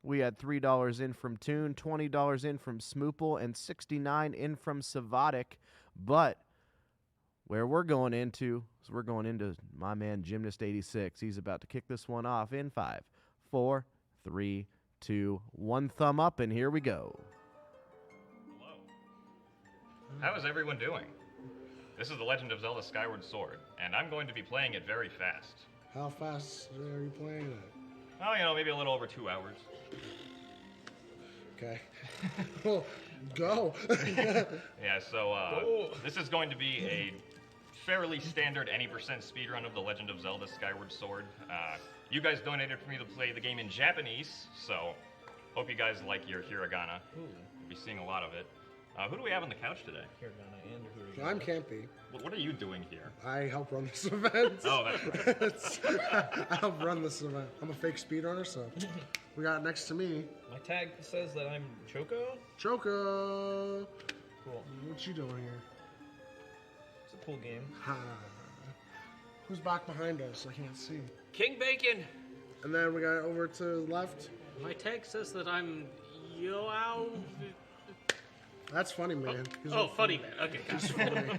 We had $3 in from Toon, $20 in from Smoople, and $69 in from Savotic. But where we're going into is we're going into my man Gymnast86. He's about to kick this one off in 5, 4, 3, 2, 1 thumb up, and here we go. Hello. How is everyone doing? This is the Legend of Zelda Skyward Sword, and I'm going to be playing it very fast. How fast are you playing it? Oh, maybe a little over 2 hours. Okay. Well, go. Yeah, so this is going to be a fairly standard any percent speedrun of the Legend of Zelda Skyward Sword. You guys donated for me to play the game in Japanese, so hope you guys like your hiragana. You'll be seeing a lot of it. Who do we have on the couch today? Hiragana and Hiragana. I'm Campy. What are you doing here? I help run this event. Oh, that's right. I help run this event. I'm a fake speedrunner, so we got next to me. My tag says that I'm Choco. Choco. Cool. What you doing here? It's a cool game. Ha. Who's back behind us? I can't see. King Bacon. And then we got over to the left. My tag says that I'm Yoao. That's funny, man. Oh, funny man. Okay, He's funny.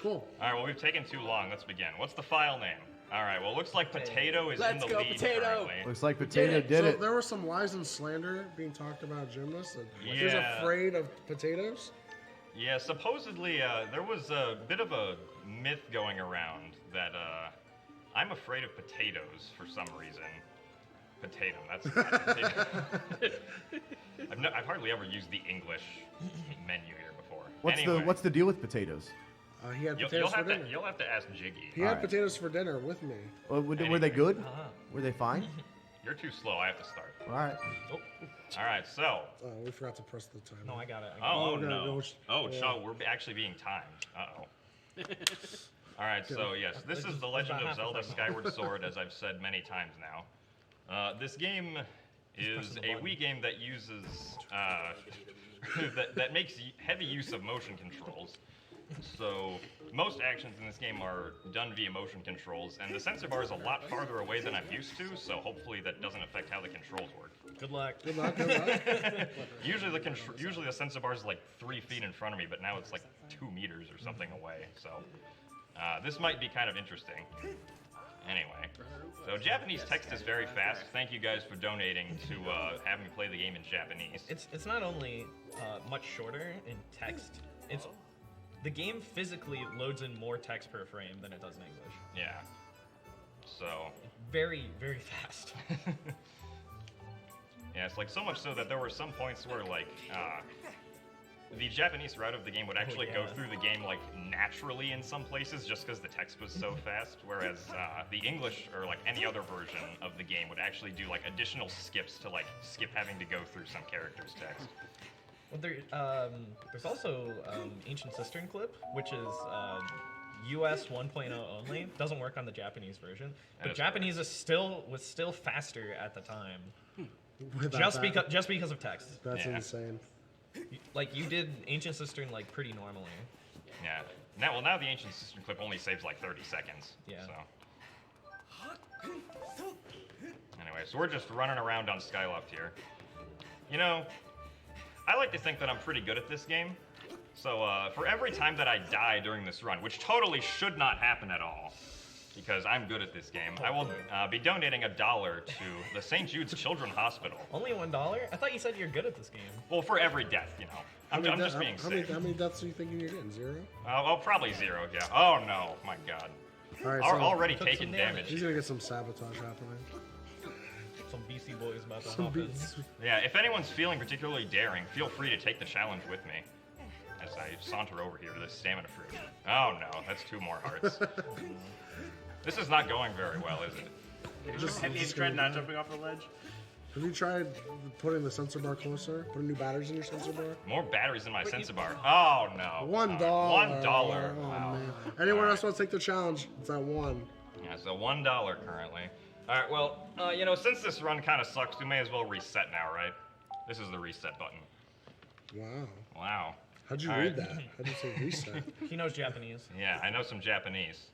Cool. All right, well, we've taken too long. Let's begin. What's the file name? All right, well, looks like Potato is in the lead currently. Looks like Potato did So it. there were some lies and slander being talked about Gymnast. And he was afraid of potatoes. Yeah, supposedly there was a bit of a myth going around that I'm afraid of potatoes for some reason. Potato, that's potato. I've hardly ever used the English menu here before. What's the deal with potatoes? He had potatoes for dinner. You'll have to ask Jiggy. He had potatoes for dinner with me. Were they good? Were they fine? You're too slow. I have to start. All right. All right, so. Oh, we forgot to press the timer. No, I got it. Oh, no. So we're actually being timed. Uh-oh. All right, so yes, this is the Legend of Zelda Skyward Sword, as I've said many times now. This game is a Wii game that uses, that makes heavy use of motion controls. So most actions in this game are done via motion controls, and the sensor bar is a lot farther away than I'm used to, so hopefully that doesn't affect how the controls work. Good luck. Good luck, good luck. Usually the sensor bar is like 3 feet in front of me, but now it's like 2 meters or something away, so this might be kind of interesting. Anyway, so Japanese text is very fast. Thank you guys for donating to have me play the game in Japanese. It's not only much shorter in text, the game physically loads in more text per frame than it does in English. Yeah. So. Very, very fast. Yeah, it's like so much so that there were some points where like the Japanese route of the game would actually go through the game like naturally in some places just because the text was so fast, whereas the English or like any other version of the game would actually do like additional skips to like skip having to go through some character's text. Well, there's also Ancient Cistern clip, which is US 1.0 only. Doesn't work on the Japanese version, but Japanese was still faster at the time, just because of text. That's insane. Like you did Ancient Cistern like pretty normally. Yeah. Now the Ancient Cistern clip only saves like 30 seconds. Yeah. So. Anyway, so we're just running around on Skyloft here. You know, I like to think that I'm pretty good at this game. So for every time that I die during this run, which totally should not happen at all, because I'm good at this game, I will be donating $1 to the St. Jude's Children's Hospital. Only $1? I thought you said you're good at this game. Well, for every death, you know. I'm just being safe. How many deaths are you thinking you're getting? 0? Probably 0, yeah. Oh no, my god. All right, already taking damage. He's gonna get some sabotage happening. Some BC boys about to hop in. Yeah, if anyone's feeling particularly daring, feel free to take the challenge with me. As I saunter over here to this stamina fruit. Oh no, that's 2 more hearts. This is not going very well, is it? Have you tried not jumping off the ledge? Have you tried putting the sensor bar closer? Putting new batteries in your sensor bar? More batteries in my sensor bar. Oh no. $1. $1. Oh, Wow. man. Anyone else want to take the challenge? It's at 1. Yeah, so $1 currently. Alright, well, since this run kind of sucks, we may as well reset now, right? This is the reset button. Wow. Wow. How'd you read that? How'd you say reset? He knows Japanese. Yeah, I know some Japanese.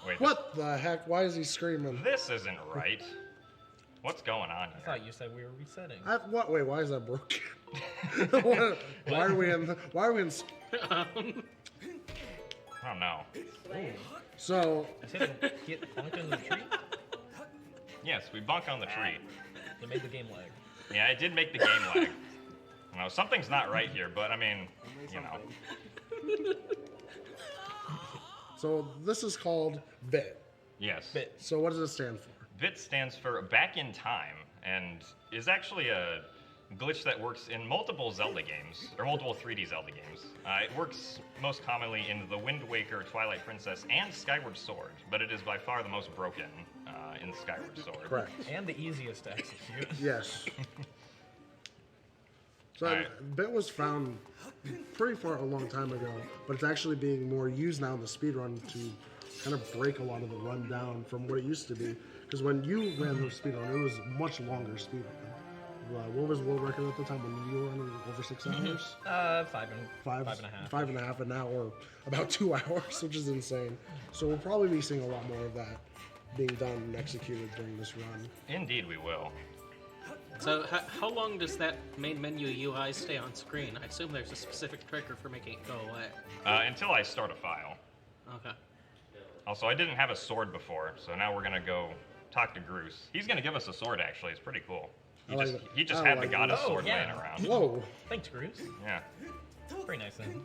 Wait. What the heck? Why is he screaming? This isn't right. What's going on I here? thought you said we were resetting. What? Wait, why is that broken? why are we in? Why are we in? I don't know. So I said get bunked in the tree. Yes, we bunk on the tree. It made the game lag. Yeah, it did make the game lag. You know, something's not right here, but I mean, you know. So this is called VIT. Yes. Bit. So what does it stand for? VIT stands for Back in Time, and is actually a glitch that works in multiple Zelda games, or multiple 3D Zelda games. It works most commonly in The Wind Waker, Twilight Princess, and Skyward Sword, but it is by far the most broken in Skyward Sword. Correct. And the easiest to execute. Yes. So Alright. VIT was found pretty far a long time ago, but it's actually being more used now in the speedrun to kind of break a lot of the rundown from what it used to be. Because when you ran the speedrun, it was a much longer speedrun. What was world record at the time when you were running over 6 hours? 5.5, and now we're about 2 hours, which is insane. So we'll probably be seeing a lot more of that being done and executed during this run. Indeed, we will. So how long does that main menu UI stay on screen? I assume there's a specific trigger for making it go away. Until I start a file. Okay. Also, I didn't have a sword before, so now we're gonna go talk to Groose. He's gonna give us a sword, actually. It's pretty cool. He just had the goddess Oh, sword yeah. laying around. Whoa! Thanks, Bruce. Yeah. Very nice then.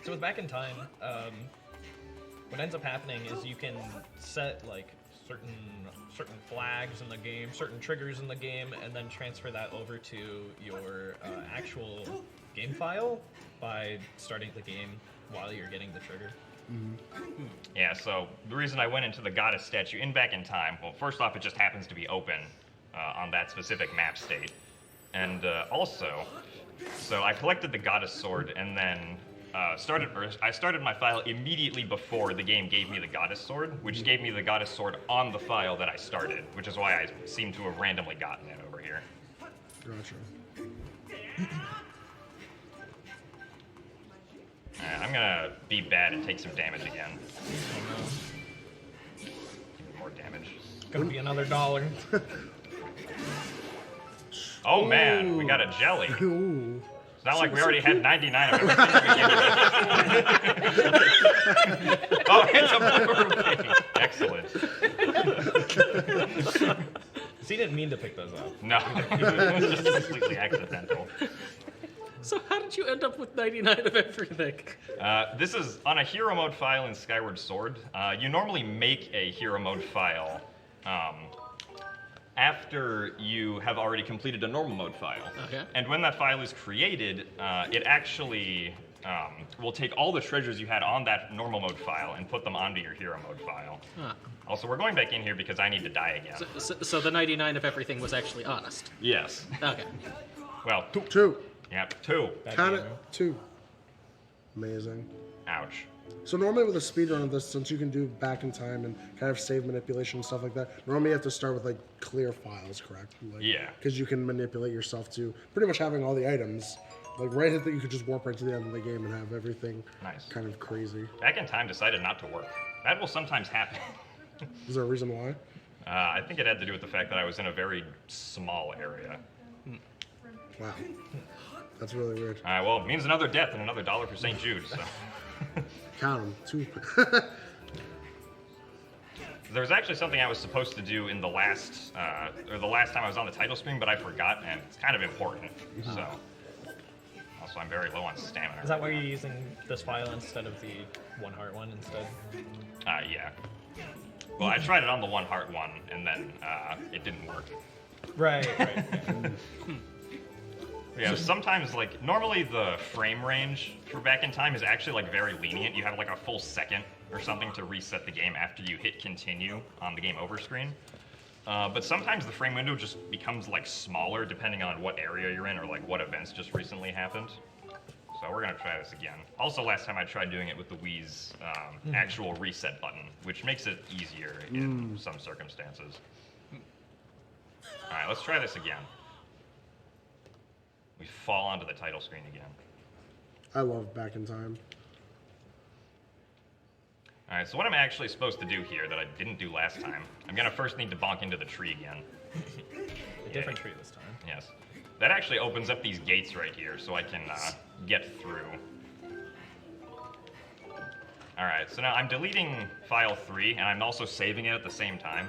So with Back in Time, what ends up happening is you can set like certain flags in the game, certain triggers in the game, and then transfer that over to your actual game file by starting the game while you're getting the trigger. Yeah, so the reason I went into the goddess statue in Back in Time, well, first off, it just happens to be open on that specific map state. And also, so I collected the goddess sword and then I started my file immediately before the game gave me the goddess sword, which gave me the goddess sword on the file that I started, which is why I seem to have randomly gotten it over here. Gotcha. Alright, I'm gonna be bad and take some damage again. More damage. Gonna be another $1. Oh man, we got a jelly. Ooh. It's not like we already had 99 of everything to begin with. Oh, it's a blue Excellent. So you didn't mean to pick those up. No, it was just completely accidental. So how did you end up with 99 of everything? This is on a hero mode file in Skyward Sword. You normally make a hero mode file after you have already completed a normal mode file. Okay. And when that file is created, it actually will take all the treasures you had on that normal mode file and put them onto your hero mode file. Huh. Also, we're going back in here because I need to die again. So the 99 of everything was actually honest. Yes. Okay. Well, Two. Yep, 2. Kind of two. Amazing. Ouch. So normally with a speedrun of this, since you can do back in time and kind of save manipulation and stuff like that, normally you have to start with like clear files, correct? Like, Yeah. Because you can manipulate yourself to pretty much having all the items. Like right at that, you could just warp right to the end of the game and have everything Nice. kind of crazy. Back in Time decided not to work. That will sometimes happen. Is there a reason why? I think it had to do with the fact that I was in a very small area. Wow. That's really weird. Well, it means another death and another $1 for St. Jude, so. Count them. Two. There was actually something I was supposed to do in the last time I was on the title screen, but I forgot, and it's kind of important, so. Also, I'm very low on stamina. Is that why you're using this file instead of the one heart one instead? Yeah. Well, I tried it on the one heart one, and then it didn't work. Right. Yeah, sometimes, like, normally the frame range for Back in Time is actually, like, very lenient. You have, like, a full second or something to reset the game after you hit continue on the game over screen. But sometimes the frame window just becomes, like, smaller depending on what area you're in or, like, what events just recently happened. So we're going to try this again. Also, last time I tried doing it with the Wii's actual reset button, which makes it easier in some circumstances. All right, let's try this again. We fall onto the title screen again. I love back in time. All right, so what I'm actually supposed to do here that I didn't do last time, I'm gonna first need to bonk into the tree again. A different tree this time. Yes. That actually opens up these gates right here so I can get through. All right, so now I'm deleting file 3, and I'm also saving it at the same time.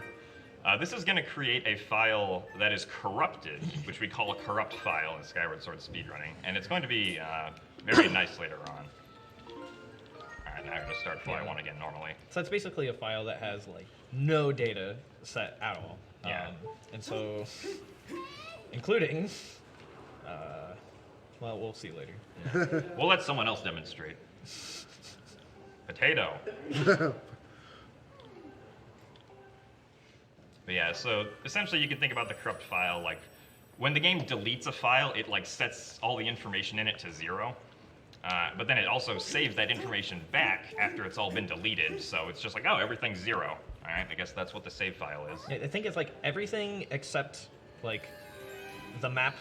This is gonna create a file that is corrupted, which we call a corrupt file in Skyward Sword speedrunning, and it's going to be very nice later on. Alright, now I'm going to start file 1 again normally. So it's basically a file that has like no data set at all. Yeah. And so, including, well, we'll see later. Yeah. We'll let someone else demonstrate. Potato. But yeah, so essentially you can think about the corrupt file like when the game deletes a file, it like sets all the information in it to 0. But then it also saves that information back after it's all been deleted, so it's just like, oh, everything's 0. All right, I guess that's what the save file is. I think it's like everything except like the map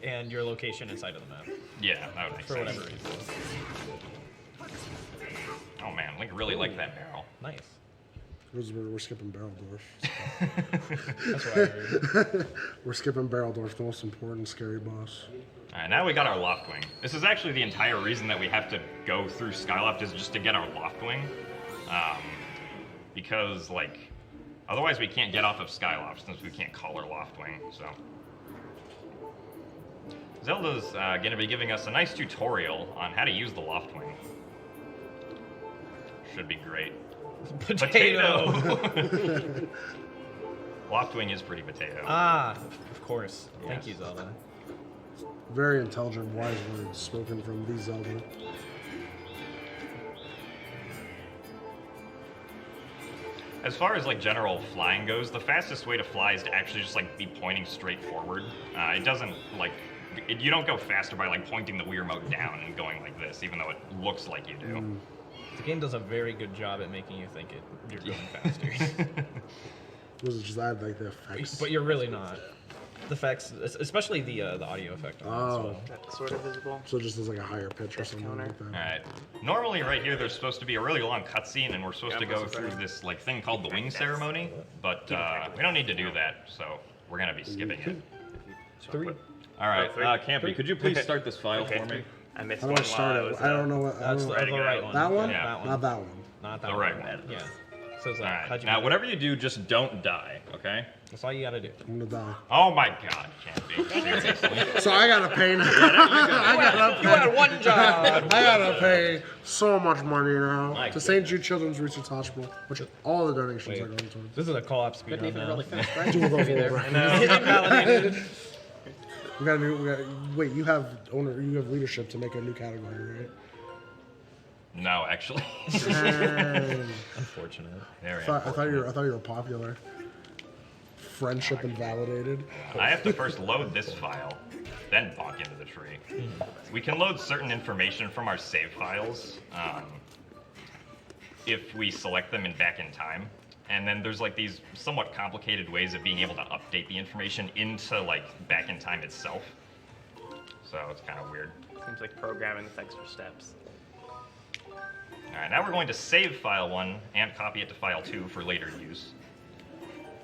and your location inside of the map. Yeah, that would make For sense. whatever reason. Oh man, Link really liked that barrel. Nice. We're skipping Barrel Dwarf. That's what I heard. We're skipping Barrel Dwarf, the most important scary boss. Alright, now we got our Loftwing. This is actually the entire reason that we have to go through Skyloft is just to get our Loftwing. Because, like, otherwise we can't get off of Skyloft since we can't call our Loftwing, so. Zelda's going to be giving us a nice tutorial on how to use the Loftwing. Should be great. Potato! Loftwing is pretty potato. Ah, of course. Thank Yes. you, Zelda. Very intelligent, wise words spoken from the Zelda. As far as like general flying goes, the fastest way to fly is to actually just like be pointing straight forward. It doesn't like you don't go faster by like pointing the Wii remote down and going like this, even though it looks like you do. The game does a very good job at making you think you're going faster. Was it just add like the effects? But you're really not. The effects, especially the audio effect on it as well. That's sort of visible. So it just does like a higher pitch or something counter. like that. All right. Normally, right here, there's supposed to be a really long cutscene, and we're supposed to go through this like thing called the wing ceremony, but we don't need to do that, so we're gonna be skipping it. Three. All right, Three. Campy, could you please start this file for me? I missed How do one I start while I it? was, I don't know what. I That's don't the know. right one. That one? Yeah. That one. Not that one. Not that The one. right one. Yeah. So All how'd right. you Now, make whatever you do, just don't die, okay? it? That's all you gotta do. I'm gonna die. Oh my God, Campy, seriously. So I gotta pay now. I gotta pay. You had one job! I gotta pay so much money now My to St. Jude Children's Research Hospital, which all the donations Wait. are going towards. This is a co-op speed Couldn't run even now. really fast, right? Dual level over. Invalidated. We got a new. Wait, you have leadership to make a new category, right? No, actually. Dang. Unfortunate. I Very thought you were popular. Friendship invalidated. I have to first load this file, then bonk into the tree. We can load certain information from our save files if we select them in back in time. And then there's like these somewhat complicated ways of being able to update the information into like back in time itself. So it's kind of weird. Seems like programming with extra steps. All right, now we're going to save file 1 and copy it to file 2 for later use.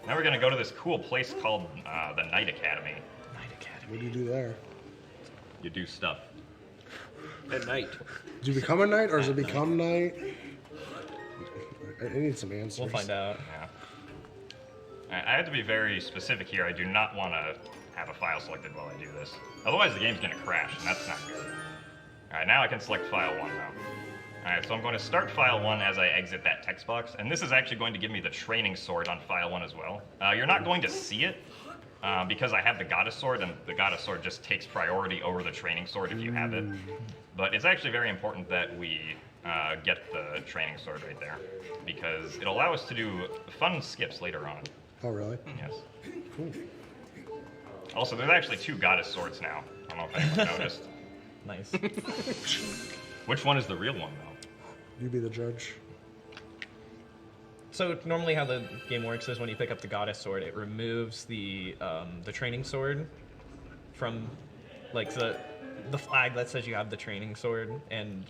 Now we're going to go to this cool place called the Knight Academy. What do you do there? You do stuff. At night. Do you become a knight, or does it become knight? I need some answers. We'll find out. Yeah. I have to be very specific here. I do not want to have a file selected while I do this. Otherwise, the game's going to crash, and that's not good. All right, now I can select file 1 now. All right, so I'm going to start file 1 as I exit that text box, and this is actually going to give me the training sword on file 1 as well. You're not going to see it because I have the goddess sword, and the goddess sword just takes priority over the training sword if you have it. But it's actually very important that we get the training sword right there because it'll allow us to do fun skips later on. Oh, really? Yes. Cool. Also, there's actually 2 goddess swords now. I don't know if anyone noticed. Nice. Which one is the real one, though? You be the judge. So normally how the game works is when you pick up the goddess sword, it removes the training sword from like the flag that says you have the training sword and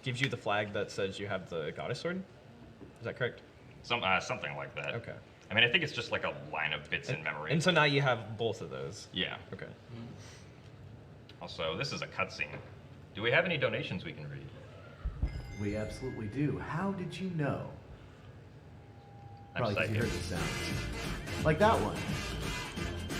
gives you the flag that says you have the goddess sword. Is that correct? Something like that. Okay. I mean, I think it's just like a line of bits in memory. And so now you have both of those. Yeah. Okay. Also, this is a cutscene. Do we have any donations we can read? We absolutely do. How did you know? I'm Probably 'cause you psychic. heard the sound. Like that one.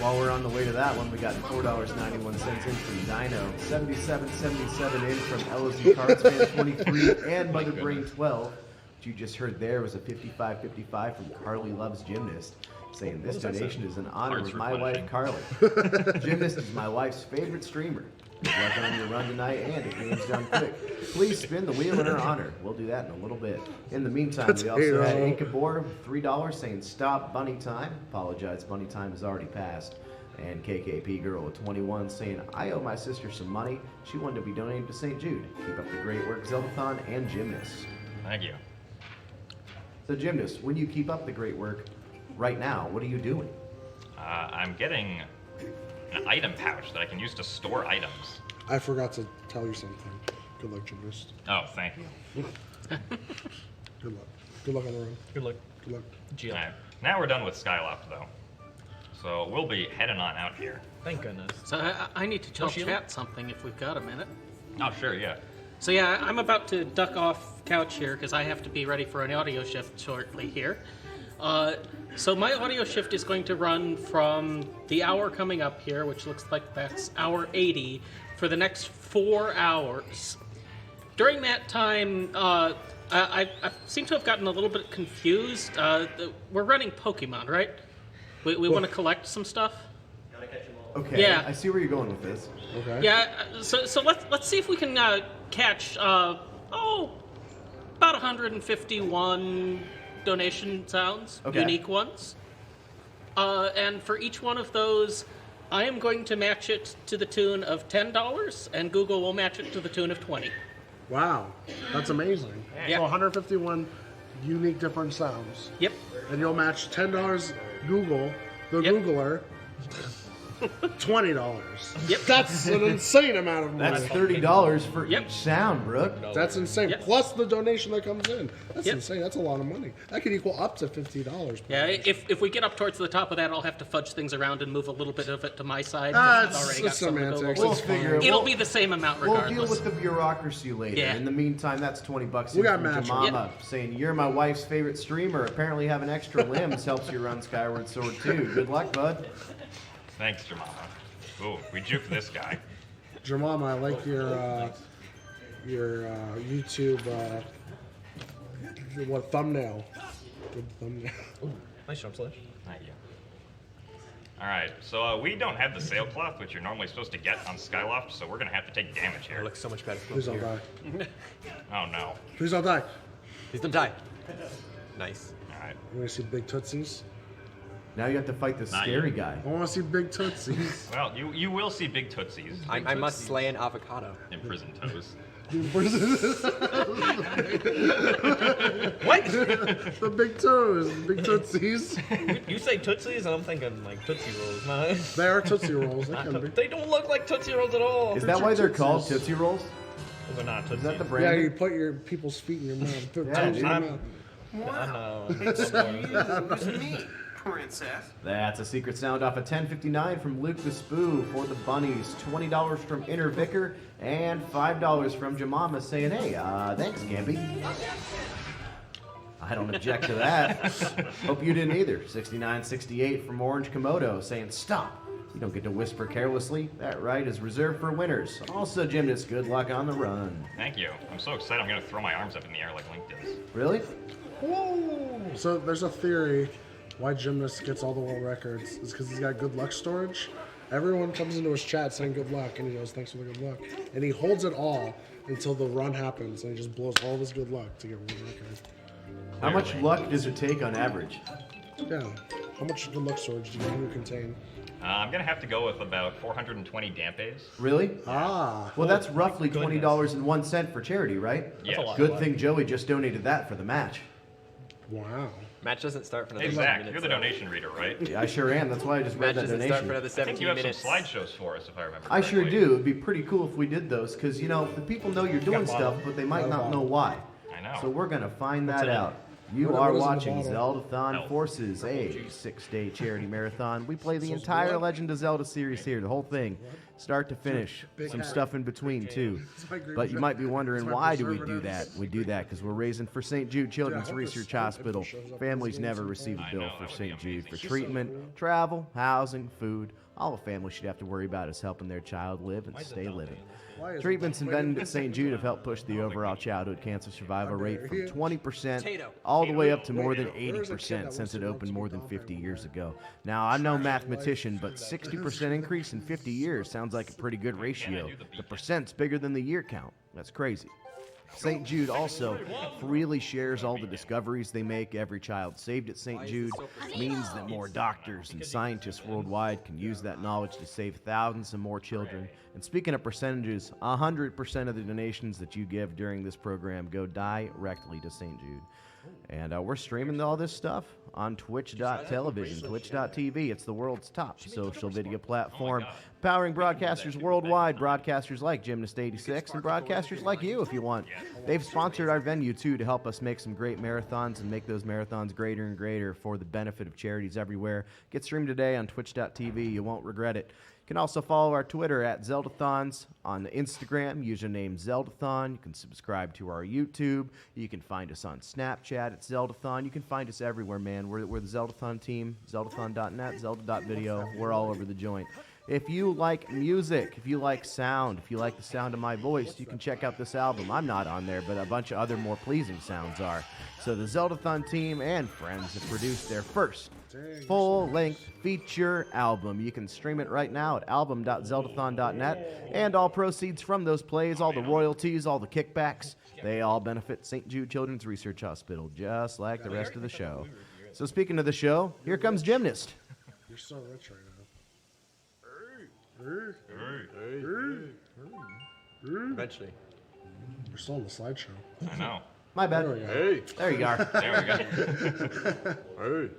While we're on the way to that one, we got $4.91 in from Dino, 77.77 in from LSU Cardsman 23 and Mother Brain 12. What you just heard there was a 55.55 from Carly Loves Gymnast, saying this donation is in honor Hearts of my wife replenishing. Carly. Gymnast is my wife's favorite streamer. Good luck on your run tonight, and if game's done quick, please spin the wheel in her honor. We'll do that in a little bit. In the meantime, we also had Inkabor, $3, saying stop bunny time. Apologize, bunny time has already passed. And KKP Girl with 21 saying, I owe my sister some money. She wanted to be donated to St. Jude. Keep up the great work, Zeldathon and Gymnast. Thank you. So Gymnast, when you keep up the great work, right now, what are you doing? I'm getting an item pouch that I can use to store items. I forgot to tell you something. Good luck, Gymnast. Oh, thank you. Good luck. Good luck on the run. Good luck. Good luck. Jill. All right. Now we're done with Skyloft, though. So we'll be heading on out here. Thank goodness. So I need to tell Sheila? chat something if we've got a minute. Oh, sure, yeah. So yeah, I'm about to duck off couch here because I have to be ready for an audio shift shortly here. So my audio shift is going to run from the hour coming up here, which looks like that's hour 80, for the next 4 hours. During that time, I seem to have gotten a little bit confused. We're running Pokemon, right? We want to collect some stuff. Okay, Yeah. I see where you're going with this. Okay. Yeah. So let's see if we can catch about 151 donation sounds, Okay. unique ones. And for each one of those, I am going to match it to the tune of $10, and Google will match it to the tune of $20. Wow. That's amazing. Yeah. So 151 unique different sounds. Yep. And you'll match $10 Google, the Yep. Googler, $20. Yep. That's an insane amount of money. That's $30 for Yep. each sound, Brooke. That's insane. Yep. Plus the donation that comes in. That's Yep. insane. That's a lot of money. That could equal up to $50. Yeah, if we get up towards the top of that, I'll have to fudge things around and move a little bit of it to my side. 'cause Ah, I've it's already got some to go semantics. over. We'll figure it. It'll We'll- be the same amount We'll regardless. deal with the bureaucracy later. Yeah. In the meantime, that's $20 We in got from matching. Jamama saying you're my wife's favorite streamer. Apparently having extra limbs helps you run Skyward Sword too. Good luck, bud. Thanks, Jamama. Ooh, we juked this guy. Jermama, I like your YouTube what thumbnail. Good thumbnail. Nice jump slash. Thank you. All right, so we don't have the sailcloth, which you're normally supposed to get on Skyloft, so we're gonna have to take damage here. It looks so much better from Please up don't here. die. Oh no. Please don't die. Please don't die. Nice. All right. You want to see big tootsies? Now you have to fight this Not scary yet. guy. I want to see big tootsies. Well, you will see big tootsies I must slay an avocado. in prison toes. What? The big toes, big tootsies. You say Tootsies, and I'm thinking like Tootsie Rolls. No, They are Tootsie Rolls. They can be. they don't look like Tootsie Rolls at all. Is that why they're called Tootsies. Tootsie Rolls? Those are not Is Tootsies. that the Yeah, brand? you put your people's feet in your mouth. Put Yeah, toes in dude. your I'm- mouth. Excuse me, princess. That's a secret sound off of 1059 from Luke the Spoo for the bunnies. $20 from Inner Vicar and $5 from Jamama saying, hey, thanks, Gampy. I don't object to that. Hope you didn't either. 6968 from Orange Komodo saying, stop. You don't get to whisper carelessly. That right is reserved for winners. Also, Gymnast, good luck on the run. Thank you. I'm so excited. I'm gonna throw my arms up in the air like Link does. Really? So there's a theory why Gymnast gets all the world records. It's because he's got good luck storage. Everyone comes into his chat saying good luck, and he goes, thanks for the good luck. And he holds it all until the run happens, and he just blows all of his good luck to get world record. How much luck does it take on average? Yeah. How much good luck storage do you contain? I'm gonna have to go with about 420 Dampes. Really? Ah. Well, that's roughly goodness. $20.01 for charity, right? Yes. a lot. Good thing Joey just donated that for the match. Wow. Match doesn't start for another Hey 7 Zach, minutes. you're the though. donation reader, right? Yeah, I sure am. That's why I just read Match that doesn't start donation. for another I think 17 you have minutes. some slideshows for us, if I remember. I sure correctly. do. It'd be pretty cool if we did those, because, you know, the people know you're doing Got a stuff, bottle. but they might Got a not know bottle. why. I know. So we're going to find that in it? out. You Whatever are is in the watching bottle. Zeldathon Forces, a 6-day charity marathon. We play the entire Legend of Zelda series here, the whole thing, start to finish. Some stuff in between, too. But you might be wondering, why do we do that? We do that because we're raising for St. Jude Children's Research Hospital. Families never receive a bill for St. Jude for treatment, travel, housing, food. All a family should have to worry about is helping their child live and stay living. Treatments invented at St. Jude have helped push the overall childhood cancer survival rate from 20% all the way up to more than 80% since it opened more than 50 years ago. Now, I'm no mathematician, but 60% increase in 50 years sounds like a pretty good ratio. The percent's bigger than the year count. That's crazy. St. Jude also freely shares all the discoveries they make. Every child saved at St. Jude means that more doctors and scientists worldwide can use that knowledge to save thousands of more children. And speaking of percentages, 100% of the donations that you give during this program go directly to St. Jude. And we're streaming all this stuff on twitch.television, twitch.tv. It's the world's top social video platform, powering broadcasters worldwide, broadcasters like Gymnast86, and broadcasters like you if you want. They've sponsored our venue, too, to help us make some great marathons and make those marathons greater and greater for the benefit of charities everywhere. Get streamed today on twitch.tv. You won't regret it. You can also follow our Twitter at Zeldathons, on Instagram, username Zeldathon. You can subscribe to our YouTube. You can find us on Snapchat at Zeldathon. You can find us everywhere, man. We're the Zeldathon team, zeldathon.net, zelda.video. We're all over the joint. If you like music, if you like sound, if you like the sound of my voice, you can check out this album. I'm not on there, but a bunch of other more pleasing sounds are. So the Zeldathon team and friends have produced their first full-length feature album. You can stream it right now at album.zeldathon.net, and all proceeds from those plays, all the royalties, all the kickbacks, they all benefit St. Jude Children's Research Hospital, just like the rest of the show. So speaking of the show, here comes Gymnast. You're so rich right now. Eventually. We're still on the slideshow. I know. My bad. There we go. Hey. There you are. There we go. Hey.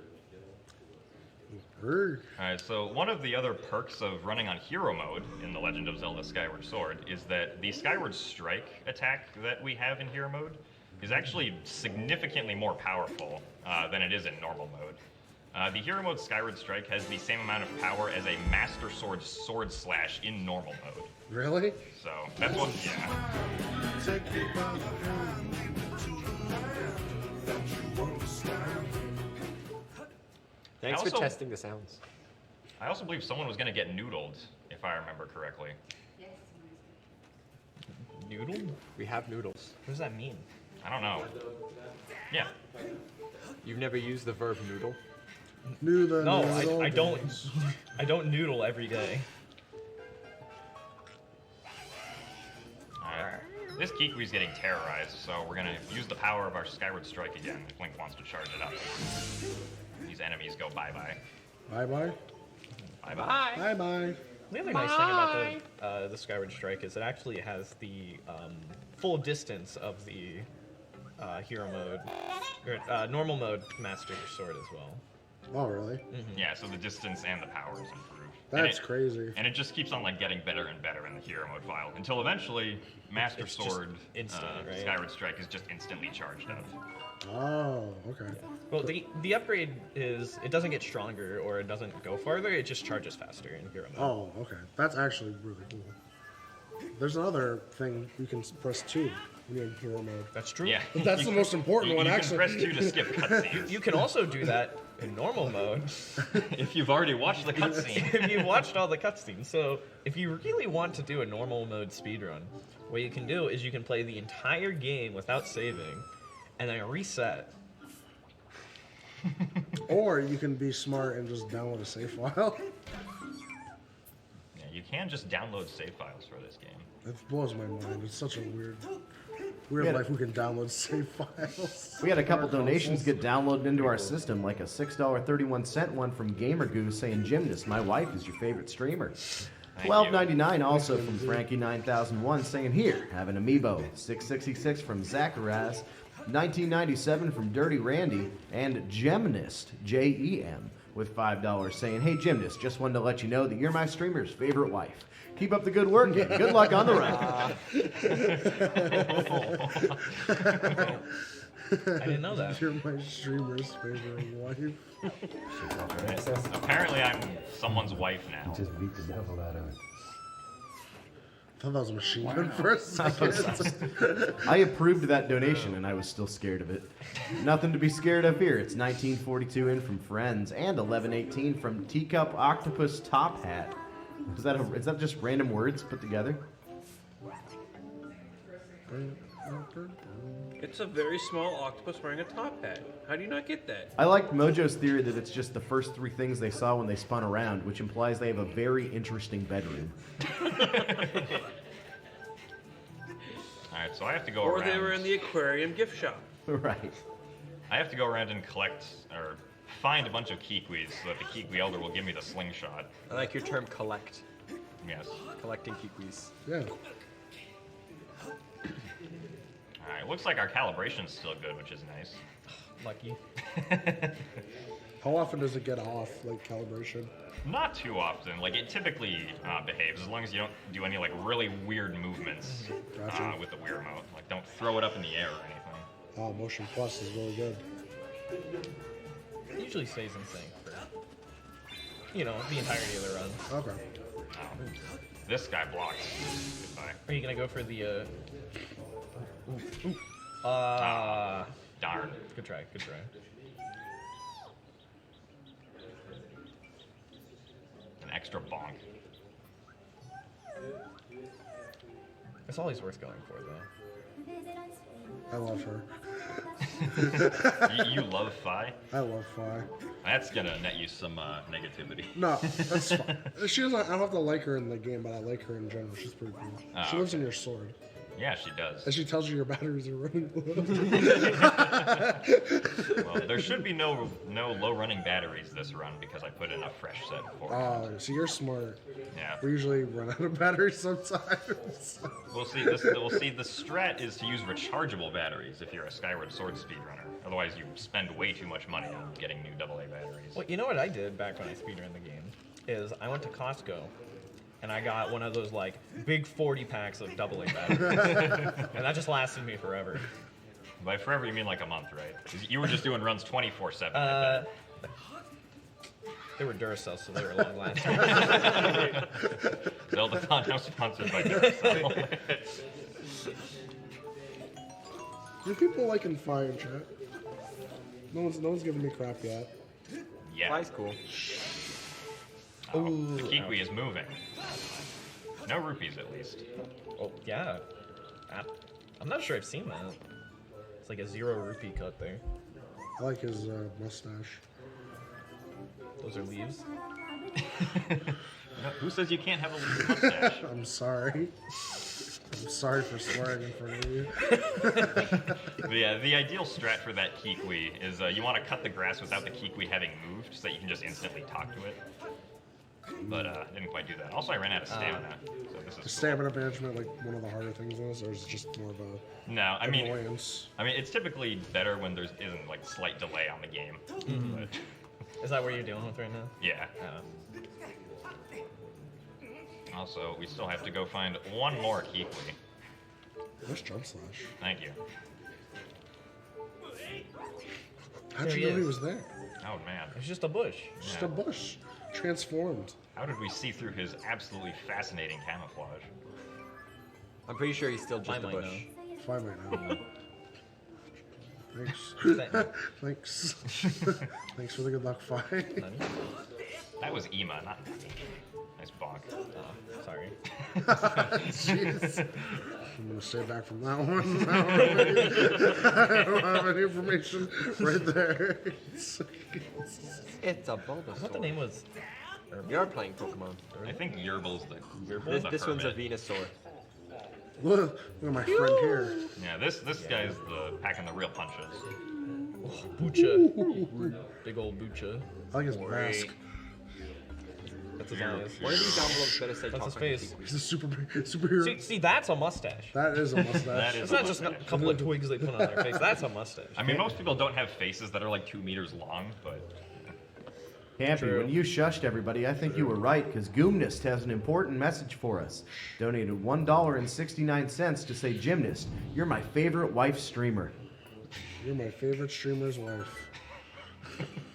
All right, so one of the other perks of running on hero mode in The Legend of Zelda Skyward Sword is that the Skyward Strike attack that we have in hero mode is actually significantly more powerful than it is in normal mode. The hero mode Skyward Strike has the same amount of power as a Master Sword Sword Slash in normal mode. Really? So that's what, yeah. Thanks for testing the sounds. I also believe someone was going to get noodled, if I remember correctly. Noodle? We have noodles. What does that mean? I don't know. Yeah. You've never used the verb noodle? No, I don't. I don't noodle every day. Alright. This Kiki's getting terrorized, so we're gonna use the power of our Skyward Strike again if Link wants to charge it up. These enemies go bye-bye. Bye-bye. Bye-bye. Bye-bye. The other nice thing about the Skyward Strike is it actually has the full distance of the hero mode, or normal mode Master Sword as well. Oh, really? Yeah, so the distance and the power is improved. That's crazy. And it just keeps on like getting better and better in the hero mode file until eventually Master It's Sword instant, right? Skyward Strike is just instantly charged up. Oh, okay. Well, the upgrade is it doesn't get stronger or it doesn't go farther. It just charges faster in hero mode. Oh, okay. That's actually really cool. There's another thing you can press 2 when you're in hero mode. That's true. Yeah. That's the most important one, you actually. You can press 2 to skip cutscenes. You can also do that in normal mode if you've already watched the cutscene. if you've watched all the cutscenes. So if you really want to do a normal mode speedrun, what you can do is you can play the entire game without saving, and then reset. Or you can be smart and just download a save file. Yeah, you can just download save files for this game. It blows my mind. It's such a weird Yeah. life we can download save files. We had a couple donations get downloaded into our system, like a $6.31 one from Gamer Goose saying, "Gymnast, my wife is your favorite streamer." $12.99 also from Frankie9001 saying, "Here, have an amiibo." $6.66 from Zacharias. $19.97 from Dirty Randy, and Gymnast, Jem, with $5 saying, "Hey Gymnast, just wanted to let you know that you're my streamer's favorite wife. Keep up the good work and good luck on the ride." I didn't know that. You're my streamer's favorite wife. Apparently, I'm someone's wife now. Just beat the devil out of it. I thought that was a machine gun for a second. I approved that donation, and I was still scared of it. Nothing to be scared of here. It's 1942 in from Friends, and 1118 from Teacup Octopus Top Hat. Is that just random words put together? It's a very small octopus wearing a top hat. How do you not get that? I like Mojo's theory that it's just the first 3 things they saw when they spun around, which implies they have a very interesting bedroom. Alright, so I have to go Or around. they were in the aquarium gift shop. Right. I have to go around and collect, or find a bunch of Kiwis so that the Kiwi Elder will give me the slingshot. I like your term collect. Yes. Collecting kiwis. Yeah. Alright, looks like our calibration's still good, which is nice. Lucky. How often does it get off, like calibration? Not too often. Like, it typically behaves as long as you don't do any, like, really weird movements Gotcha. with the Wii remote. Like, don't throw it up in the air or anything. Oh, Motion Plus is really good. It usually stays in sync for, the entirety of the run. Okay. This guy blocks. Goodbye. Are you gonna go for the, Darn. Good try, good try. An extra bonk. It's always worth going for, though. I love her. You love Fi? I love Fi. That's gonna net you some negativity. No, that's fine. She doesn't. I don't have to like her in the game, but I like her in general. She's pretty cool. Oh, She lives in your sword. Yeah, she does. And she tells you your batteries are running low. Well, there should be no low running batteries this run because I put in a fresh set for it. Oh, so you're smart. Yeah. We usually run out of batteries sometimes. We'll see. The strat is to use rechargeable batteries if you're a Skyward Sword speedrunner. Otherwise, you spend way too much money on getting new AA batteries. Well, you know what I did back when I speedrun the game? Is I went to Costco and I got one of those like big 40 packs of AA batteries. And that just lasted me forever. By forever, you mean like a month, right? 'Cause you were just doing runs 24/7. They were Duracell, so they were long lasting. Zeldathon now sponsored by Duracell. Do people liking Fire in chat? No one's giving me crap yet. Yeah. Fly's cool. Oh, the Kiwi is moving. No rupees, at least. Oh, yeah. I'm not sure I've seen that. It's like a 0 rupee cut there. I like his mustache. Those are leaves. No, who says you can't have a leaf mustache? I'm sorry. I'm sorry for swearing in front of you. But yeah, the ideal strat for that Kiwi is you want to cut the grass without the Kiwi having moved so that you can just instantly talk to it. But I didn't quite do that. Also, I ran out of stamina, so this is Is stamina management like one of the harder things in this, or is it just more of a No, I mean, annoyance? it's typically better when there isn't like slight delay on the game. But, Is that what you're dealing with right now? yeah. Also, we still have to go find one more Kiwi. Nice jump slash. Thank you. How'd There you he know he is. was there? Oh man. It's just a bush. Just a bush. Transformed. How did we see through his absolutely fascinating camouflage? I'm pretty sure he's still I just a might bush. know. Fine right now. Thanks. Thanks. Thanks for the good luck, Fi. That was Ema, not Nani. Nice bonk. Sorry. Jeez. I'm gonna stay back from that one. I don't have any information right there. It's a Bulbasaur. I thought the name was. You're playing Pokemon. I think Yerble's the This one's a hermit. Venusaur. Look at my friend here. Yeah, this guy's the packing the real punches. Bucha. Big old Bucha. I like his mask. That's his eyes. One of these envelopes better say That's his talk like a face. Kiwi. He's a superhero. See, that's a mustache. That is a mustache. That is It's not just a couple of twigs they put on their face. That's a mustache. I mean, most people don't have faces that are like 2 meters long, but Campy, True. when you shushed everybody, I think you were right, because Goomnist has an important message for us. Donated $1.69 to say, Gymnast, you're my favorite wife streamer. You're my favorite streamer's wife.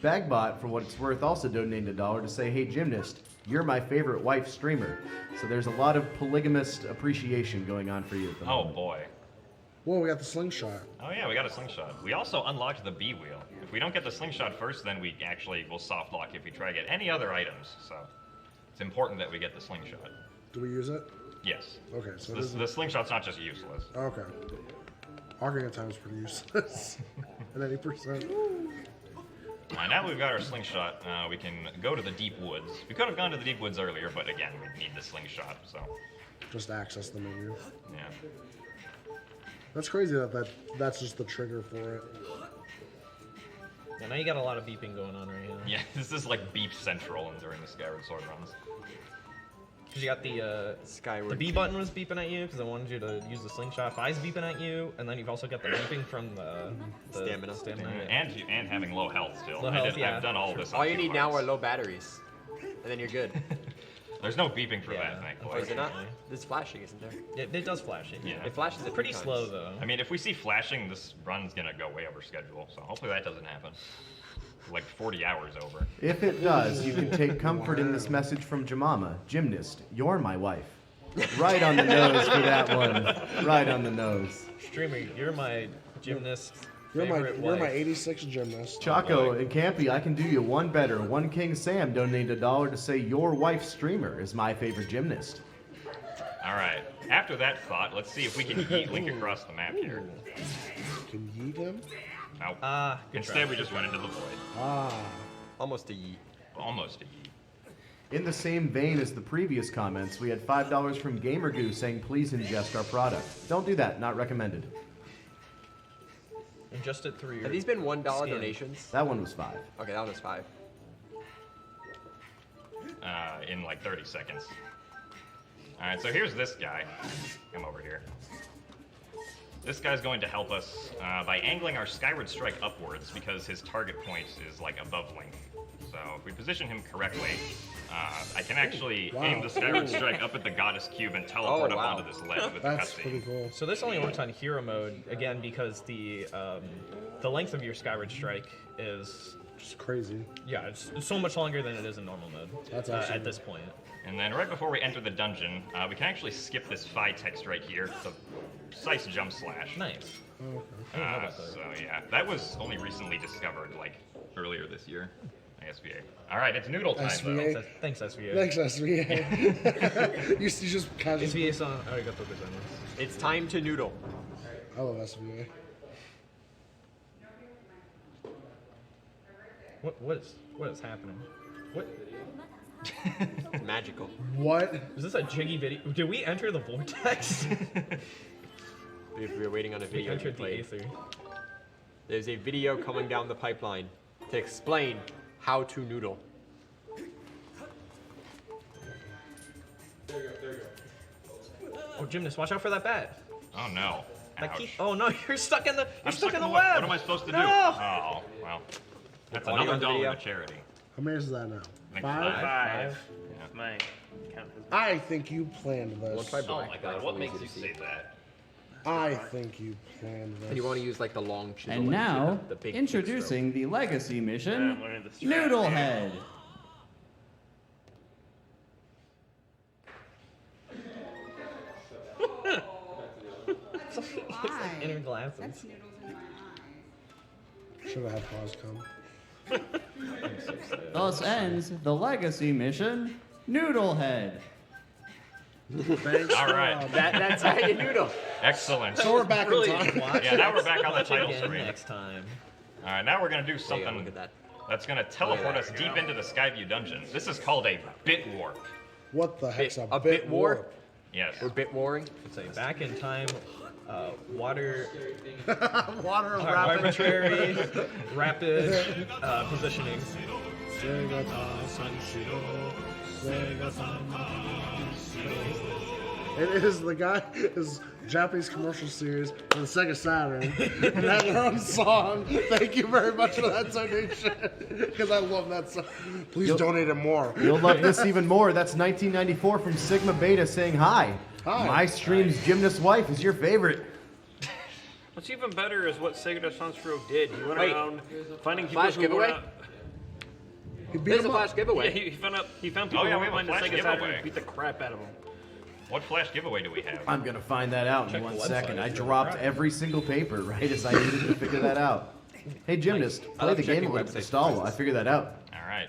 Bagbot, for what it's worth, also donated $1 to say, hey, Gymnast, you're my favorite wife streamer. So there's a lot of polygamist appreciation going on for you at the Oh moment. boy. Whoa, we got the slingshot. Oh yeah, we got a slingshot. We also unlocked the B wheel. If we don't get the slingshot first, then we actually will soft lock if we try to get any other items. So it's important that we get the slingshot. Do we use it? Yes. Okay, so The slingshot's not just useless. Okay. Ocarina of Time is pretty useless. At any percent. Now we've got our slingshot, we can go to the deep woods. We could have gone to the deep woods earlier, but again, we need the slingshot, so Just access the menu. yeah. That's crazy that's just the trigger for it. Yeah, now you got a lot of beeping going on right now. Yeah, this is like beep central during the Skyward Sword runs. Because you got the Skyward. B button was beeping at you because I wanted you to use the slingshot. I's beeping at you, and then you've also got the beeping from the Stamina. And having low health still. Low health, yeah. I've done all this. on All you 2 need now are parts. low batteries, and then you're good. There's no beeping for Yeah. that, thankfully. Oh, is it not? Unfortunately. There's flashing, isn't there? It does flash it. Yeah. It flashes at Pretty 3 slow times. though. I mean, if we see flashing, this run's gonna go way over schedule, so hopefully that doesn't happen. Like 40 hours over. If it does, you can take comfort in this message from Jemima. Gymnast, you're my wife. Right on the nose for that one. Right on the nose. Streamer, you're my gymnast. You're favorite my wife. 86 gymnast. Chaco and Campy, I can do you one better. One King Sam donated $1 to say your wife streamer is my favorite gymnast. All right. After that thought, let's see if we can yeet Link across the map here. Can yeet him? Nope. Good Instead, try. we just went into the void. Ah. Almost a yeet. Almost a yeet. In the same vein as the previous comments, we had $5 from GamerGoo saying please ingest our product. Don't do that, not recommended. Ingest it through your. Have these been $1 skin. donations? That one was 5. Okay, that one was 5. In like 30 seconds. All right, so here's this guy. Come over here. This guy's going to help us by angling our Skyward Strike upwards because his target point is like above Link. So if we position him correctly, I can actually aim the Skyward Strike up at the Goddess Cube and teleport up onto this ledge with the That's pretty cutscene. cool. So this only works on hero mode again because the length of your Skyward Strike is Just crazy. it's so much longer than it is in normal mode. That's actually at this point. And then right before we enter the dungeon, we can actually skip this Phi text right here, the precise jump slash. Nice. I didn't know about that. So yeah, that was only recently discovered, like earlier this year. SVA. All right, it's noodle time SVA. though. Thanks, SVA. Thanks, SVA. you just kind of. SVA song. I got the design. It's time to noodle. I love SVA. What is happening? What Magical. What? is this a jiggy video? Did we enter the vortex? We're waiting on a we video to entered the play. aether. There's a video coming down the pipeline to explain how to noodle. Oh, Gymnast, watch out for that bat. Oh no. Ouch. Oh no, you're stuck in the I'm stuck in the web. web. What am I supposed to do? No! Oh, well. That's Audio another on the dollar video? to charity. How many is that now? Like 5? 5. My count has been. I think you planned We'll this. try Oh black. my Black's god, what a makes little you easy to say see. that? I think you planned this. And you want to use like the long chisel. And like now, the big introducing the legacy I'm mission, learning the strat. Noodlehead. Inner glasses. Should have had pause come. Thus ends the legacy mission, Noodlehead. Thanks. All right. That's how you noodle. Excellent. So we're back in time. Yeah, now we're back on the Watch title again screen. next time. All right, now we're gonna do There you go, something look at that. that's gonna teleport us deep into the Skyview dungeon. This is called a bit warp. What the heck's A bit war? warp? Yes. We're bit warring. It's a back in time, water Water rapid. arbitrary rapid positioning. It is the guy is Japanese commercial series for the Sega Saturn and has their own song. Thank you very much for that donation because I love that song. Please donate it more. You'll love this even more. That's 1994 from Sigma Beta saying hi. Hi. My stream's gymnast wife is your favorite. What's even better is what Zeldathon Forces did. He went around finding people Flash who giveaway? were There's a flash giveaway. Yeah, he found people Oh, yeah, who we were have a playing the flash Sega Saturn giveaway. and beat the crap out of them. What flash giveaway do we have? I'm gonna find that out in Check 1 the second. website I if you're dropped right. every single paper right as I needed to figure that out. Hey, Gymnast, I play love the game checking a little bit websites. stall while I figure that out. All right.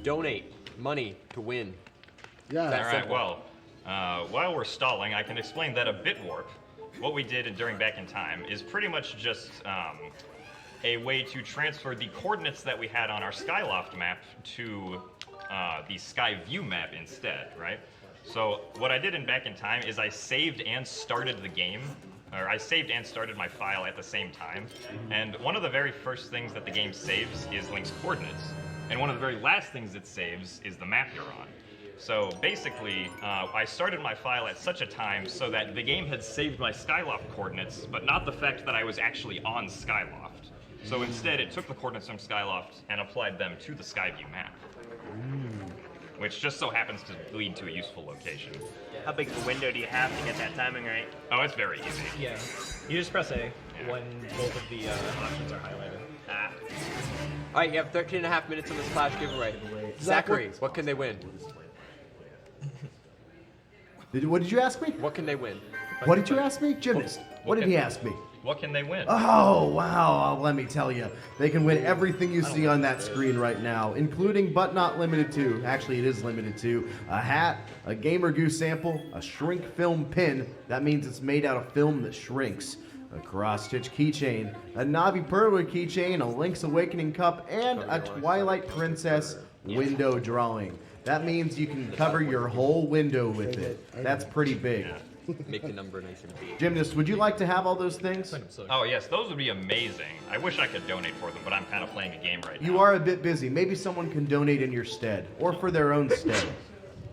Donate money to win. Yeah. All right, simple. well, while we're stalling, I can explain that a bit warp, what we did during Back in Time, is pretty much just a way to transfer the coordinates that we had on our Skyloft map to the Sky View map instead, right? So what I did in Back in Time is I saved and started the game, or I saved and started my file at the same time, and one of the very first things that the game saves is Link's coordinates, and one of the very last things it saves is the map you're on. So basically, I started my file at such a time so that the game had saved my Skyloft coordinates, but not the fact that I was actually on Skyloft. So instead, it took the coordinates from Skyloft and applied them to the Skyview map, which just so happens to lead to a useful location. How big of a window do you have to get that timing right? Oh, it's very easy. Yeah. You just press A when both of the options are highlighted. Ah. All right, you have 13 and a half minutes on this flash giveaway. Zachary, what can they win? What did you ask me? What can they win? What did you ask me? Gymnast, what did he ask me? What can they win? Oh, wow, let me tell you. They can win everything you see on that screen right now, including but not limited to, actually it is limited to, a hat, a Gamer Goose sample, a shrink film pin, that means it's made out of film that shrinks, a cross-stitch keychain, a Navi Pearlwood keychain, a Link's Awakening cup, and a Twilight Princess window drawing. That means you can cover your whole window with it. That's pretty big. Make the number nice and big. Gymnast, would you like to have all those things? Oh yes, those would be amazing. I wish I could donate for them, but I'm kind of playing a game right now. You are a bit busy. Maybe someone can donate in your stead, or for their own stead,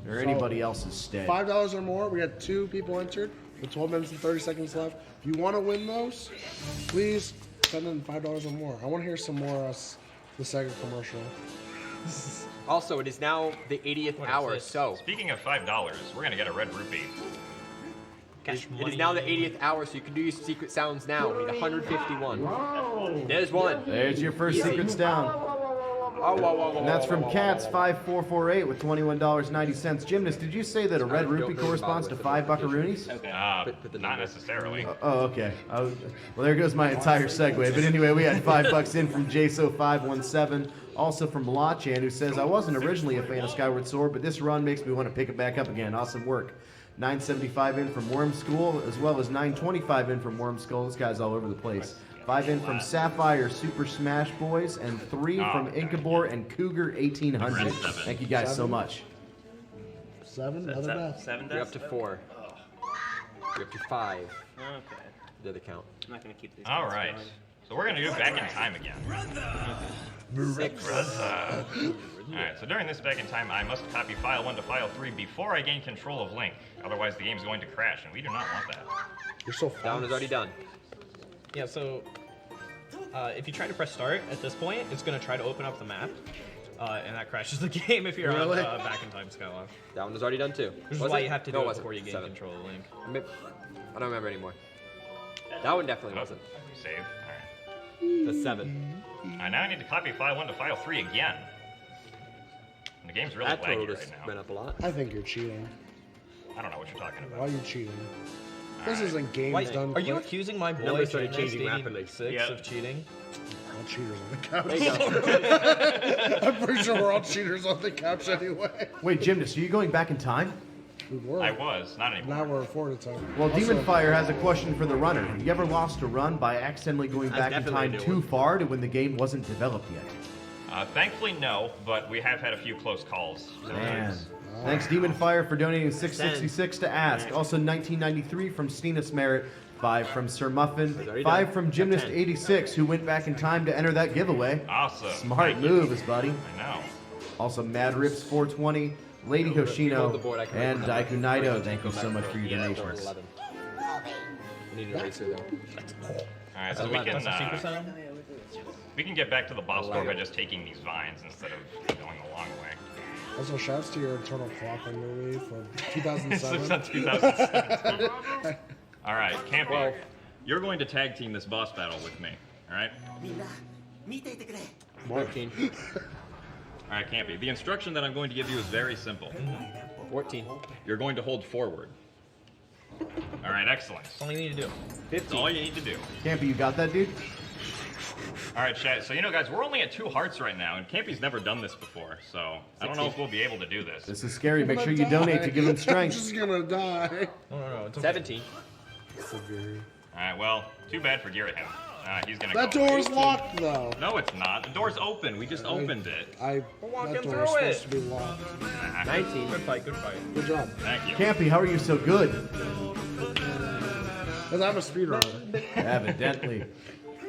or anybody else's stead. $5 or more. We got 2 people entered with 12 minutes and 30 seconds left. If you want to win those, please send in $5 or more. I want to hear some more the Sega commercial. Also, it is now the 80th hour, so Speaking of $5, we're gonna get a red rupee. it is now the 80th hour, so you can do your secret sounds now. We need 151. There's one. There's your first secrets down. Oh, whoa, whoa, whoa, And that's whoa, from whoa, whoa, Cats5448 with $21.90. Gymnast, did you say that a red rupee corresponds to 5 buckaroonies? Not necessarily. Oh, okay. Well, there goes my entire segue. But anyway, we had $5 in from JSO517. Also from Lachan, who says, I wasn't originally a fan of Skyward Sword, but this run makes me want to pick it back up again. Awesome work. 975 in from Worm School, as well as 925 in from Worm Skull. This guy's all over the place. 5 in from Sapphire Super Smash Boys, and 3 from Inkabor and Cougar 1800. Thank you guys so much. 7? Another death. 7 You're up deaths? to 4. You're up to 5. Okay. The other count. I'm not going to keep these. All guys right. going. So we're gonna go back in time again. 6. Alright, so during this back in time, I must copy file 1 to file 3 before I gain control of Link. Otherwise, the game's going to crash, and we do not want that. You're so fast. Down is already done. Yeah, so if you try to press start at this point, it's going to try to open up the map, and that crashes the game if you're Really? on back in time Skyloft. That one is already done too. Which is Was why it? you have to No, do it it wasn't. before you gain 7. control of Link. I don't remember anymore. That one definitely wasn't. Save. Alright. The 7. Now I need to copy file 1 to file 3 again. And the game's really That total laggy just right now. went up a lot. I think you're cheating. I don't know what you're talking Why about. are you cheating? This isn't games Why, done are you quick. accusing my boy Numbers started Gymnast changing rapidly. 86 Yeah. of cheating? All cheaters on the couch. There you go. I'm pretty sure we're all cheaters on the couch anyway. Wait, Gymnast, are you going back in time? We were. I was, not anymore. Now we're forward time. Well, Also, Demon Fire has a question for the runner. Have you ever lost a run by accidentally going That's back in definitely time a new too one. far to when the game wasn't developed yet? Thankfully, no, but we have had a few close calls. Man. Thanks, Demon Fire, for donating 666 to Ask. Also, 1993 from Stina Merritt. 5 from Sir Muffin. 5 from Gymnast86, who went back in time to enter that giveaway. Awesome. Smart Thank you. move, his buddy. I know. Also, Mad Rips 420, Lady Hold the Hoshino, board, I can and remember. Daiku Naito. Thank you so much for your Yeah, donations. 11. I need an eraser though. Alright, so we can, That's a super sound? we can get back to the boss door by just taking these vines instead of going the long way. Also, shouts to your Eternal Clock movie from This was 2007. on 2017. Alright, Campy. Well, you're going to tag team this boss battle with me. All right? 14. All right, Campy. The instruction that I'm going to give you is very simple. 14. You're going to hold forward. All right, excellent. That's all you need to do. 15. That's all you need to do. Campy, you got that, dude? All right, chat. So, guys, we're only at 2 hearts right now, and Campy's never done this before, so I don't know if we'll be able to do this. This is scary. Make sure you donate to give him I'm strength. just gonna die. No, it's okay. 17. Severe. All right, well, too bad for Garrett. He's gonna That go. door's locked though. No, it's not. The door's open. We just opened it. That walking door through is it. supposed to be locked. 19. Good fight, good fight. Good job. Thank you. Campy, how are you so good? Because I'm a speedrunner. Evidently.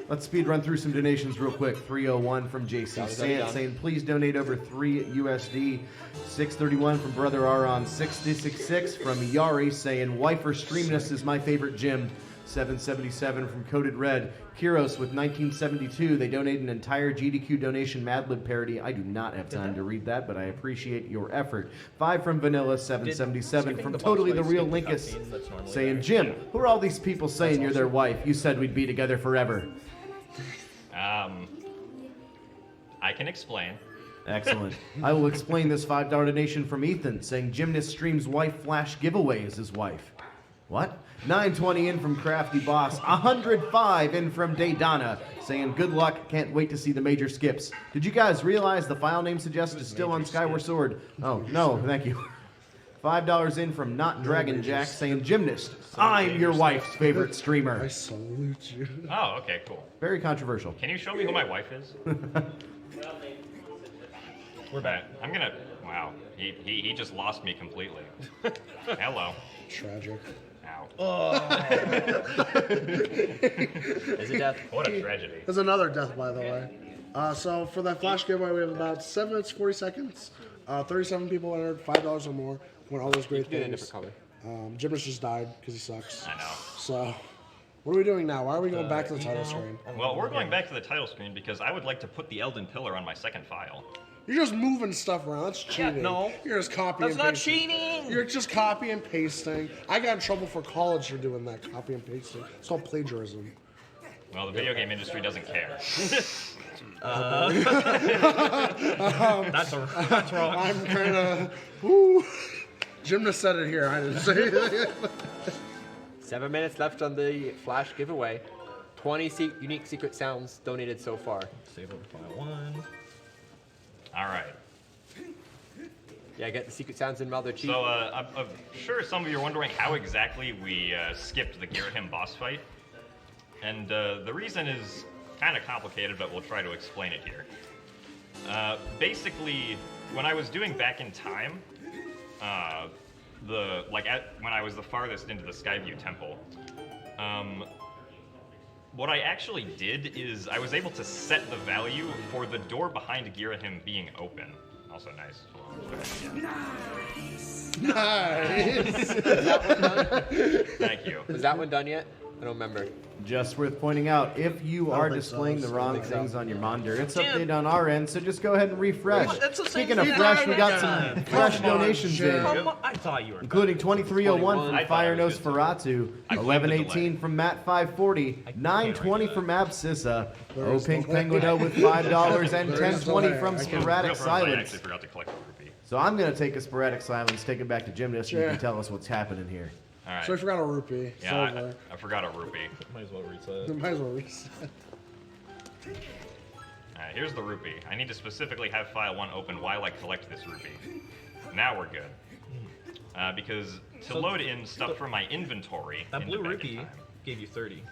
Let's speed run through some donations real quick. 301 from JC Sant saying, please donate over 3 USD. 631 from Brother Aron. 666 from Yari saying, Wifer Streamness is my favorite gym. 777 from Coded Red. Kiros with 1972. They donate an entire GDQ donation Madlib parody. I do not have time to read that, but I appreciate your effort. 5 from Vanilla. 777 from Totally the Real Linkus saying, Jim, who are all these people saying you're their wife? You said we'd be together forever. I can explain. Excellent. I will explain this $5 donation from Ethan saying Gymnast Stream's wife Flash giveaway is his wife. What? 920 in from Crafty Boss. 105 in from Daydonna saying good luck. Can't wait to see the major skips. Did you guys realize the file name suggested is still on Skyward Sword? Oh, no, thank you. $5 in from Not Dragon Jack saying Gymnast. I'm your wife's favorite streamer. I salute you. Oh, okay, cool. Very controversial. Can you show me who my wife is? We're back. I'm gonna. Wow. He just lost me completely. Hello. Tragic. Ow. Is it death? What a tragedy. There's another death, by the way. So for that flash giveaway, we have about 7 minutes, 40 seconds. 37 people entered, $5 or more. Won all those great Do it in a things. different color. Gymnast just died because he sucks. I know. So, what are we doing now? Why are we going back to the title screen? Well, we're going back to the title screen because I would like to put the Elden Pillar on my second file. You're just moving stuff around. That's cheating. no. You're just copying That's and not pasting. cheating. You're just copy and pasting. I got in trouble for college for doing that, copy and pasting. It's called plagiarism. Well, the video game industry doesn't care. That's wrong. I'm kind of. Woo. Gymnast said it here. I didn't say it. 7 minutes left on the flash giveaway. 20 unique secret sounds donated so far. Save over file 1. All right. Yeah, get the secret sounds in while they're cheap. So, I'm sure some of you are wondering how exactly we skipped the Garrett boss fight. And the reason is kind of complicated, but we'll try to explain it here. Basically, when I was doing Back in Time, when I was the farthest into the Skyview Temple, what I actually did is I was able to set the value for the door behind Girahim being open. Also nice. Nice. Is that one done? Thank you. Is that one done yet? I don't remember. Just worth pointing out, if you are displaying the wrong things on your monitor, it's updated on our end, so just go ahead and refresh. Speaking of fresh, we got some fresh donations in, I thought you were. including 2301 from Fire was good, Nosferatu, I blamed the 1118 from Matt540, 920 from Absissa, O Pink Penguino with $5, and 1020 from Sporadic I Silence. actually forgot to collect the rupee. So I'm going to take a Sporadic Silence, take it back to Gymnast, and you Sure. can tell us what's happening here. All right. So I forgot a rupee. Yeah, I forgot a rupee. Might as well reset. Might as well reset. All right, here's the rupee. I need to specifically have file 1 open while I collect this rupee. Now we're good. Because to load in stuff from my inventory... That into blue Back in rupee Time- gave you 30.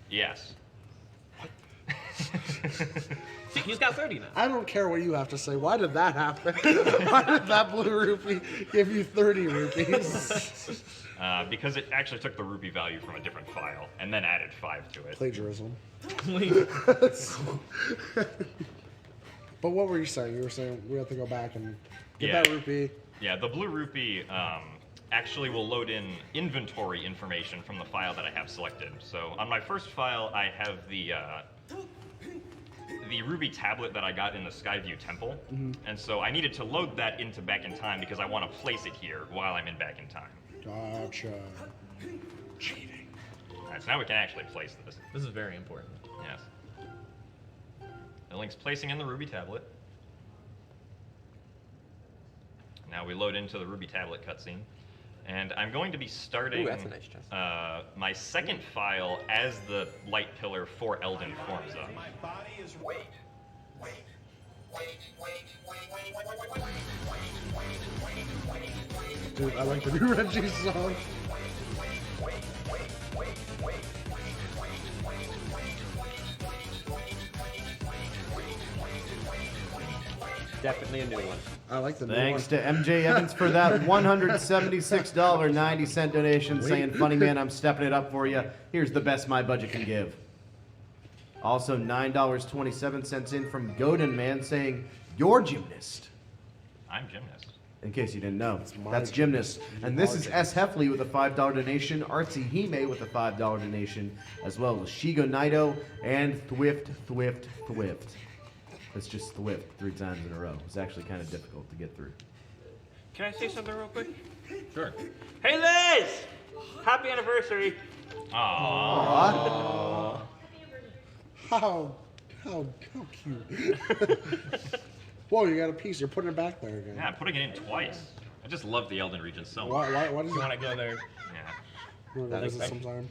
Yes. See, he's got 30 now. I don't care what you have to say. Why did that happen? Why did that blue rupee give you 30 rupees? Because it actually took the rupee value from a different file and then added 5 to it. Plagiarism. But what were you saying? You were saying we have to go back and get Yeah. that rupee. Yeah, the blue rupee actually will load in inventory information from the file that I have selected. So on my first file, I have the ruby tablet that I got in the Skyview Temple, and so I needed to load that into Back in Time because I want to place it here while I'm in Back in Time. Gotcha. Cheating. All Alright, so now we can actually place this. This is very important. Yes. The Link's placing in the ruby tablet. Now we load into the ruby tablet cutscene. And I'm going to be starting Ooh, that's a nice chest. my second file as the light pillar for Elden Forms up. Dude, I like the new Reggie song. Definitely a new one. I like the new Thanks one. to MJ Evans for that $176.90 donation saying, funny man, I'm stepping it up for you. Here's the best my budget can give. Also, $9.27 in from Godin Man saying, your gymnast. I'm Gymnast. In case you didn't know, that's Gymnast. And this is S. Heffley with a $5 donation, Artsy Hime with a $5 donation, as well as Shigo Naito and Thwift. It's just Thwift 3 times in a row. It's actually kind of difficult to get through. Can I say something real quick? Sure. Hey Liz! Happy anniversary! Aww. How cute. Whoa, you got a piece. You're putting it back there again. Yeah, I'm putting it in twice. I just love the Elden region so much. Why does You it want to go there Yeah. that is sometime?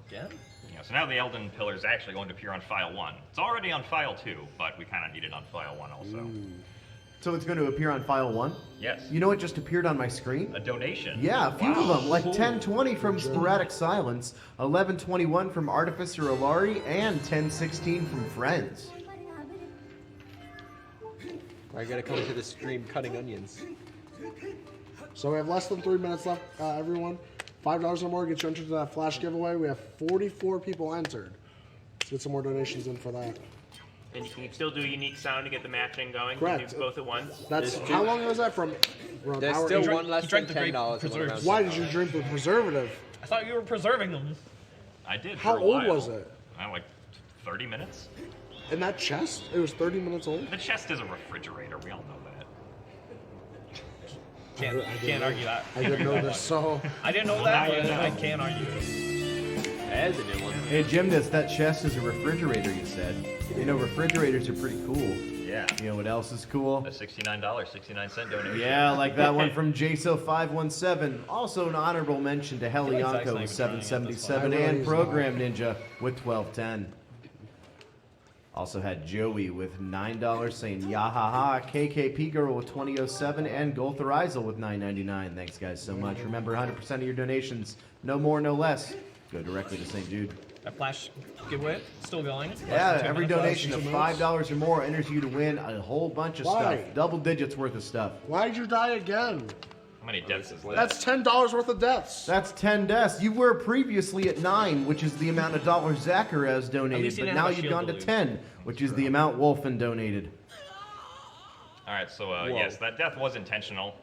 again? Yeah, so now the Elden Pillar is actually going to appear on File 1. It's already on File 2, but we kind of need it on File 1 also. So it's going to appear on File 1? Yes. You know what just appeared on my screen? A donation. Yeah, a few Wow. of them, like Cool. 1020 from Sporadic Silence, 1121 from Artificer Alari, and 1016 from Friends. I gotta come to the stream cutting onions. So we have less than 3 minutes left, everyone. $5 or more gets you entered to that flash giveaway. We have 44 people entered. Let's get some more donations in for that. And you can still do a unique sound to get the matching going. Correct. You can do both at once. That's how long was that from? Around There's hour still eight? one less than $10. Why did you drink the preservative? I thought you were preserving them. I did. How for a old while. was it? Like 30 minutes. In that chest? It was 30 minutes old? The chest is a refrigerator. We all know that. Can't argue that. I didn't know this, so... I didn't know Well, that, now you but know. I can't argue it. That's a new one. Hey, Gymnast, that chest is a refrigerator, you said. You know, refrigerators are pretty cool. Yeah. You know what else is cool? A $69.69 donation. Yeah, like that one from JSO517. Also an honorable mention to Helianko with 777 and Program Ninja with 1210. Also had Joey with $9 saying Yahaha, KKP Girl with 2007, and Goltherizel with $9.99. Thanks guys so much. Remember, 100% of your donations, no more, no less, go directly to St. Jude. That flash giveaway still going. Yeah, Less than 2 every minutes. donation of $5 or more enters you to win a whole bunch of Why? stuff. Double digits worth of stuff. Why'd you die again? How many deaths is that? That's $10 worth of deaths. That's 10 deaths. You were previously at 9, which is the amount of dollars Zachar has At donated, least he but didn't now have a you've shield gone to to lose. 10, which is the amount Wolfen donated. All right, so yes, that death was intentional,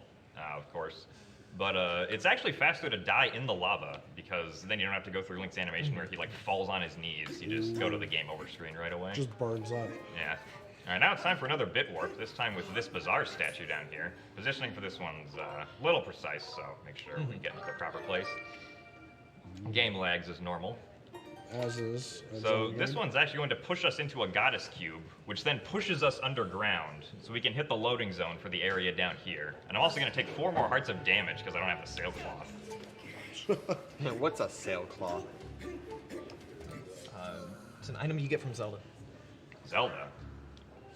of course. But it's actually faster to die in the lava because then you don't have to go through Link's animation where he like falls on his knees. You just go to the game over screen right away. Just burns up. Yeah. All right, now it's time for another bit warp. This time with this bizarre statue down here. Positioning for this one's a little precise, so make sure we get into the proper place. Game lags as normal. As is. So this one's actually going to push us into a goddess cube, which then pushes us underground, so we can hit the loading zone for the area down here. And I'm also going to take 4 more hearts of damage because I don't have the sailcloth. What's a sailcloth? It's an item you get from Zelda. Zelda.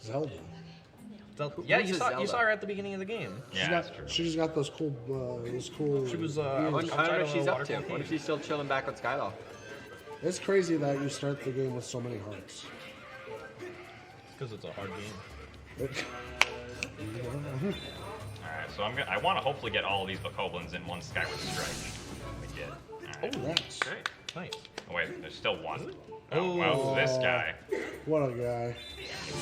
Zelda. Yeah, Who's you a saw Zelda? her at the beginning of the game. Yeah, that's true. She's got those cool, She was I outside wonder what of she's a up to. waterfall What if cave. she's still chilling back with Skylaw? It's crazy that you start the game with so many hearts. Because it's a hard game. All right, so I want to hopefully get all of these Bokoblins in one Skyward Strike. We did. All right. That's Great. Nice. Oh wait, there's still one. Oh. Oh, well, this guy. what a guy.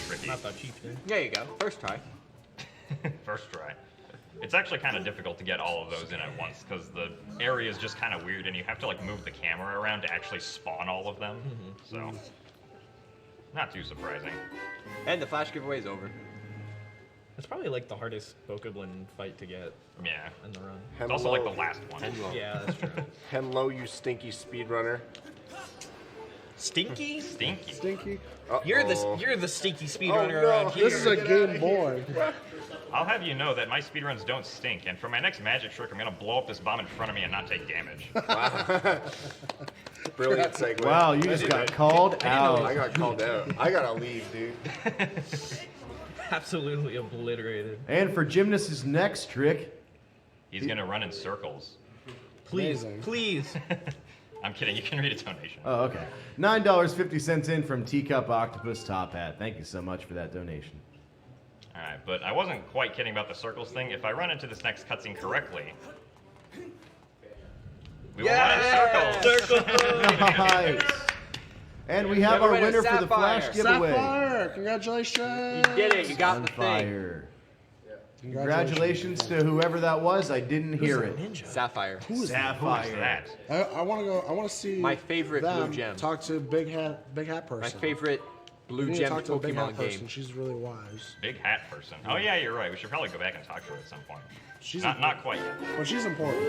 Tricky. Not that cheap, then. There you go. First try. First try. It's actually kind of difficult to get all of those in at once because the area is just kind of weird and you have to like move the camera around to actually spawn all of them. So, not too surprising. And the flash giveaway is over. It's probably like the hardest Bokoblin fight to get Yeah. in the run. It's also like the last one. Yeah, that's true. Hello, you stinky speedrunner. Stinky? Stinky. Stinky. You're the stinky speedrunner no. around here. This is a Game Boy. I'll have you know that my speedruns don't stink, and for my next magic trick, I'm gonna blow up this bomb in front of me and not take damage. Wow. Brilliant segue. Wow, you just got called out. I got called out. I gotta leave, dude. Absolutely obliterated. And for Gymnast's next trick, he's gonna run in circles. Please, Amazing. please. I'm kidding. You can read a donation. Oh, okay. $9.50 in from Teacup Octopus Top Hat. Thank you so much for that donation. All right, but I wasn't quite kidding about the circles thing. If I run into this next cutscene correctly, we will run in circles. Nice. And we have our Never winner been a for the Flash Sapphire. giveaway. Sapphire! Congratulations! You did it. You got the thing. Fire. Congratulations to whoever that was. I didn't hear it. Sapphire. Sapphire. Who's that? I want to go. I want to see My favorite them blue gem. talk to Big Hat person. My favorite blue We need to gem talk to a Big Hat Pokemon person. game. She's really wise. Big hat person. Oh yeah, you're right. We should probably go back and talk to her at some point. She's Not quite yet. Well, she's important.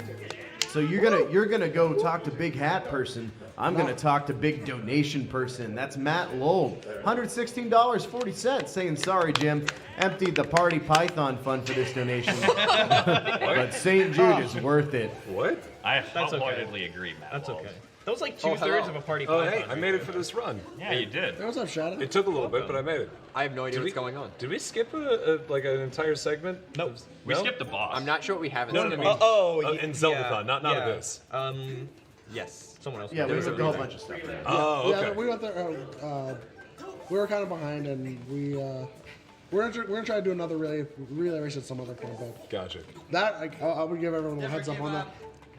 Okay. So you're gonna go talk to Big Hat person. I'm gonna talk to Big Donation person. That's Matt Lowell, $116.40, saying sorry, Jim. Emptied the Party Python fund for this donation, but St. Jude is worth it. What? I That's okay. wholeheartedly agree, Matt. That's Walls. okay. That was like Oh, two-thirds hello. of a party Oh, python. hey, I made it for this run. Yeah, you did. Hey, what's up, Shadow? It took a little bit, but I made it. I have no idea Did what's we- going on. Did we skip like an entire segment? Nope. We No? skipped the boss. I'm not sure what we have in No, this no, game. no. In Zeldathon, not yeah. this. Yes. Someone else. Yeah, we There was skipped a a whole reason. bunch of stuff. Oh, okay. Yeah, we went there. We were kind of behind, and we're gonna try to do another relay race at some other point. But Gotcha. that I would give everyone a heads up on that.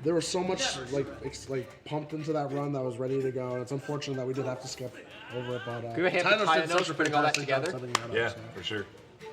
There was so much like pumped into that run that was ready to go, and it's unfortunate that we did have to skip over it. But Give a hand to Tyler's Tyler did Nose such for a putting all that fantastic job together. setting that up, Yeah, so for sure.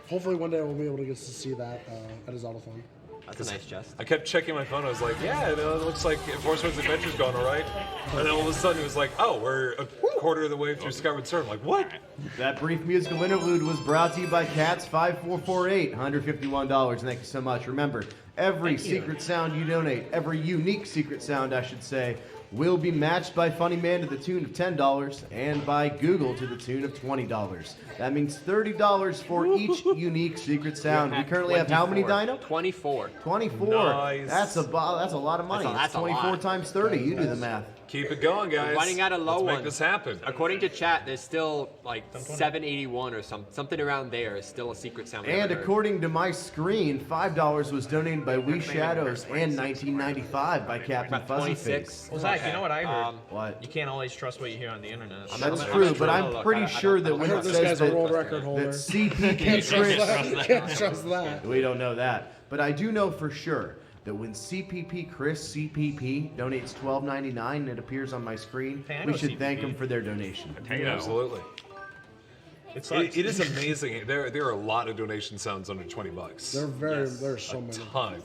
hopefully one day we'll be able to get to see that at his Zeldathon. That's a nice jest. I kept checking my phone. I was like, yeah, it looks like Force Wars Adventure's going all right. And then all of a sudden it was like, oh, we're a quarter of the way through Skyward Sword. I'm like, what? That brief musical interlude was brought to you by Cats5448, $151. Thank you so much. Remember, every secret sound you donate, every unique secret sound, I should say, will be matched by Funny Man to the tune of $10 and by Google to the tune of $20. That means $30 for each unique secret sound. We currently have how many, Dino? 24. 24. Nice. That's a lot of money. That's a 24 lot. times 30. You do the math. Keep it going, guys. We're running out of low Let's make ones. this happen. According to chat, there's still like 781 or something around there is still a secret sound. we And haven't heard. according to my screen, $5 was donated by We Shadows and 1995 by Captain About Fuzzy 26. Face. Well, Zach, you know what I heard? What? You can't always trust what you hear on the internet. That's I'm true, not but sure. I'm Look, pretty I sure that don't when I it heard this says guy's a that, world record holder. that CPP Can't Chris, trust that. we don't know that, but I do know for sure that when CPP Chris CPP donates $12.99 and it appears on my screen, Hey, I we know should thank CPP. him for their donation. Potato. Absolutely. It sucks. It is amazing. There are a lot of donation sounds under $20. There's so many. Ton.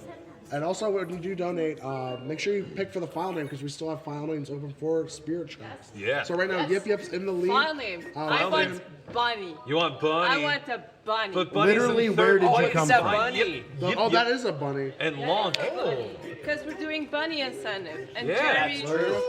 And also, when you do donate, make sure you pick for the file name because we still have file names open for Spirit Tracks. Yeah. So right now, Yip Yip's in the lead. File name. I File want name. bunny. You want Bunny? I want a bunny. But Bunny's Literally, in where third did you place. come Except from? Bunny. That is a bunny. And Lonk. Because we're doing bunny incentive. And Yeah,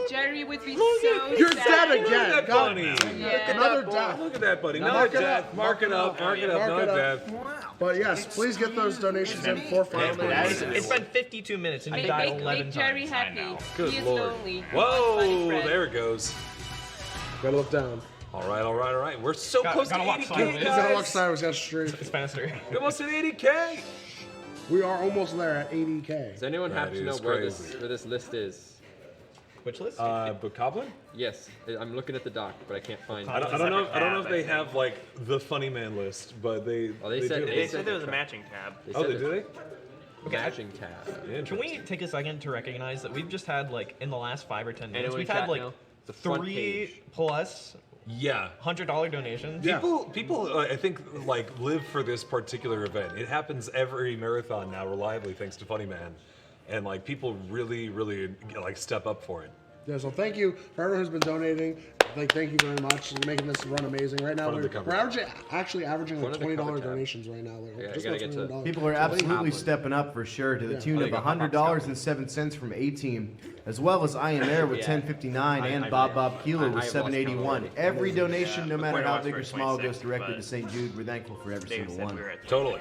Jerry would be Look so at- You're sad. dead Look at again. that God. bunny. Yeah. Another death. Look at that, buddy. Now Another mark it death. up. Mark it up. Mark it up. Mark it Another up. death. But yes, please get those donations in for file names. It's been 52 minutes and you Make, died make, 11 make Jerry times. happy. know. Good he is Lord. lonely. Whoa, Bunny friend. there it goes. Gotta look down. All right, all right, all right. We're so close to gotta walk 80K, sideways. He's gotta walk guys. sideways, got straight. It's faster. We almost hit 80K. We are almost there at 80K. Does anyone That happen to know is where crazy. this list is? Which list? Bokoblin? Yes, I'm looking at the doc, but I can't find. I don't know. I don't know if they have like the funny man list, but they. Oh, they said- do. they They said there was a matching tab. Oh, said they do they? Okay. Matching tab. Can we take a second to recognize that we've just had, like, in the last 5 or 10 minutes, Anyone we've in had, chat like, know? The front 3 page. plus Yeah. $100 donations. Yeah. People, I think, like live for this particular event. It happens every marathon now, reliably, thanks to Funny Man, and like people really, really like step up for it. Yeah, so thank you for everyone who's been donating. thank you very much. You're making this run amazing. Right now, we're actually averaging like $20 donations right now. Just about $20. People are absolutely stepping up for sure to the tune of $100.07 from A-Team, as well as I Am Air with $10.59 and Bob Keeler with $7.81. Every donation, no matter how big or small, goes directly to St. Jude. We're thankful for every single one. Totally.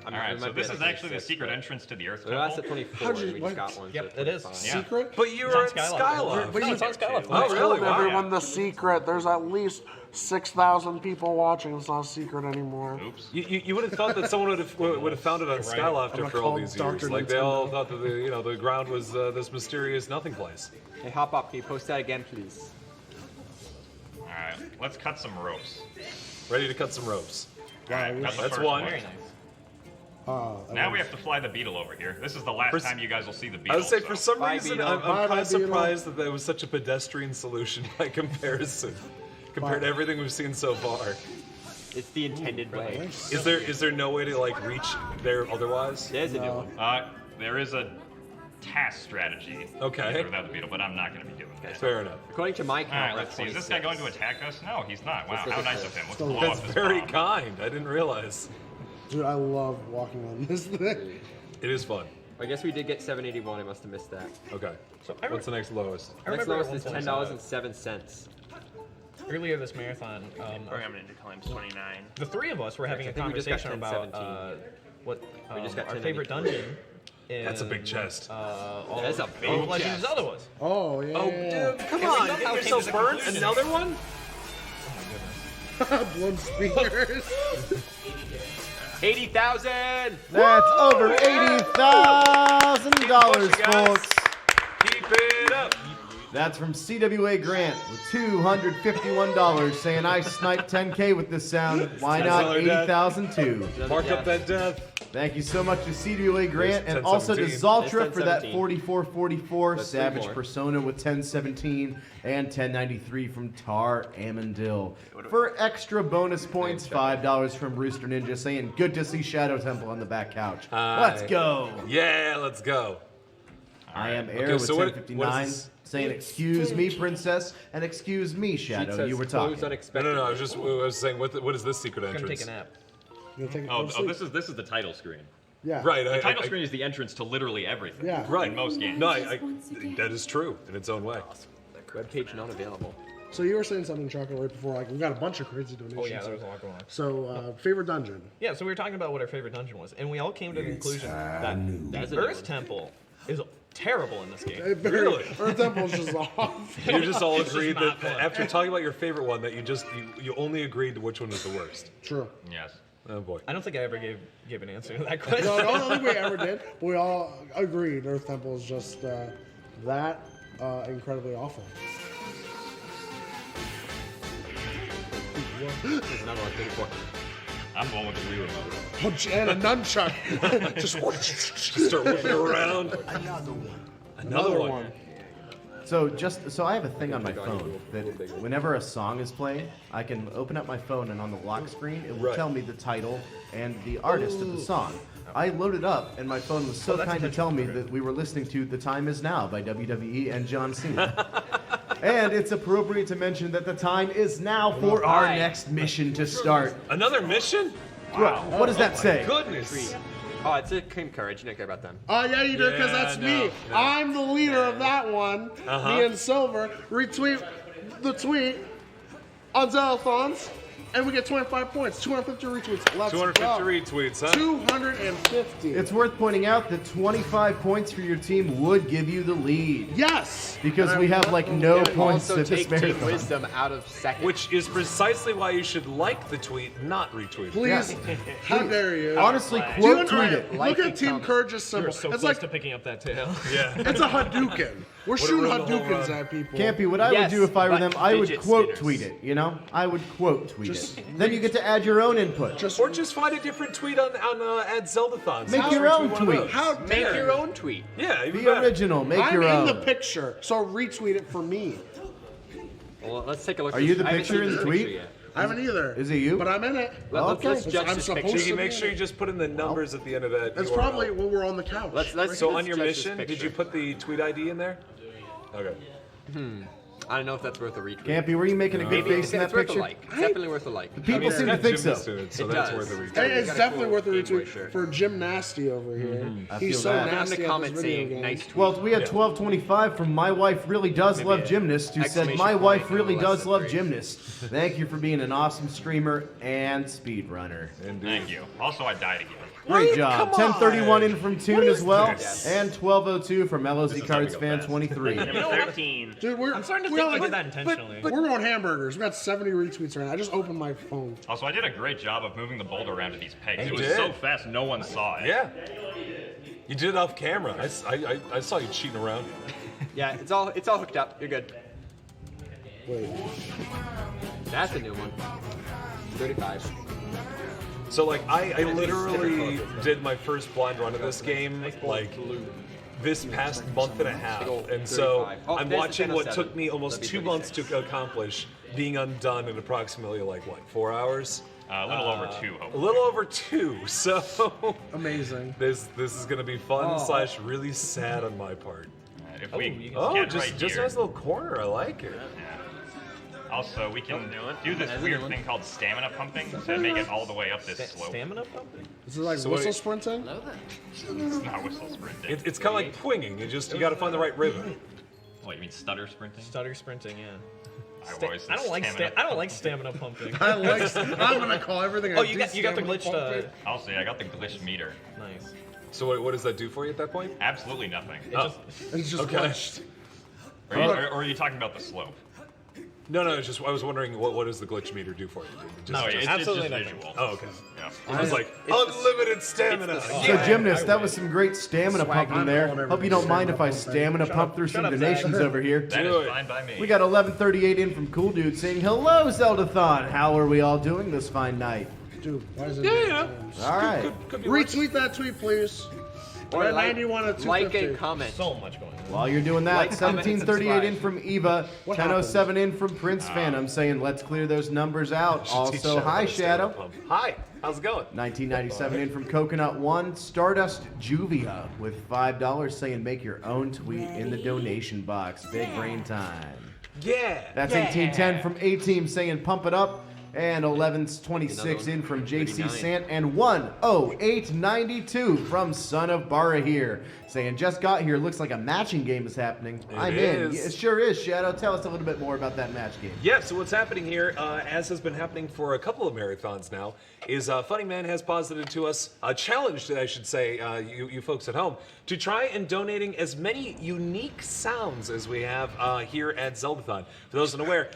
All right, so this is actually the secret entrance to the Earth Temple. That's at 24. We just got one. Yep, it is. Secret? But you were at Skyloft. But it's on Skyloft. Oh, really? Wow. Everyone, the secret. There's at least 6,000 people watching. It's not a secret anymore. Oops. You would have thought that someone would have found it on Skyloft after all these years. Like they all thought that the ground was this mysterious nothing place. Hey, hop up. Can you post that again, please? All right, let's cut some ropes. Ready to cut some ropes. That's one. Very nice. Now we have to fly the beetle over here. This is the last time you guys will see the beetle. I would say for some Bye, reason beetle. I'm kind of surprised that there was such a pedestrian solution by comparison, compared to everything we've seen so far. It's the intended way. Is there no way to like reach there otherwise? There's a new one. There is a task strategy. Okay. Without the beetle, but I'm not going to be doing that. Fair enough. According to my All count, right, let's see. Is this guy going to attack us? No, he's not. Wow, how nice of him. Let's blow That's up his very bomb. kind. I didn't realize. Dude, I love walking on this thing. It is fun. I guess we did get 781. I must have missed that. Okay. So what's the next lowest? Next lowest is $10.07. Earlier this marathon, Programming into claims 29. the three of us were having a I think we just got conversation about 1017. what We just got our favorite 1093. dungeon. In, That's a big chest. All That's a of big Legend of chest. Zelda was. Oh, yeah. Oh, dude, come on! Get yourself burnt. Another one? Blown speakers. 80,000! That's over $80,000, folks. Keep it up. That's from CWA Grant with $251, saying I sniped 10K with this sound. Why not 80,000 too? Mark up that death. Thank you so much to CWA Grant There's and also to 1017. Zaltra for that 1017. 4444, That's Savage 3 more. Persona with 1017, and 1093 from Tar Amandil. For extra bonus points, $5 from Rooster Ninja saying good to see Shadow Temple on the back couch. Let's go. Yeah, let's go. I Am Air Okay, with so what is 1059 this? saying excuse me, princess, and excuse me, Shadow. You were talking. No, I was saying, what is this secret I'm gonna entrance? take a nap. This is the title screen. Yeah. Right. The title screen is the entrance to literally everything. Yeah. Right. In most games. No, that is true in its own way. Webpage not available. So you were saying something, Chocolate, right before. Like, we got a bunch of crazy donations. Oh yeah, there was a lot going on. So, favorite dungeon? Yeah, so we were talking about what our favorite dungeon was, and we all came to the conclusion that That's the a new Earth one. Temple is terrible in this game. Really? Earth Temple's just off. You just all It's just agreed not that fun. after talking about your favorite one, that you only agreed to which one was the worst. True. Yes. Oh boy. I don't think I ever gave an answer to that question. No, I don't think we ever did. But we all agreed Earth Temple is just incredibly awful. There's another one, 34. I'm the one with the Wii remote. Punch and a nunchuck. just start whipping around. Another one. So I have a thing on my phone that whenever a song is playing, I can open up my phone and on the lock screen it will tell me the title and the artist of the song. I loaded up and my phone was so kind to tell me that we were listening to "The Time Is Now" by WWE and John Cena. And it's appropriate to mention that the time is now for our next mission to start. Another mission? Wow. What does that say? Goodness. Oh, it's a Team Courage. You didn't care about them. Oh, yeah, you do, because that's me. I'm the leader of that one. Me and Silver retweet the tweet on Zeldathons, and we get 25 points. 250 retweets. Let's 250 go. retweets, huh? 250. It's worth pointing out that 25 points for your team would give you the lead. Yes! Because we have like no points Also at this take Team marathon. Wisdom out of second. Which is precisely why you should like the tweet, not retweet. Please, how dare you? Honestly, Do quote you- tweet it. Look at Team Courage's symbol. You're so It's close like to picking up that tail. Yeah. it's a Hadouken. We're shooting run the whole Hadoukens run. at people. Campy, what I would do if I were them, I would quote tweet it, you know? I would quote tweet it. Then you get to add your own input. Or just find a different tweet on at Zeldathons. Make your own tweet. How Make dare your you. own tweet. Yeah, even Be better. original, make I'm your in own. the picture, so retweet it for me. Well, let's take a look. Are you the picture in the tweet? Yet. I haven't either. Is it you? But I'm in it. Let's judge I'm this supposed picture. So you to make be sure in you it. just put in the numbers at the end of that. It's URL. probably when we're on the couch. Let's So on judge your this mission, did picture. you put the tweet ID in there? Okay. I don't know if that's worth a retweet. Campy, were you making a good face in that It's worth a picture? like. It's definitely worth a like. The people seem to think so. So It that's does. worth a retweet. Hey, it's definitely worth a Game Boy retweet shirt. for Jim Nasty over here. I He's feel so that. I'm nasty. the at comment this video saying game. nice tweet. Well, we had 1225 from My Wife Really Does Love a Gymnast, who said, exclamation My point wife no really less does than love 3. Gymnast. Thank you for being an awesome streamer and speedrunner. Thank you. Also, I died again. Great job. 1031 in from Toon as well, this? and 1202 from LOZ is Cards starting Fan to go 23. Number 13. Dude, I'm starting to think you did that intentionally. We're going hamburgers. We got 70 retweets right now. I just opened my phone. Also, I did a great job of moving the boulder around to these pegs. It You was did. so fast, no one saw it. Yeah. You did it off camera. I saw you cheating around. Yeah, it's all hooked up. You're good. Wait. That's a new one. 35. So like I literally did my first blind run of this game like this past month and a half, and so 35. Oh, I'm there's the watching what 1007. took me almost That'd be 2 months 36. to accomplish being undone in approximately like what 4 hours? A little over 2, A hopefully. little over 2. So Amazing. this is gonna be fun / really sad on my part. If we Oh, get just right a here. nice little corner. I like it. Also, we can do this weird thing called stamina pumping to make it all the way up this slope. Stamina pumping? Is it like So what whistle do sprinting? It's not whistle sprinting. It's kind of like swinging. You got to find the right rhythm. What, you mean stutter sprinting? Stutter sprinting, yeah. I don't like stamina pumping. I'm gonna call everything. Oh, you got the glitched. Also, yeah, I got the glitch meter. Nice. So what does that do for you at that point? Absolutely nothing. It's just Okay. glitched. Or are you talking about the slope? No, it's just I was wondering what does the glitch meter do for you? No, it's absolutely just nothing. visual. Oh, okay. Yeah. I was like, unlimited stamina. So, Gymnast, that was some great stamina pumping there. Hope you don't mind if I stamina pump through some donations over here. That is fine by me. We got 1138 in from Cool Dude saying, Hello, Zeldathon. How are we all doing this fine night? Dude, why is it? Yeah. All right. Could be Retweet that tweet, please. Or We're at like, 91 at like 250. and comment. So much going on. While you're doing that, Like, comment, and 1738 in subscribe. from Eva, 1007 in from Prince Phantom saying, Let's clear those numbers out. Also, hi, Shadow. Hi. How's it going? 1997 in from Coconut One, Stardust Juvia with $5 saying, Make your own tweet in the donation box. Big brain time. Yeah. That's 1810 from A-Team saying, Pump it up. And 1126 in from JC 39. Sant, and 10892 from Son of Bara here, saying just got here. Looks like a matching game is happening. I'm in. is. Yeah, it sure is. Shadow, tell us a little bit more about that match game. Yeah, so what's happening here, as has been happening for a couple of marathons now, is Funny Man has posited to us a challenge, I should say, you folks at home, to try and donating as many unique sounds as we have here at Zeldathon. For those unaware,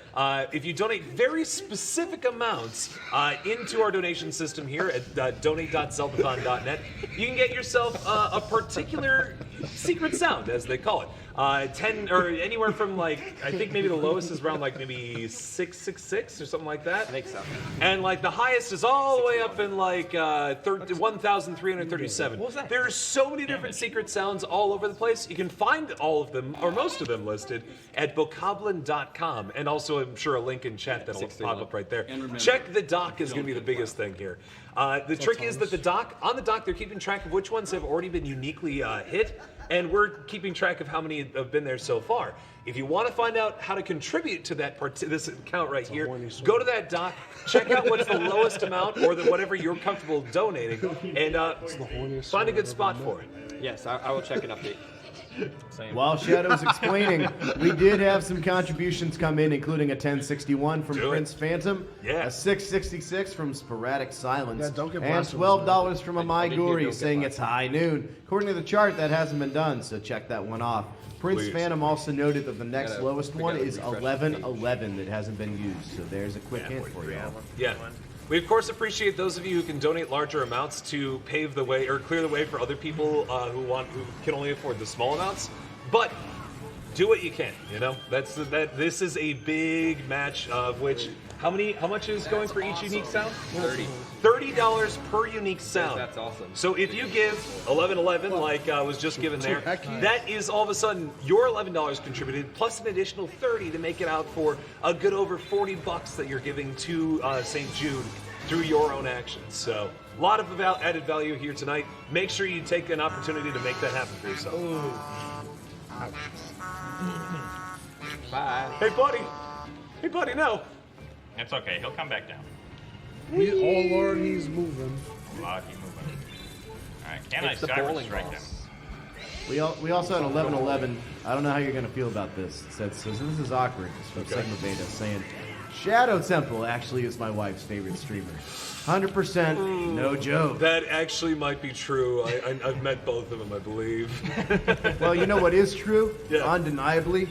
if you donate very specific amounts into our donation system here at donate.zeldathon.net, you can get yourself a particular secret sound, as they call it. 10 or anywhere from like, I think maybe the lowest is around like maybe 666 or something like that. I think so. And like the highest is all the way up in like 1,337. What was that? There's so many different secret sounds all over the place. You can find all of them, or most of them, listed at bokoblin.com. And also, I'm sure, a link in chat that'll pop up right there. Check the doc is going to be the biggest thing here. The trick is that on the doc, they're keeping track of which ones have already been uniquely hit, and we're keeping track of how many have been there so far. If you want to find out how to contribute to that this account right here, go to that doc, check out what's the lowest amount or whatever you're comfortable donating, and find a good spot for it. Yes, I will check an update. Same. While Shadow's explaining, we did have some contributions come in, including a 1061 from Prince Phantom, Yeah. a 666 from Sporadic Silence, Yeah, don't get and blasted $12 from a I did hear Maiguri don't get saying it's high noon. According to the chart, that hasn't been done, so check that one off. Prince Please. Phantom also noted that the next Gotta lowest figure one out the is refresh 1111 that hasn't been used, so there's a quick hint for you. Yeah. We of course appreciate those of you who can donate larger amounts to pave the way or clear the way for other people who can only afford the small amounts. But do what you can, you know. This is a big match of which how much is going for each unique sound? $30 per unique sound. That's awesome. So if you give 1111 like was just given there, that is all of a sudden your $11 contributed plus an additional 30 to make it out for a good over $40 that you're giving to St. Jude through your own actions. So a lot of added value here tonight. Make sure you take an opportunity to make that happen for yourself. Bye. Hey, buddy. Hey, buddy, no. It's okay. He'll come back down. Oh, Lord, he's moving. Keep moving. All right. Can It's the I Skyward bowling strike balls. him? We also had 11-11. I don't know how you're going to feel about this. It says, this is awkward. It's from Sigma Beta saying, Shadow Temple actually is my wife's favorite streamer. 100%, no joke. That actually might be true. I've met both of them, I believe. Well, you know what is true? Yeah. Undeniably,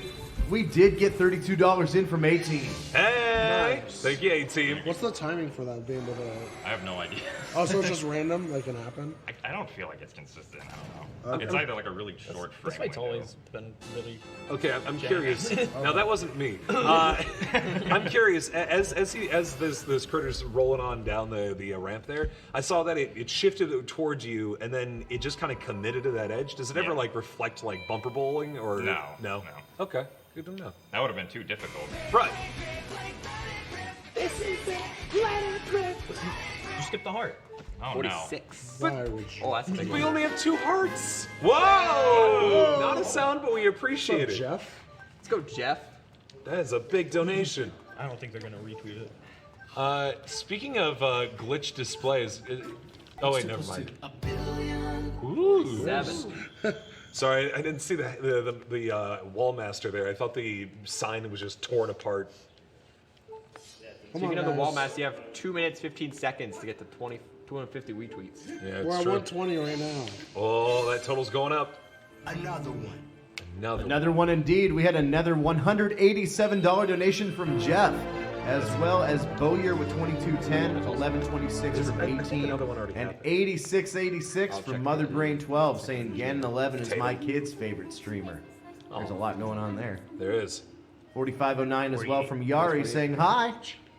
we did get $32 in from 18. Hey! Nice. Thank you, 18. What's the timing for that being able to... I have no idea. Oh, so it's just random? Like, can happen? I don't feel like it's consistent. I don't know. Okay. It's either like a really short frame This fight's window. always been really. Okay, I'm curious. Now that wasn't me. I'm curious. As this critter's rolling on down the ramp there, I saw that it shifted towards you, and then it just kind of committed to that edge. Does it ever like reflect like bumper bowling or No. Okay, good to know. That would have been too difficult. Right. You skipped the heart. Oh 46. Oh, that's a big We one. only have 2 hearts. Whoa! Not a sound, but we appreciate it. Jeff? Let's go, Jeff. That is a big donation. I don't think they're gonna retweet it. Speaking of glitch displays, oh wait, never mind. Ooh. 7. Sorry, I didn't see the Wallmaster there. I thought the sign was just torn apart. Speaking of the Wallmaster, you have 2 minutes 15 seconds to get to 250 retweets. Yeah, We're it's at true. 120 right now. Oh, that total's going up. Another one. Another one indeed. We had another $187 donation from Jeff, as well as Bowyer with 2210, 1126 from 18, and 8686 from Mother Brain 12 saying Ganon 11 is my kid's favorite streamer. There's a lot going on there. There is. 4509 as well from Yari saying hi.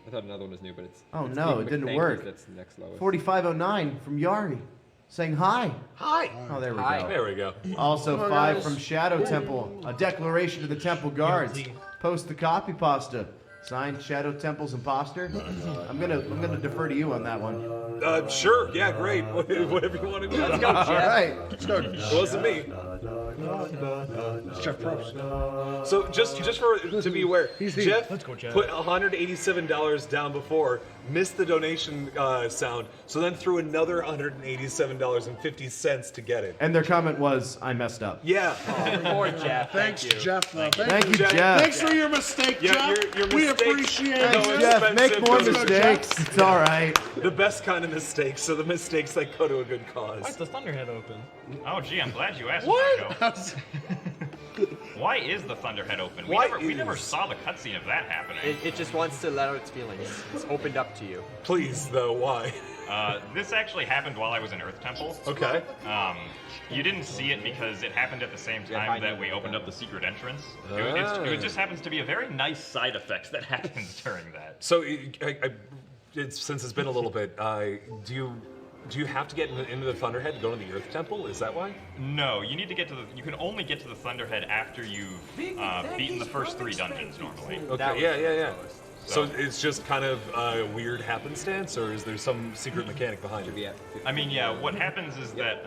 I thought another one was new, but it's. Oh it's no, Nick it didn't McNank work. That's the next lowest. 4509 from Yari saying hi. Hi. Oh, there we Hi. go. There we go. Also 5 from Shadow Temple, a declaration to the Temple Guards. Post the copy pasta. Signed Shadow Temple's imposter. I'm gonna defer to you on that one. Sure. Yeah, great. Whatever you want to do. Let's go, Jeff. All right. Let's go. It wasn't me. It's Jeff Probst. So just to be aware, Jeff Let's go, Jeff. put $187 down before, missed the donation sound, so then threw another $187.50 to get it. And their comment was, I messed up. Yeah. Poor Jeff. Thanks, Thank you. Jeff. Thank you, Jeff. Thanks for your mistake, Yeah, Jeff. your We mistakes. appreciate Thanks, it. Jeff. Make expensive. more Those are mistakes. It's all right. The best kind of mistakes, so the mistakes that go to a good Why's cause. the Thunderhead open? Oh, gee, I'm glad you asked. What? Marco. Why is the Thunderhead open? We Why never is- saw the cutscene of that happening. It just wants to let out its feelings. It's opened up to you. Please, though, why? This actually happened while I was in Earth Temple. Okay. You didn't see it because it happened at the same Yeah, time I that know. we opened up the secret entrance. Ah. It just happens to be a very nice side effect that happens during that. So, since it's been a little bit, do you have to get into the Thunderhead to go to the Earth Temple? Is that why? No, you need to get to the. You can only get to the Thunderhead after you've beaten the first 3 dungeons normally. Okay. Yeah. So it's just kind of weird happenstance, or is there some secret mechanic behind it? I mean, yeah. What happens is that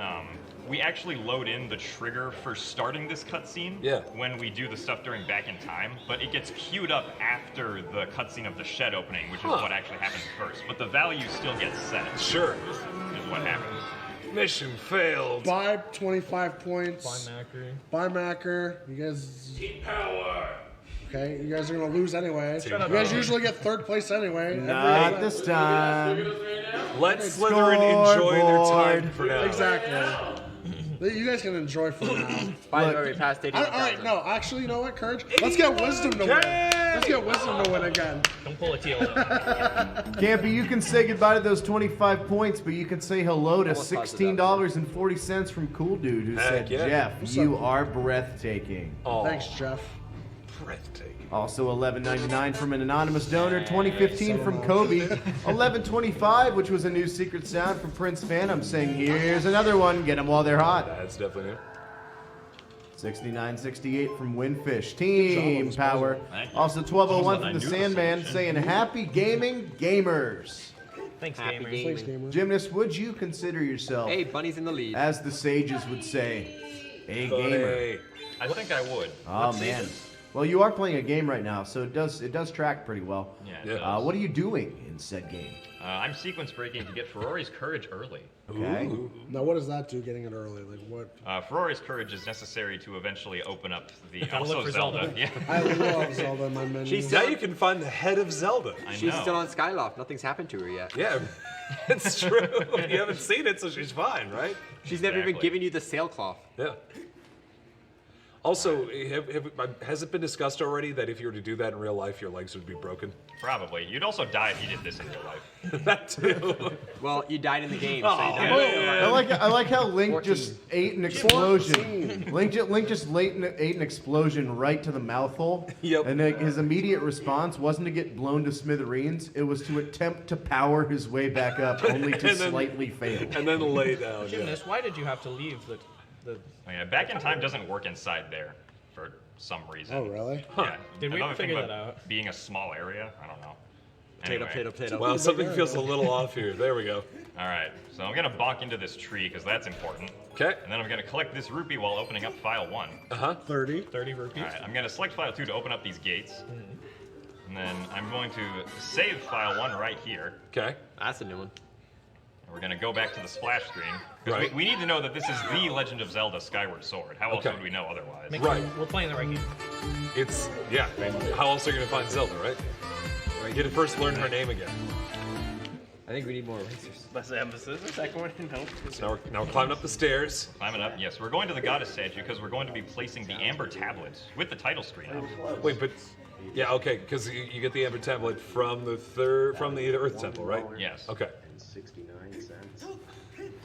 we actually load in the trigger for starting this cutscene when we do the stuff during Back in Time, but it gets queued up after the cutscene of the shed opening, which is what actually happens first. But the value still gets set. Sure. Is what happens. Mission failed. Buy 25 points. Buy Macker. Buy Macker. You guys. Heat power. Okay, you guys are gonna lose anyway. Shut You up. guys usually get 3rd place anyway. Not this time. Let Slytherin enjoy their time for now. Exactly. You guys can enjoy for now. By the way, we passed 80. All right, no, actually, you know what, Courage? Let's get Wisdom to win. Let's get Wisdom to win again. Don't pull a teal. Campy, you can say goodbye to those 25 points, but you can say hello to $16.40 from Cool Dude, who said, yeah. Jeff, you are breathtaking. Oh, Thanks, Jeff. breathtaking. Also $11.99 from an anonymous donor, 2015 from Kobe, $11.25, which was a new secret sound from Prince Phantom, saying, here's another one, get them while they're hot. That's definitely new. $69.68 from Windfish, Team Power. Thank you. Also $12.01 from I the knew the Sandman, solution. saying, happy gaming, gamers. Thanks, Happy gamers. Thanks, gaming. gamer. Gymnast, would you consider yourself, Hey, Bunny's in the lead. as the sages would say, a gamer? Hey. I think I would. Oh man, Well, you are playing a game right now, so it does track pretty well. Yeah, it does. What are you doing in said game? I'm sequence breaking to get Ferrari's courage early. Okay. Now, what does that do, getting it early? Like, what? Ferrari's courage is necessary to eventually open up the Gotta also look for Zelda. Zelda. Yeah. I love Zelda in my menu. Now you can find the head of Zelda. She's still on Skyloft. Nothing's happened to her yet. Yeah, it's true. You haven't seen it, so she's fine, right? She's never even given you the sailcloth. Yeah. Also, has it been discussed already that if you were to do that in real life, your legs would be broken? Probably. You'd also die if you did this in real life. That too. Well, you died in the game. So you died I like how Link 14. just ate an explosion. Link just ate an explosion right to the mouth hole. Yep. And his immediate response wasn't to get blown to smithereens. It was to attempt to power his way back up, only to slightly fail. And then lay down. Gymnast, why did you have to leave the Oh, yeah, back in time doesn't work inside there for some reason. Oh, really? Yeah. Did we Another thing figure about that out? being a small area, I don't know. Anyway. Well, something feels a little off here. There we go. All right, so I'm gonna bonk into this tree because that's important. Okay. And then I'm gonna collect this rupee while opening up file 1. 30. 30 rupees? All right, I'm gonna select file 2 to open up these gates. And then I'm going to save file 1 right here. Okay. That's a new one. And we're gonna go back to the splash screen. Because Right. we need to know that this is the Legend of Zelda Skyward Sword. How else Okay. would we know otherwise? Right. We're playing the right game. It's, yeah, I mean, how else are you going to find Zelda, right? You had to first learn her name again. I think we need more erasers. Less emphasis. The second one, no. Now we're climbing up the stairs. Climbing up, yes. We're going to the goddess statue because we're going to be placing the amber tablets with the title screen up. Wait, but yeah, okay, because you get the amber tablet from the Earth Temple, right? Yes. Okay. 69 cents.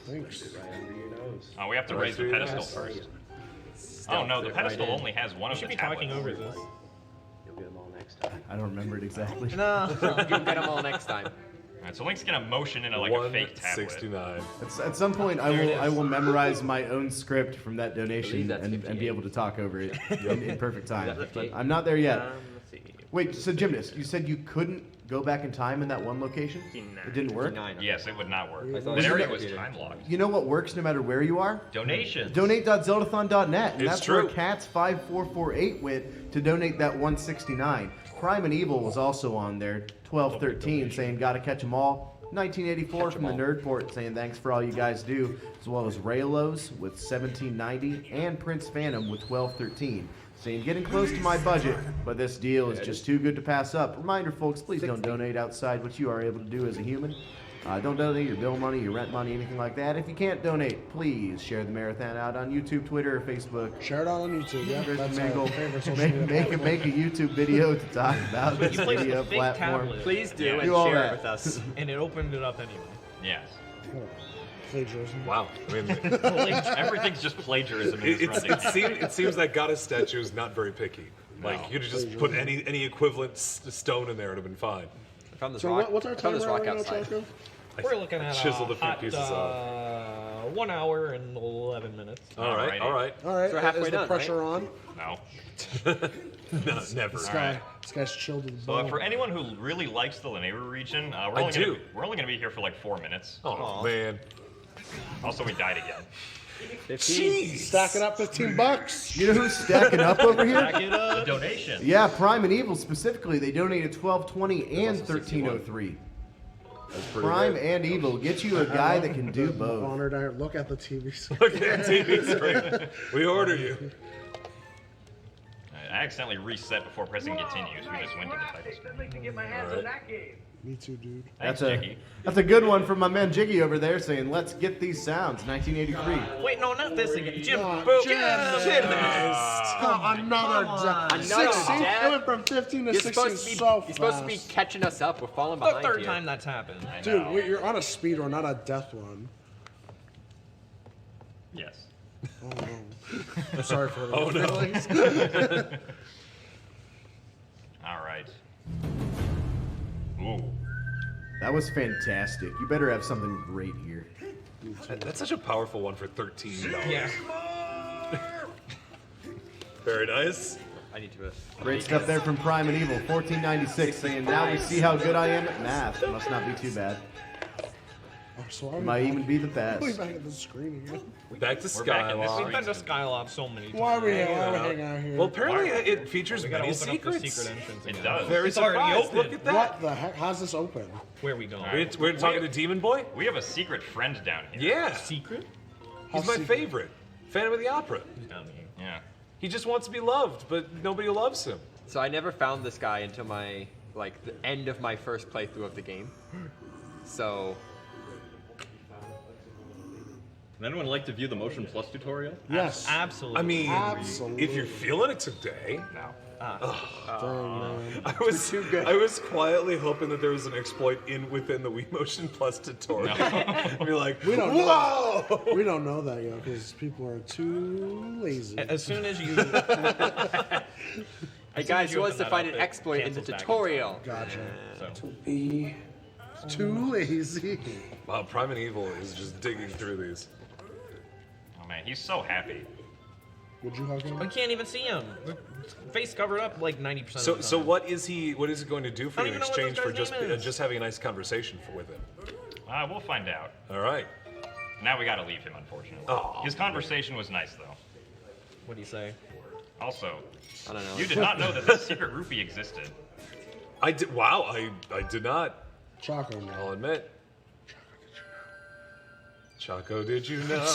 Thanks. Right under your nose. Oh, we have to Right raise the through your pedestal nose. first. Oh no, the pedestal only has one We of should the be talking tablets. over this. You'll get them all next time. I don't remember it exactly. No. You'll get them all next time. Alright, so Link's gonna motion into like a fake tablet. 169. At some point, I will memorize my own script from that donation that's and be 58. able to talk over it in perfect time. But I'm not there yet. Let's see. Wait, so Gymnast, you said you couldn't go back in time in that one location? 59. It didn't work? 59. Yes, it would not work. I thought The it area was was complicated. time locked. You know what works no matter where you are? Donations. Donate.zeldathon.net, and It's that's true. where Cats5448 went to donate that 169. Crime and Evil was also on there, 1213, saying gotta catch 'em all. 1984 from the Nerdport saying thanks for all you guys do, as well as Raylos with 1790 and Prince Phantom with 1213. Saying getting close to my budget, but this deal is just too good to pass up. Reminder, folks, please don't donate outside what you are able to do as a human. Don't donate your bill money, your rent money, anything like that. If you can't donate, please share the marathon out on YouTube, Twitter, or Facebook. Share it on YouTube. Yeah, Chris that's Mingle, our favorite social make, media make a YouTube video to talk about this You placed video a fake platform. tablet. Please do Yeah. and Do all share that. it with us. And it opened it up anyway. Yes. Plagiarism. Wow. I mean, Everything's just plagiarism in this running. it seems that goddess statue is not very picky. Like, No. you could just put any equivalent stone in there, it would have been fine. I found this So rock. what's our I found timer this rock right now, outside. Chaco? We're looking at chiseled a few hot, pieces off. 1 hour and 11 minutes. All right, Alrighty. all right. All right. So we're halfway is the done, pressure on? No. No, never. This guy's chilled to the So bone. for anyone who really likes the Lanayru region, we're only gonna be here for like 4 minutes. Oh, man. Also, we died again. 15. Stacking up $15. You know who's stacking up over here? Back it up. The donation. Yeah, Prime and Evil specifically. They donated 1220 and 1303. Prime and Evil, get you a guy that can do I'm both. honored. I look at the TV screen. Look at TV screen. We order you. I accidentally reset before pressing continues. We just went to the title screen. Me too, dude. Thanks, That's a Jiggy. that's a good one from my man Jiggy over there saying, "Let's get these sounds." 1983. Wait, no, not this again. Jim, Another death. Another 16? death? It went from 15 to You're 16 supposed to be, so you're supposed to be fast. catching us up. We're falling the behind third you. time that's happened. I Dude, know. wait, you're on a speed run, not a death run. Yes. Oh no. I'm sorry for the Oh, no. feelings. All right. Ooh. That was fantastic. You better have something great here. That's such a powerful one for $13. Yeah. Very nice. I need to. Great stuff there from Prime and Evil. 1496 saying, "Now we see how good I am at math. Must not be too bad." I'm sorry. Might even be the best. Way back at the screen again. Back to We're back in this Skyward. We've been to Skylab so many times. Why are we hanging out here? Well, apparently it features We gotta many open up the secrets. secret entrance again. It does. Very It's already surprised. open. Look at that. What the heck? How's this open? Where are we going? We're talking to Demon Boy? We have a secret friend down here. Yeah. Secret? He's my favorite. Phantom of the Opera. Down here. Yeah. He just wants to be loved, but nobody loves him. So I never found this guy until the end of my first playthrough of the game. So Would anyone like to view the Motion Plus tutorial? Yes. Absolutely. I mean, Absolutely. if you're feeling it today. No. I was quietly hoping that there was an exploit within the Wii Motion Plus tutorial. I'd be like, We don't whoa! know. We don't know that yet because people are too lazy. As soon as you... Hey guys, who wants to find an exploit in the tutorial? Gotcha. So. Be too lazy. Wow, Prime and Evil is just digging through these. Oh man, he's so happy. Would you hug him? We can't even see him. Face covered up like 90% of the time. So what is he going to do for I you don't in even know what exchange this for guy's name is. just having a nice conversation with him? We'll find out. All right. Now we gotta leave him, unfortunately. Oh. His conversation was nice, though. What do you say? Also, I don't know. you did not know that this secret rupee existed. I did. Wow, I did not. Choco now. I'll admit. Choco, did you know?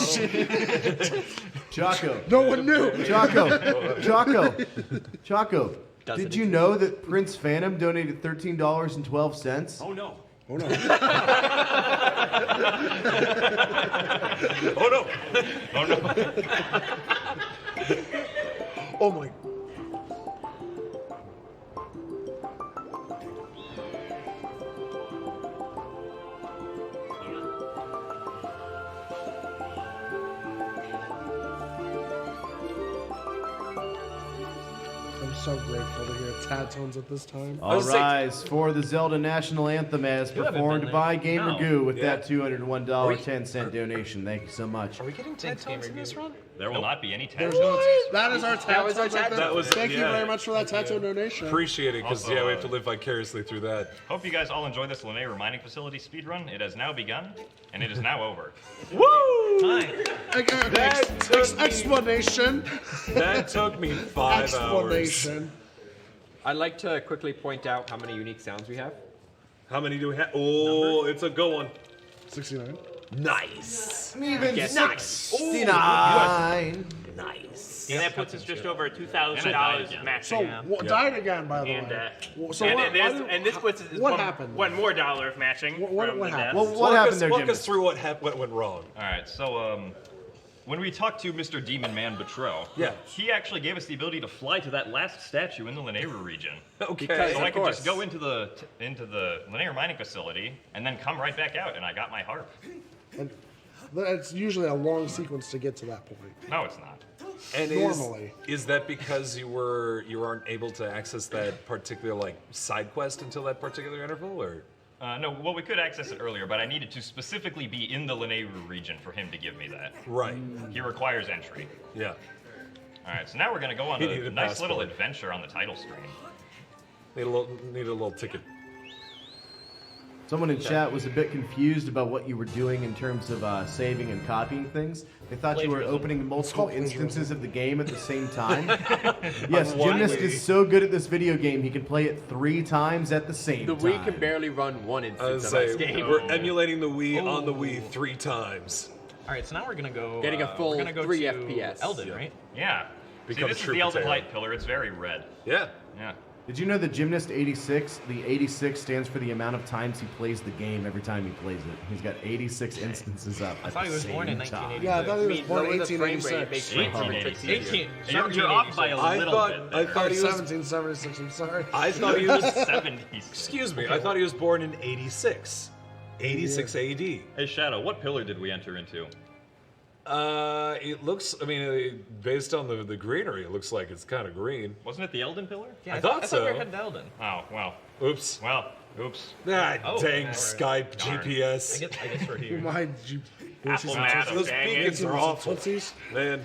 Choco. No one knew. Choco. Did you know that Prince Phantom donated $13.12? Oh no. Oh no. Oh no. Oh no. Oh my. I'm so grateful to hear Tad tones at this time. All rise for the Zelda National Anthem as You haven't performed been by there. Gamer No. Goo with Yeah. that $201.10 donation. Thank you so much. Are we getting Thanks, 10 tones in Gamer this Goo. run? There will not be any There's tax. no that is our Tad was our tones right Tad there. That was- Thank you yeah. very much for that Tato donation. Appreciate it, because Also, yeah, we have to live vicariously through that. Hope you guys all enjoy this Linnaeus Mining Facility speedrun. It has now begun, and it is now over. Woo! Hi. Explanation. That took me 5 hours. Explanation. I'd like to quickly point out how many unique sounds we have. How many do we have? Oh, it's a good one. 69. Nice. Even Yes. 69. Nice. And that puts us just over And I $2,000 died again. matching. So what died again, by the And, way. So and, what, and this puts us what one, happened? one more dollar of matching. What from the happened? death. Well, what happened there, Walk Jim? us through what went wrong. All right, so when we talked to Mr. Demon Man Betrow, Yeah. he actually gave us the ability to fly to that last statue in the Linnaeus region. Okay. Because- So Of I could course. just go into the Linnaeus mining facility and then come right back out, and I got my harp. And it's usually a long sequence to get to that point. No, it's not. And Normally. is that because you weren't able to access that particular side quest until that particular interval, or? No, well, we could access it earlier, but I needed to specifically be in the Linnaeus region for him to give me that. Right. He requires entry. Yeah. All right, so now we're going to go on He a needed a nice little passport. adventure on the title screen. Need a little ticket. Someone in chat was a bit confused about what you were doing in terms of saving and copying things. They thought you were Plagiarism. opening multiple called plagiarism. instances of the game at the same time. Yes, Why? Gymnast is so good at this video game, he can play it 3 times at the same The time. Wii can barely run one I instance was of say this game. we're emulating the Wii on the Wii 3 times. All right, so now we're gonna go. Getting a full we're gonna go 3 to FPS. Elden, Yeah. right? Yeah. Become See, this is true the Elden potato. Light pillar. It's very red. Yeah. Yeah. Did you know the Gymnast 86, the 86 stands for the amount of times he plays the game every time he plays it. He's got 86 instances up at thought the he was same born in time. 1980. Yeah, I thought he was born in lower the frame rate, it 1886. makes recovery tricks easier. 18. You're off by a little bit. I thought he was. 1776, I'm sorry. I thought he was. 70s. Excuse me. I thought he was born in 86. 86 AD. Hey Shadow, what pillar did we enter into? It looks. I mean, based on the greenery, it looks like it's kind of green. Wasn't it the Elden pillar? Yeah, I thought I thought so. we were heading to Elden. Oh, well. Oops. Well, oops. Ah, Oh, dang yeah, Skype Darn. GPS. I guess we're here. Why did you... Apple math, Those dang it. beacons are awful, Tootsies? man.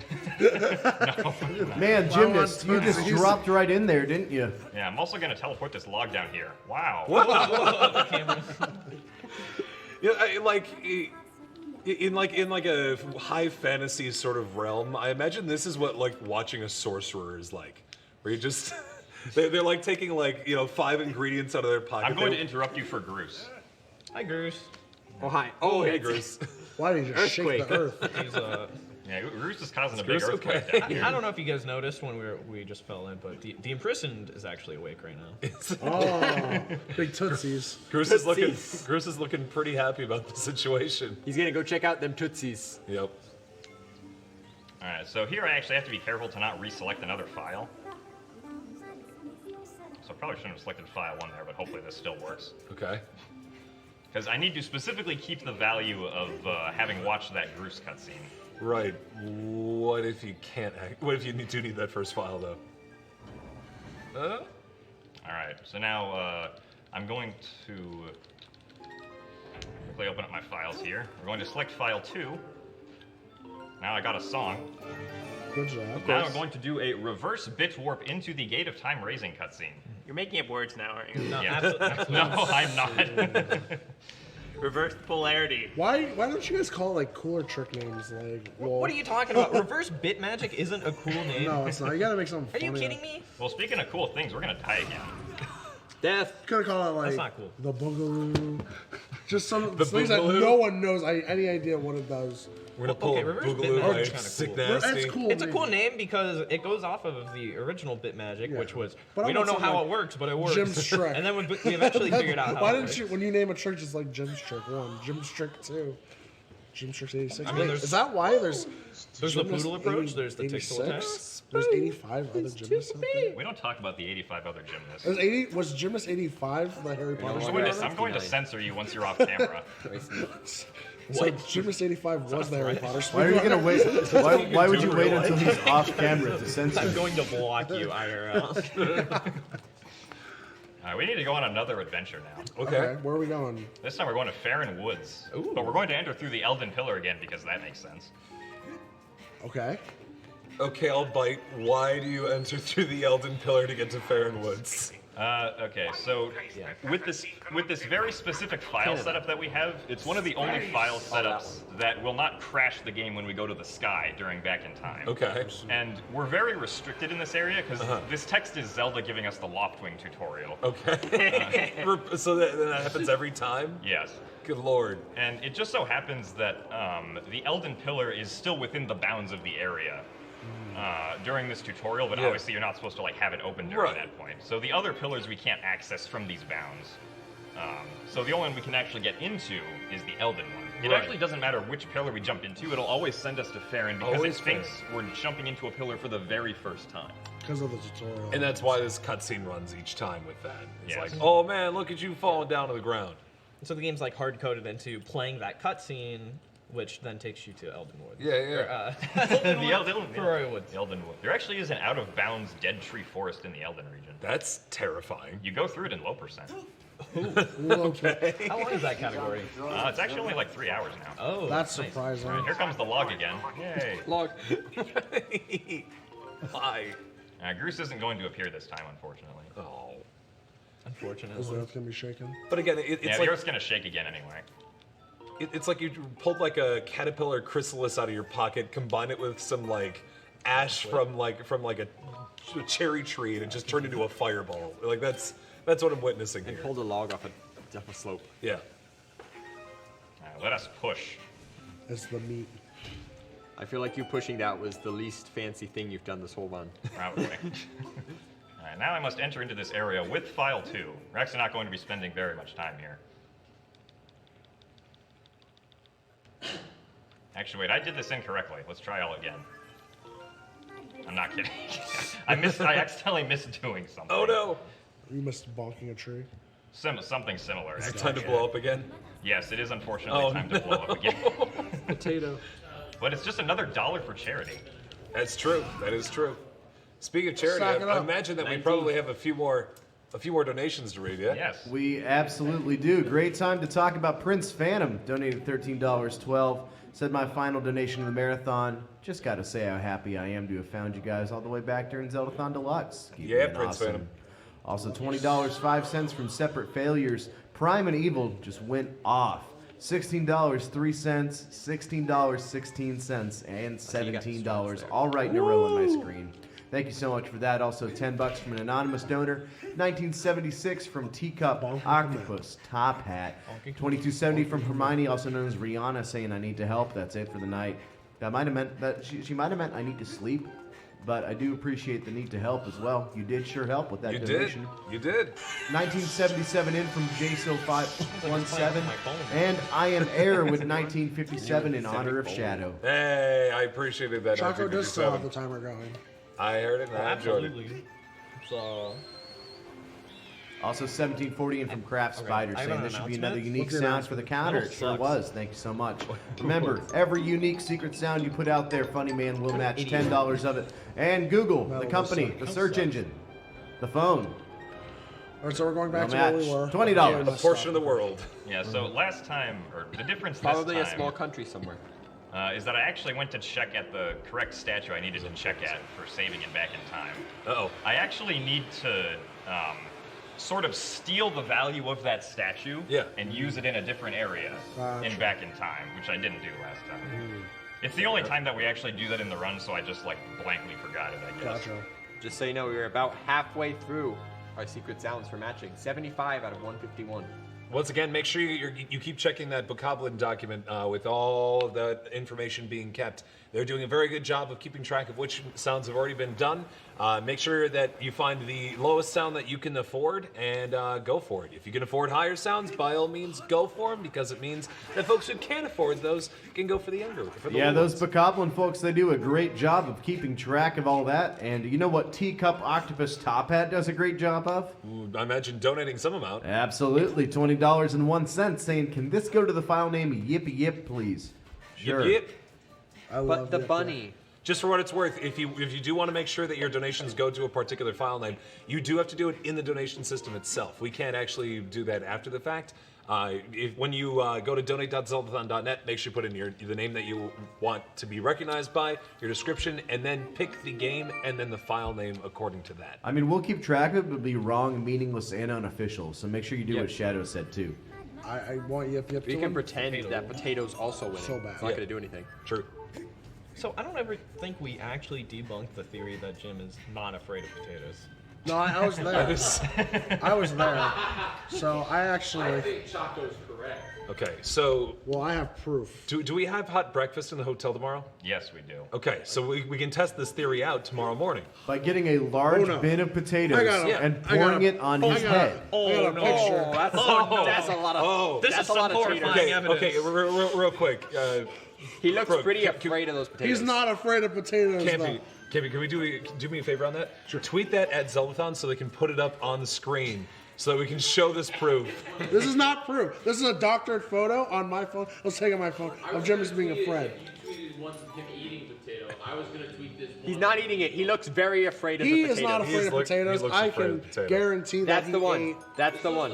Man, Gymnast, you just Tootsies. dropped right in there, didn't you? Yeah, I'm also going to teleport this log down here. Wow. Yeah, in a high fantasy sort of realm, I imagine this is what like watching a sorcerer is like, where you just they're like taking like 5 ingredients out of their pocket. I'm going to interrupt you for Groose. Hi, Groose. Oh, hi. Oh, hey, Groose. Why did you just shake the earth? He's Yeah, Groose is causing a Is big Groose earthquake okay? down here. I don't know if you guys noticed when we just fell in, but the imprisoned is actually awake right now. Oh, big tootsies. Groose is looking pretty happy about the situation. He's gonna go check out them tootsies. Yep. Alright, so here I actually have to be careful to not reselect another file. So I probably shouldn't have selected file 1 there, but hopefully this still works. Okay. Because I need to specifically keep the value of having watched that Groose cutscene. Right. What if you can't? What if you do need that first file though? Alright, so now I'm going to quickly open up my files here. We're going to select file 2. Now I got a song. Good job. Now I'm going to do a reverse bit warp into the Gate of Time Raising cutscene. You're making up words now, aren't you? No, Yeah. absolutely. No, I'm not. Reverse polarity. Why don't you guys call it like cooler trick names like? Well, What are you talking about? Reverse bit magic isn't a cool name. No, it's not. You gotta make something Are funny. you kidding me? Well, speaking of cool things, we're gonna die again. Death. Could have called it like That's not cool. the boogaloo. Just some The things that boogaloo? no one knows any idea what it does. We're gonna Well, pull okay, a reverse bit boogaloo magic's like kinda sick cool. nasty. It's cool. It's a name. cool name because it goes off of the original bit magic, Yeah. which was But we I'm don't not know saying, how like, it works, but it works. Jim's Trick. And then we eventually figured out how. Why it didn't works. you? When you name a trick, just like Jim's Trick 1, Jim's Trick 2, Jim's Trick 86. I mean, Wait, there's- is that why there's? There's the Gymnast poodle approach. 80 There's the tixel 86? There's 85 other gymnasts out there. We don't talk about the 85 other gymnasts. There's 80. Was Gymnast 85 the Harry Potter? I'm going to censor you once you're off camera. So Gymnast 85 was the Harry Potter. Why are you gonna wait? Why would you wait until he's off camera to censor? I'm going to block you, IRL. Alright, we need to go on another adventure now. Okay, where are we going? This time we're going to Farron Woods. Ooh. But we're going to enter through the Elden Pillar again because that makes sense. Okay. Okay, I'll bite. Why do you enter through the Elden Pillar to get to Farron Woods? Okay, so with this very specific file setup that we have, it's one of the only file setups that will not crash the game when we go to the sky during Back in Time. Okay. And we're very restricted in this area because this text is Zelda giving us the Loftwing tutorial. Okay. So that happens every time? Yes. Good lord. And it just so happens that the Elden Pillar is still within the bounds of the area during this tutorial, but obviously you're not supposed to like have it open during that point. So the other pillars we can't access from these bounds. So the only one we can actually get into is the Elden one. It actually doesn't matter which pillar we jump into, it'll always send us to Farron because it thinks we're jumping into a pillar for the very first time. Because of the tutorial. And that's why this cutscene runs each time with that. It's Yes. like, oh man, look at you falling down to the ground. So the game's like hard-coded into playing that cutscene, which then takes you to Elden Wood. Yeah, yeah. The Elden Ferrari Woods. The Elden Wood. There actually is an out-of-bounds dead tree forest in the Elden region. That's terrifying. You go through it in low percent. Okay. How long is that category? It's actually only like 3 hours now. Oh, That's nice. surprising. All right, here comes the log again. Yay. Log. Why? Groose isn't going to appear this time, unfortunately. Oh. Unfortunately. Is the earth gonna be shaken? But again, it's Yeah, like the Earth's going to shake again anyway. it's like you pulled like a caterpillar chrysalis out of your pocket, combined it with some like ash from like a cherry tree, and it just turned into a fireball. Like that's what I'm witnessing And here. pulled a log off a slope. Yeah. All right, let us push. It's the meat. I feel like you pushing that was the least fancy thing you've done this whole run. Probably. All right, now I must enter into this area with file 2. We're actually not going to be spending very much time here. Actually, wait, I did this incorrectly. Let's try all again. I'm not kidding. I accidentally missed doing something. Oh no! You missed bonking a tree. Something similar. Is it actually. time to blow up again? Yes, it is unfortunately time to blow up again. Potato. But it's just another $1 for charity. That's true. That is true. Speaking of charity, Stack it I up. imagine that we probably have a few more donations to read. Yeah. Yes. We absolutely do. Great time to talk about Prince Phantom. Donated $13.12. Said my final donation to the marathon. Just got to say how happy I am to have found you guys all the way back during Zeldathon Deluxe. Keep Yeah, being Prince awesome. Phantom. Also $20.05 from Separate Failures. Prime and Evil just went off. $16.03, $16.16, and $17, all right in a row on my screen. Thank you so much for that. Also, $10 from an anonymous donor. 1976 from Teacup Octopus Top Hat. 2270 from Hermione, also known as Rihanna, saying I need to help. That's it for the night. That might have meant that she might have meant I need to sleep, but I do appreciate the need to help as well. You did sure help with that donation. You did. 1977 in from JSO517, and I Am Air with 1957 in honor of Shadow. Hey, I appreciated that. Choco does still have the timer going. I heard it and I enjoyed it. Absolutely. So. Also 1740 in from Craft Spider, saying this should be another unique sound for the counter. It sure was. Thank you so much. Remember, every unique secret sound you put out there, Funny Man will match $10 of it. And Google, the company, the search engine, the phone. All right, so we're going back to match where we were. $20. A portion of the world. Yeah, so last time, or the difference Probably this time... a small country somewhere. Is that I actually went to check at the correct statue I needed to check at for saving it back in time. Uh-oh. I actually need to sort of steal the value of that statue and use it in a different area in back in time, which I didn't do last time. It's the only time that we actually do that in the run, so I just like blankly forgot it, I guess. Just so you know, we were about halfway through our secret sounds for matching. 75 out of 151. Once again, make sure you keep checking that Bokoblin document with all the information being kept. They're doing a very good job of keeping track of which sounds have already been done. Make sure that you find the lowest sound that you can afford and go for it. If you can afford higher sounds, by all means, go for them, because it means that folks who can't afford those can go for the younger. Yeah, those Bokoblin folks, they do a great job of keeping track of all that. And you know what Teacup Octopus Top Hat does a great job of? Ooh, I imagine donating some amount. Absolutely, $20.01, saying, can this go to the file name Yippee Yip, please? Sure. Yip. But the bunny. Just for what it's worth, if you do want to make sure that your donations go to a particular file name, you do have to do it in the donation system itself. We can't actually do that after the fact. When you go to donate.zeldathon.net, make sure you put in the name that you want to be recognized by, your description, and then pick the game and then the file name according to that. I mean, we'll keep track of it, but be wrong, meaningless, and unofficial. So make sure you do what Shadow said, too. I want Yip Yip to You can win. pretend that potatoes also win. So bad. It's not going to do anything. True. So I don't ever think we actually debunked the theory that Jim is not afraid of potatoes. No, I was there. I was there. So I actually... I think Chaco's correct. Okay, so... Well, I have proof. Do we have hot breakfast in the hotel tomorrow? Yes, we do. Okay, so we can test this theory out tomorrow morning. By getting a large bin of potatoes and pouring it on his head. I got a picture. That's a lot of... This is some horrifying evidence. Okay, real quick. He looks pretty afraid of those potatoes. He's not afraid of potatoes, though. Campy, can we do me a favor on that? Sure. Tweet that at Zeldathon so they can put it up on the screen so that we can show this proof. This is not proof. This is a doctored photo on my phone. Let's take on my phone of Jim as being afraid. You tweeted once of him eating potato. I was gonna tweet this. He's not eating it. He looks very afraid of the He potatoes. is not afraid of potatoes. I can guarantee that That's the one. That's the one.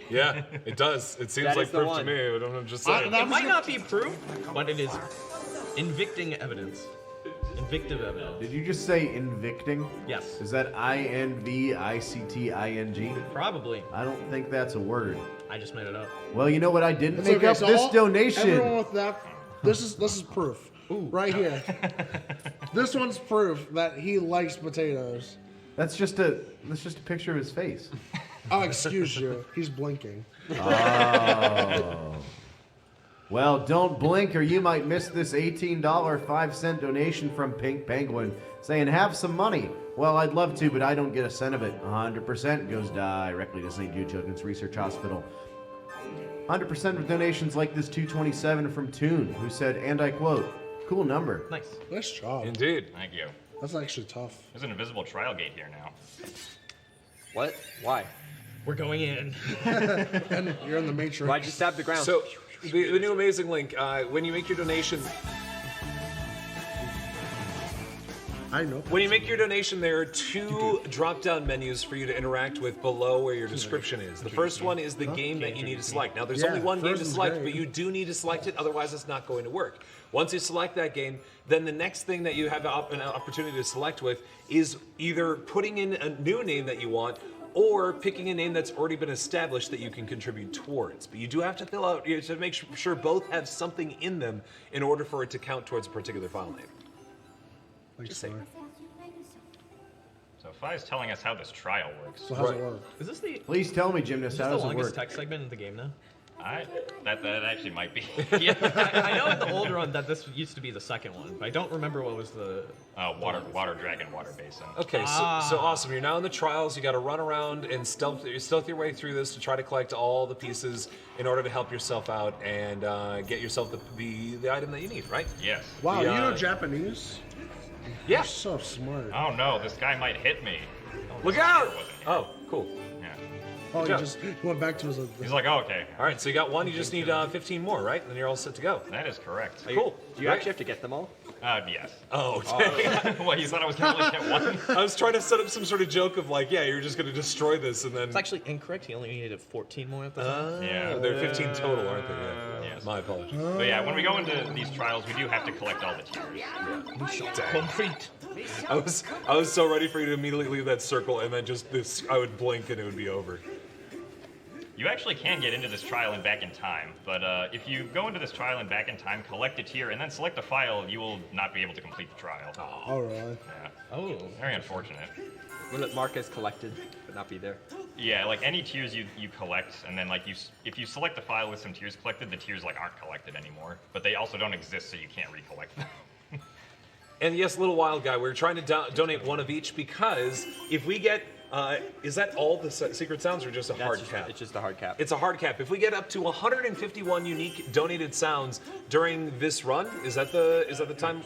Yeah, it does. It seems That like is the proof one. to me. I'm just saying. It might not be proof, but it is invicting evidence. Invictive evidence. Did you just say invicting? Yes. Is that INVICTING? Probably. I don't think that's a word. I just made it up. Well, you know what I didn't It's make okay, up? so This donation. Everyone with that, this is proof. Right here. This one's proof that he likes potatoes. That's just a picture of his face. Oh, excuse you. He's blinking. Oh. Well, don't blink or you might miss this $18.05 donation from Pink Penguin saying, have some money. Well, I'd love to, but I don't get a cent of it. 100% goes directly to St. Jude Children's Research Hospital. 100% of donations like this 227 from Toon, who said, and I quote, cool number. Nice. Nice job. Indeed. Thank you. That's actually tough. There's an invisible trial gate here now. What? Why? We're going in. And you're in the Matrix. Why'd you stab the ground? So, the new amazing link, when you make your donation... I know. When you make your donation, there are two drop-down menus for you to interact with below where your description is. The first one is the game that you need to select. Now, there's only one game to select, but you do need to select it, otherwise it's not going to work. Once you select that game, then the next thing that you have an opportunity to select with is either putting in a new name that you want or picking a name that's already been established that you can contribute towards. But you do have to fill out, you have to make sure both have something in them in order for it to count towards a particular file name. Just saying. So Fi is telling us how this trial works. So how's it work? Is this the? Please tell me, Gymnast, how the does it longest work? text segment in the game now? That actually might be. Yeah, I know in the older one that this used to be the second one, but I don't remember what was the water dragon, water basin. Okay, so awesome. You're now in the trials. You got to run around and stealth your way through this to try to collect all the pieces in order to help yourself out and get yourself the item that you need, right? Yes. Wow, you know Japanese? Yeah. You're so smart. Oh no, this guy might hit me. Look out! Oh, cool. Yeah. Oh, he just went back to his. He's like, oh, okay. All right, so you got one. You just need 15 more, right? And then you're all set to go. That is correct. Cool. Do you actually have to get them all? Yes. Oh, well, you thought I was going to only get one? I was trying to set up some sort of joke of like, yeah, you're just going to destroy this and then... It's actually incorrect. He only needed 14 more at the time. Yeah. There are 15 total, aren't there? Yeah. Yes. My apologies. But yeah, when we go into these trials, we do have to collect all the tiers. Concrete. I was so ready for you to immediately leave that circle and then just this, I would blink and it would be over. You actually can get into this trial and back in time, but if you go into this trial and back in time, collect a tier, and then select a file, you will not be able to complete the trial. Oh, really? Yeah. Oh. Very unfortunate. Will it mark as collected, but not be there? Yeah, like any tiers you collect, and then like if you select a file with some tiers collected, the tiers like aren't collected anymore, but they also don't exist, so you can't recollect them. And yes, Little Wild Guy, we're trying to donate one of each because if we get... is that all the secret sounds or just a hard cap? It's just a hard cap. It's a hard cap. If we get up to 151 unique donated sounds during this run, is that the time?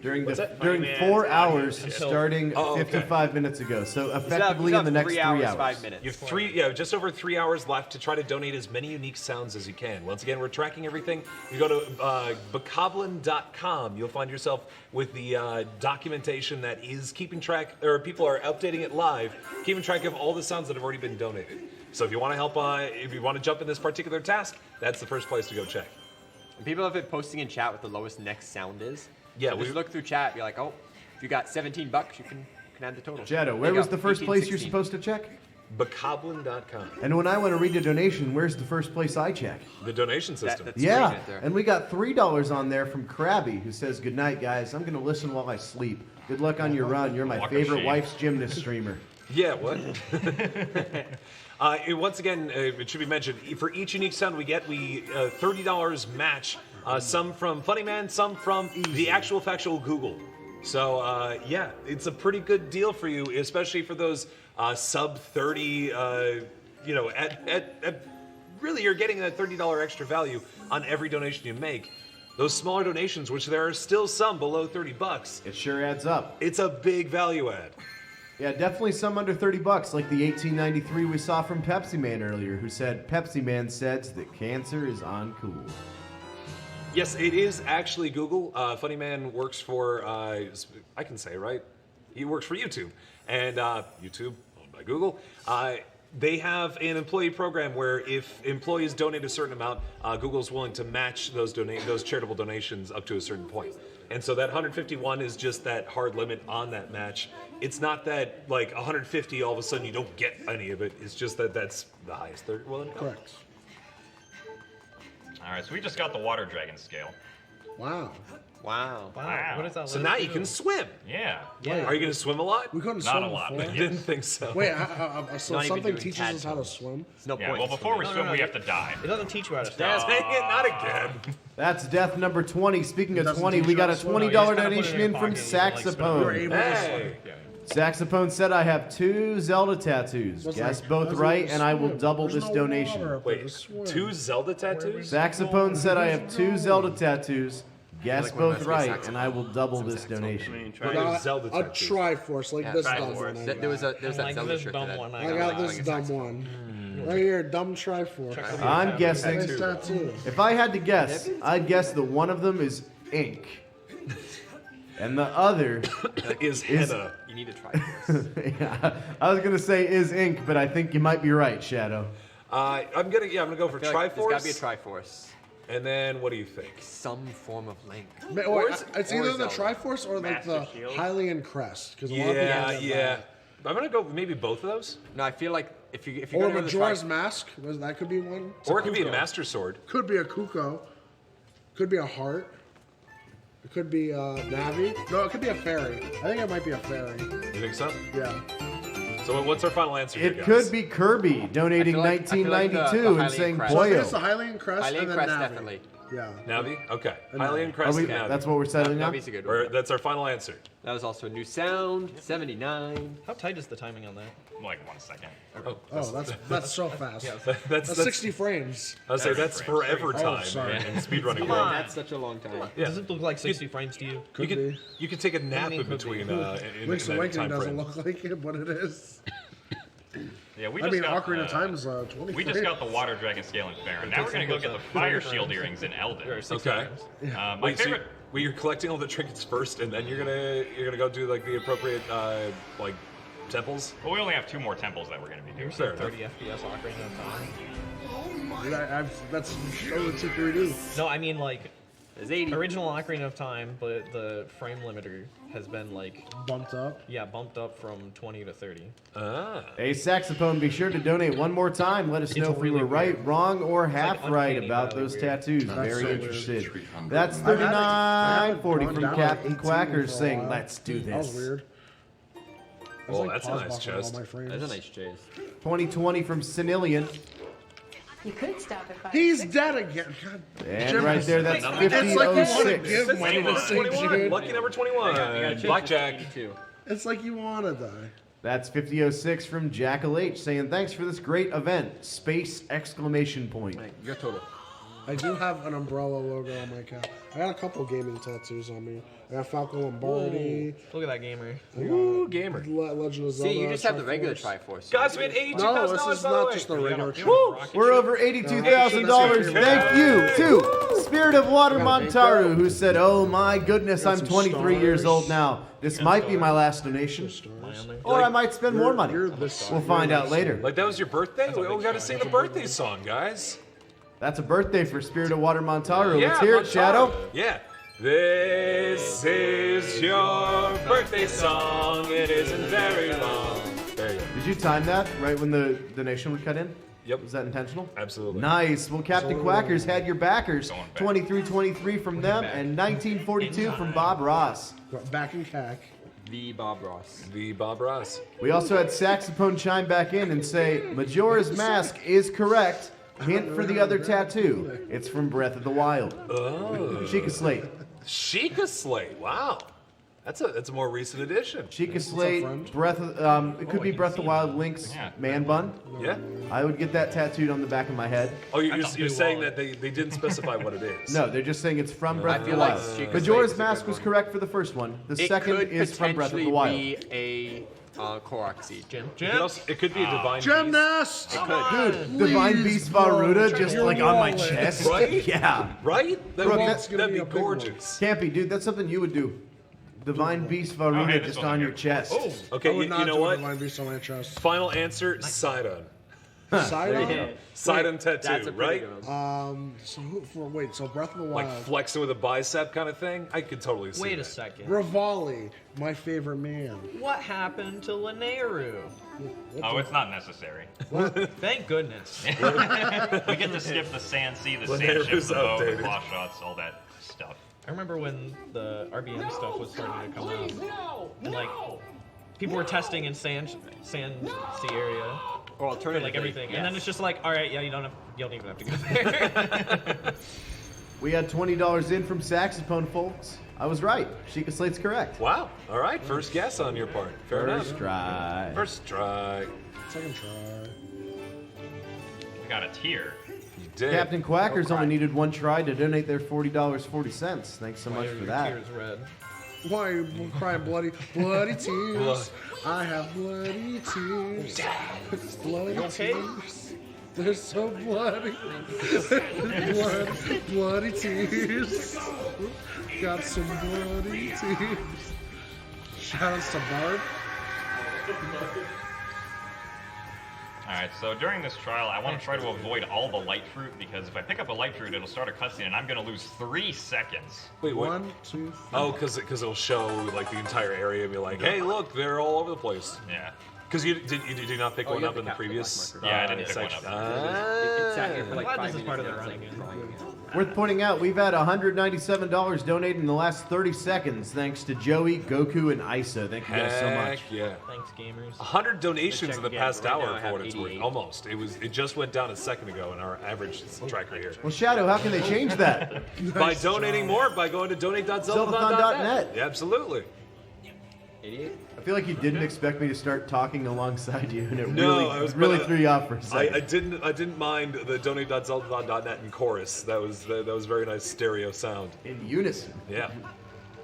During 4 hours starting 55 minutes ago. So effectively in the next 3 hours. 5 minutes. You have just over 3 hours left to try to donate as many unique sounds as you can. Once again, we're tracking everything. You go to bokoblin.com. You'll find yourself with the documentation that is keeping track, or people are updating it live, keeping track of all the sounds that have already been donated. So if you want to help, if you want to jump in this particular task, that's the first place to go check. And people have been posting in chat what the lowest next sound is. Yeah, so we look through chat. Be like, oh, if you got $17, you can add the total. Jado, where was the first 18, place 16. you're supposed to check? Bokoblin.com. And when I want to read a donation, where's the first place I check? The donation system. That's Yeah, right there. and we got $3 on there from Krabby, who says, "Good night, guys. I'm going to listen while I sleep. Good luck on your run. You're my Walk of favorite shame. wife's gymnast streamer." Yeah, what? Once again, it should be mentioned, for each unique sound we get, we $30 match, some from Funny Man, some from the actual factual Google. So, yeah, it's a pretty good deal for you, especially for those sub 30, you know, at really you're getting that $30 extra value on every donation you make. Those smaller donations, which there are still some below $30, It sure adds up. it's a big value add. Yeah, definitely some under $30, like the 1893 we saw from Pepsi Man earlier, who said, "Pepsi Man says that cancer is uncool." Yes, it is actually Google. Funny Man works for, I can say, right? He works for YouTube. And YouTube, owned by Google. They have an employee program where if employees donate a certain amount, Google's willing to match those charitable donations up to a certain point. And so that 151 is just that hard limit on that match. It's not that like 150 all of a sudden you don't get any of it. It's just that that's the highest they're willing to go. Correct. All right, so we just got the water dragon scale. Wow. Wow. Wow. What is that? So now you can swim. Yeah. Are you going to swim a lot? We couldn't Not swim a lot, before. but I didn't think so. Wait, so Not even something doing teaches CAD us how to swim? There's no Yeah, point. well, before we No, swim, no, we no. have to die. It doesn't teach you how to swim. Dang it, not again. That's death number 20. Speaking of Doesn't 20, teach we you got how a to swim. $20 You just gotta put it donation in in your from pocket and you can, like, spin it. We were Saxophone. able Hey. Saxophone said, "I have 2 Zelda tattoos. That's Guess like- both that's right, like and I will swim. double There's this no donation." water up there to Wait, swim. 2 Zelda tattoos? Saxophone said, "I have 2 Zelda tattoos. Guess like one of both my right, saxophone. and I will double this I donation." mean, Well, try. there's Zelda a tattoos. Triforce, like Yeah, this Triforce. dumb one. There's that Like Zelda this shirt dumb that one I got this dumb one. Right here, dumb Triforce. I'm guessing, Nice tattoo. if I had to guess, I'd guess that one of them is ink, and the other Is henna. You need to try this. yeah, I was gonna say is ink, but I think you might be right, Shadow. I'm gonna go for I feel like Triforce. There's gotta be a Triforce. And then what do you think? Some form of link. It's either the Zelda. Triforce or like the Master Shield. Hylian crest. Because a lot of people Yeah, have yeah. that. I'm gonna go maybe both of those. No, I feel like if you Or go to this Majora's fight- Mask. That could be one. Or it could be a Master Sword. Could be a Kuko. Could be a Heart. It could be a Navi. No, it could be a Fairy. I think it might be a Fairy. You think so? Yeah. So what's our final answer here, It guys? could be Kirby donating I feel like the 1992 and Hylian saying Crest. So I think it's the Boyo. Hylian Crest Hylian and then Crest, Navi. definitely. Yeah. Navi? Okay. And Hylian Navi. Crest Are we- and Navi. that's what we're settling on? Navi's a good Or one. that's our final answer. That was also a new sound. 79. How tight is the timing on that? Like 1 second. Oh, that's so fast. That's 60 frames. I was say that's forever Oh, time sorry. in speedrunning Come world. on. That's such a long time. Yeah. Does it look like 60 frames to you? You could take a nap in between in Link's that Awakening time doesn't frame. look like it, but it is. Yeah, we I just mean, got Ocarina of Time is 20 We just got the Water Dragon scale in Farron. Now we're gonna go get the Fire Shield earrings in Elden. Okay. My Wait, so favorite. you're collecting all the trinkets first, and then you're gonna go do like the appropriate like temples. Well, we only have 2 more temples that we're gonna be doing. Fair 30 FPS Ocarina of Time. That's only 3D. No, I mean like It's 80. original Ocarina of Time, but the frame limiter has been like bumped up. Yeah, bumped up from 20 to 30. Ah. Hey, Saxophone, be sure to donate one more time. Let us know if we were right, wrong, or half right about those tattoos. Very interested. That's 39.40 from Captain Quacker saying, let's do That was this. weird. Well, that's a nice chest. That's a nice chest. 2020 from Senilian. You could stop it by. He's dead again. God. And Jim, right there, that's it's like you want to 50.06. give money to St. 21. Jude. Lucky number 21. Blackjack. It's like you want to die. That's 50.06 from Jackal H saying, thanks for this great event. Space exclamation point. Your total. I do have an umbrella logo on my cap. I got a couple gaming tattoos on me. I got Falco Lombardi. Look at that gamer. Ooh, gamer. Legend of Zelda. See, you just have the regular Triforce. Triforce. Guys, we had $82,000 No, this is by the not way. just the regular Woo! Triforce. We're over $82,000. Thank you to Spirit of Water Montaru, who said, oh my goodness, I'm 23 years old now. This might be my last donation. Or I might spend more money. We'll find out later. Like that was your birthday? We got to sing the birthday song, guys. That's a birthday for Spirit of Water Montaru. Yeah, Let's hear it, Montaru. Shadow. Yeah. This is your birthday song. It isn't very long. There you go. Did you time that right when the donation would cut in? Yep. Was that intentional? Absolutely. Nice. Well, Captain Quackers had your backers. 23-23 from them and 1942 from Bob Ross. Back in CAC. The Bob Ross. The Bob Ross. We also had Saxophone chime back in and say, Majora's Mask is correct. Hint for the other tattoo. It's from Breath of the Wild. Oh. Sheikah Slate. Sheikah Slate. Wow. That's a more recent addition. Sheikah Slate, Breath of, it could be Breath of the Wild Link's man bun. Yeah. I would get that tattooed on the back of my head. Oh, you're saying that they didn't specify what it is. No, they're just saying it's from Breath I of the feel like Wild. Sheikah Majora's Slate's a Mask good was one. correct for the first one. The second could is from Breath of the potentially Wild. be a Korok seed. It could be a divine Gymnast! beast. It could. Dude, Divine Beast Varuda just like on my chest. Right? Yeah. Right? Brooke, That'd be gorgeous. Campy, dude, that's something you would do. Divine Beast Varuda Okay, just this on one your here. chest. Oh, okay. You know what? Divine Beast on my chest. Final answer: Sidon. Sidon? Sidon tattoo, That's a pretty right? good one. So Breath of the Like Wild. flexing with a bicep kind of thing. I could totally see. Wait a that. second. Rivali, my favorite man. What happened to Linearu? Oh, it's not necessary. Thank goodness. We get to skip the sand sea, the sand ship, Linearu's the bow, the updated. claw shots, all that stuff. I remember when the RBM stuff was starting to come out, and like people were testing in sand sea area, Or alternatively, like everything, and then yes. it's just like, all right, yeah, you don't even have to go there. We had $20 in from Saxophone, folks. I was right. Sheikah Slate's correct. Wow. All right. First guess on your part. Fair First enough. try. First try. Second try. We got a tier. You did. Captain Quackers only needed one try to donate their $40.40. Thanks so much for that. Tears red. Why are you crying bloody tears? I have bloody tears. Bloody tears. They're so bloody. bloody tears. Got some bloody tears. Shout out to Barb. Alright, so during this trial, I want to try to avoid all the light fruit, because if I pick up a light fruit, it'll start a cutscene, and I'm going to lose 3 seconds. Wait, what? 1, 2, 3. Oh, because it'll show like the entire area and be like, hey, look, they're all over the place. Yeah. Because you did not pick one up in the previous. Yeah, I didn't pick one up. It sat here for like Glad 5 this is minutes part of now, the it's, running like, in. drawing out. Worth pointing out, we've had $197 donated in the last 30 seconds, thanks to Joey, Goku, and Isa. Thank you guys so much. Heck yeah. Thanks, gamers. 100 donations in the again. past Right now hour I for have what it's worth. 88. Almost. It just went down a second ago in our average tracker here. Well, Shadow, how can they change that? By donating more, by going to donate.zeldathon.net. Zeldathon.net. Yeah, absolutely. Idiot. I feel like you didn't expect me to start talking alongside you, and it No, I was really gonna- threw you off for a second. I didn't mind the donate.zeldathon.net in chorus. That was very nice stereo sound. In unison. Yeah.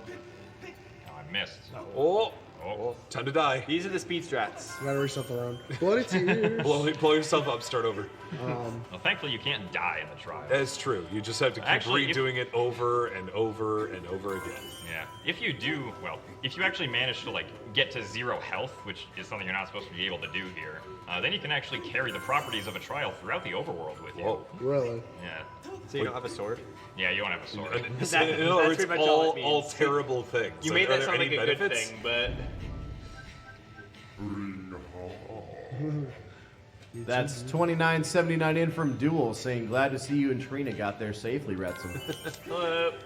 Oh, I missed. Oh, Oh. time to die. These are the speed strats. You gotta reset the round. Bloody tears. Blow yourself up, start over. Well, thankfully, you can't die in the trial. That's true. You just have to keep Actually, redoing it over and over and over again. Yeah. If you do, well, if you actually manage to, like, get to 0 health, which is something you're not supposed to be able to do here, then you can actually carry the properties of a trial throughout the overworld with you. Whoa. Really? Yeah. So you don't have a sword? Yeah, you don't have a sword. In other words, pretty much all it all means. terrible things. You Like, made are that there sound like any a good benefits? thing, but That's $29.79 in from Duel, saying, glad to see you and Trina got there safely, Retzel.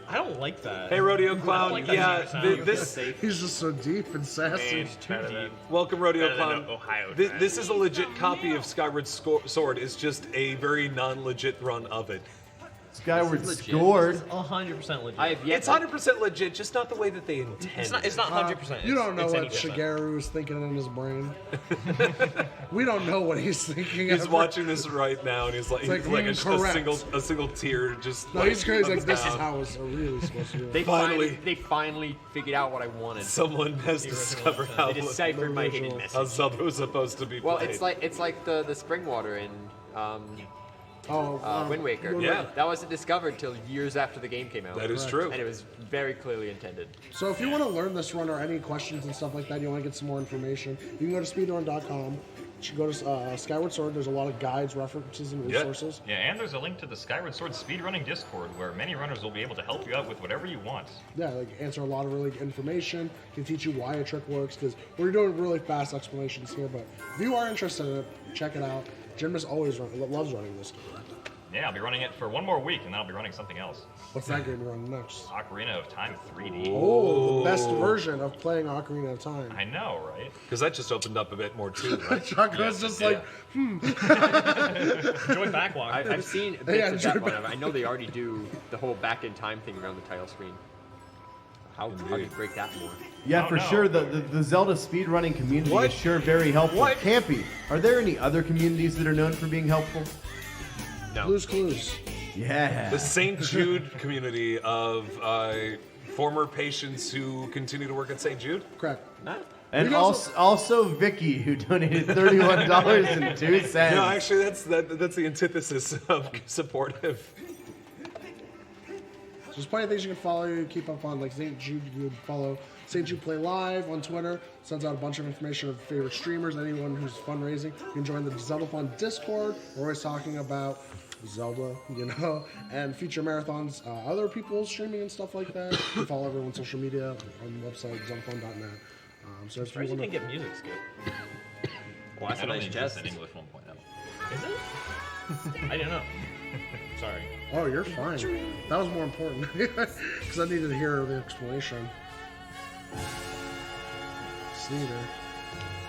I don't like that. Hey, Rodeo I don't Clown. like that Yeah, sound. this. He's just so deep and sassy. it's too deep. Welcome, Rodeo Better than Clown. Ohio This is a legit copy of Skyward Sword. It's just a very non-legit run of it. Skyward This is legit. scored. 100% legit. I have yet It's 100% legit, just not the way that they intended. It's not 100%. You don't know it's what any percent. Shigeru is thinking in his brain. We don't know what he's thinking. He's ever. watching this right now, and he's like, It's like, a single tear just. No, he's crazy. Like, comes this is down. how it's really supposed to be. They finally figured out what I wanted. Someone has discovered how They deciphered my hidden how message. Zelda was supposed to be Well, played. it's like the spring water in Wind Waker. Yeah. That wasn't discovered till years after the game came out. That is true. And it was very clearly intended. So if you want to learn this run or any questions and stuff like that, you want to get some more information, you can go to speedrun.com. You should go to Skyward Sword. There's a lot of guides, references, and resources. Yeah, and there's a link to the Skyward Sword speedrunning Discord, where many runners will be able to help you out with whatever you want. Yeah, like answer a lot of really good information, can teach you why a trick works, because we're doing really fast explanations here, but if you are interested in it, check it out. Jim is always loves running this game. Yeah, I'll be running it for 1 more week, and then I'll be running something else. What's that game you're running next? Ocarina of Time 3D. Oh, the best version of playing Ocarina of Time. I know, right? Because that just opened up a bit more too. Right? Chuckle's just like, Enjoy backlog. I've seen bits of that one. I know they already do the whole back in time thing around the title screen. How do you break that more? Yeah, for sure. The Zelda speedrunning community is sure very helpful. Campy, are there any other communities that are known for being helpful? No. Blue's Clues. Yeah. The St. Jude community of former patients who continue to work at St. Jude. Correct. And also Vicky, who donated $31.02. No, actually, that's the antithesis of supportive. There's plenty of things you can follow. You keep up on, like St. Jude. You would follow St. Jude Play Live on Twitter. Sends out a bunch of information of favorite streamers. Anyone who's fundraising, you can join the Zeldathon Discord. We're always talking about Zelda, and future marathons. Other people streaming and stuff like that. You can follow everyone's social media on the website zeldathon.net. So if you You want can get music skip. Well, that's I a don't nice think jest. it's in English 1.0. Is it? I didn't know. Sorry. Oh, you're fine. That was more important because I needed to hear the explanation. Sneeder.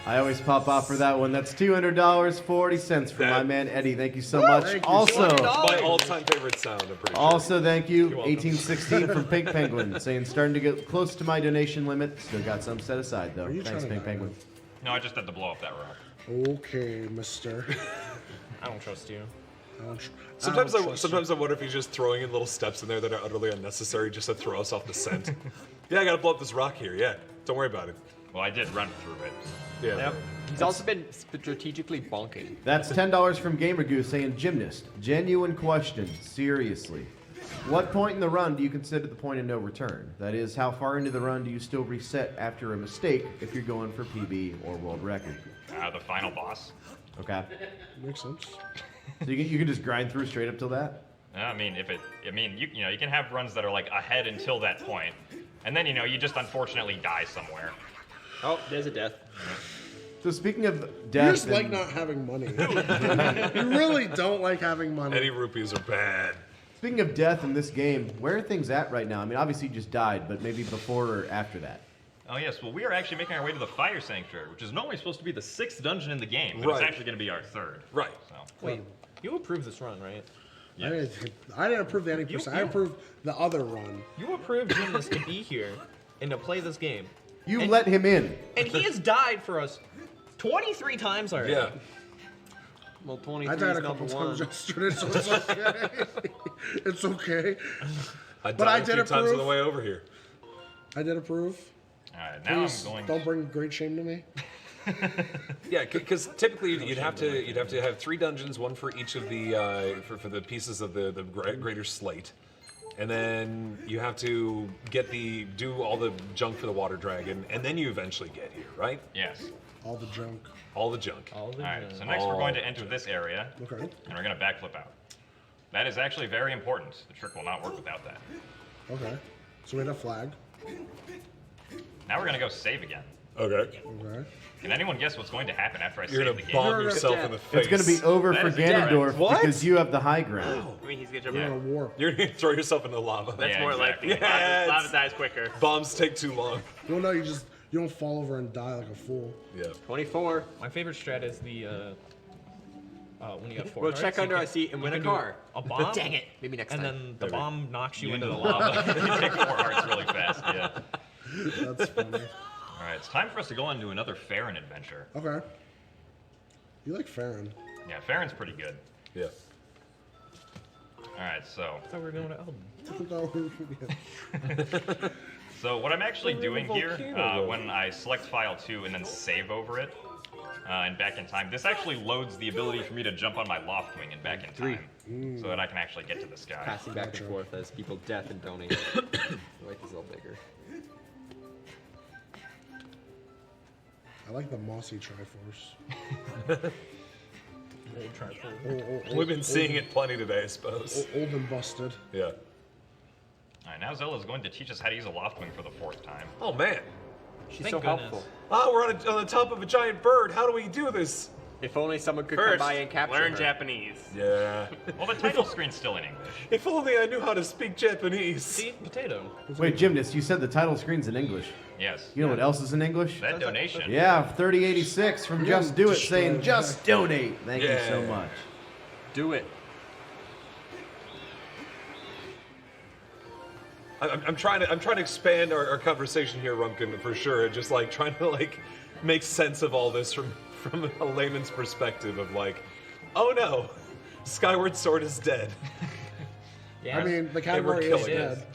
I always pop off for that one. That's $200.40 from my man Eddie. Thank you so much. Thank you. Also, My all-time favorite sound. I'm pretty sure. also thank you, 1816 from Pink Penguin, saying starting to get close to my donation limit. Still got some set aside though. you Thanks, trying to Pink die? Penguin. No, I just had to blow up that rock. Okay, mister. I don't trust you. Sometimes I wonder if he's just throwing in little steps in there that are utterly unnecessary just to throw us off the scent. Yeah, I gotta blow up this rock here. Yeah, don't worry about it. Well, I did run through it. Yeah. Yep. He's also been strategically bonking. That's $10 from Gamer Goose saying gymnast. Genuine question. Seriously. What point in the run do you consider the point of no return? That is, how far into the run do you still reset after a mistake if you're going for PB or world record? The final boss. Okay. Makes sense. So you can just grind through straight up till that? I mean, you can have runs that are like ahead until that point, and then you just unfortunately die somewhere. Oh, there's a death. So speaking of death, You just like not having money. You really don't like having money. Any rupees are bad. Speaking of death in this game, where are things at right now? I mean, obviously you just died, but maybe before or after that. Oh yes, well we are actually making our way to the Fire Sanctuary, which is normally supposed to be the 6th dungeon in the game, but it's actually going to be our 3rd. Right. So. Wait, you approved this run, right? Yes. I didn't approve the 80%. I approved the other run. You approved Gymnast to be here and to play this game. You let him in. And he has died for us 23 times already. Yeah. Well, 23 I died is a couple number times one. yesterday, so it's okay. It's okay. I But I died did a few times on the approve. way over here. I did approve. All right, now Please I'm going. don't bring great shame to me. Yeah, because typically you'd have to have 3 dungeons, one for each of the for the pieces of the greater slate, and then you have to do all the junk for the water dragon, and then you eventually get here, right? Yes. All the junk. All the junk. All right, so next we're going to enter this area, Okay. and we're going to backflip out. That is actually very important. The trick will not work without that. Okay. So we had a flag. Now we're going to go save again. Okay. Okay. Can anyone guess what's going to happen after I You're save gonna the game? bomb yourself in the face. It's going to be over That for is correct. Ganondorf What? because you have the high ground. I mean, he's gonna You're jump gonna out. warp. You're gonna throw yourself into the lava. That's more exactly. likely. Yeah, Lava it's- dies quicker. Bombs take too long. Well, no, you don't fall over and die like a fool. Yeah. 24. My favorite strat is the when you have 4 We'll hearts, check you under can- a seat and you win a can do car. A bomb. Dang it. Maybe next and time. then the bomb knocks you into the You lava. take 4 hearts really fast, yeah. That's funny. All right, it's time for us to go on to another Farron adventure. Okay. You like Farron. Yeah, Farron's pretty good. Yeah. All right, so I thought we were going to Elden. So what I'm actually We're in doing here, Volcano. when I select file 2 and then save over it, and back in time, this actually loads the ability for me to jump on my loft wing and back in time, so that I can actually get to the sky. Passing back and forth as people death and donate. The light is all bigger. I like the mossy Triforce. Old Triforce. We've been seeing it plenty today, I suppose. Old and busted. All Yeah. right, now Zelda's going to teach us how to use a loft wing for the 4th time. Oh man. She's Thank so goodness. helpful. Ah, we're on the top of a giant bird. How do we do this? If only someone could come First, by and capture learn her. Japanese. Yeah. Well, the title screen's still in English. If only I knew how to speak Japanese. See, potato. Wait, Gymnast, you said the title screen's in English. Yes. You know what else is in English? That donation. Yeah, 3086 from Just Do It destroy saying, that. just donate. Thank you so Yeah. much. Do it. I'm trying to expand our conversation here, Rumpkin, for sure. Just like trying to like make sense of all this from a layman's perspective of like, oh no, Skyward Sword is dead. Yeah. I mean, the They category were is killing dead.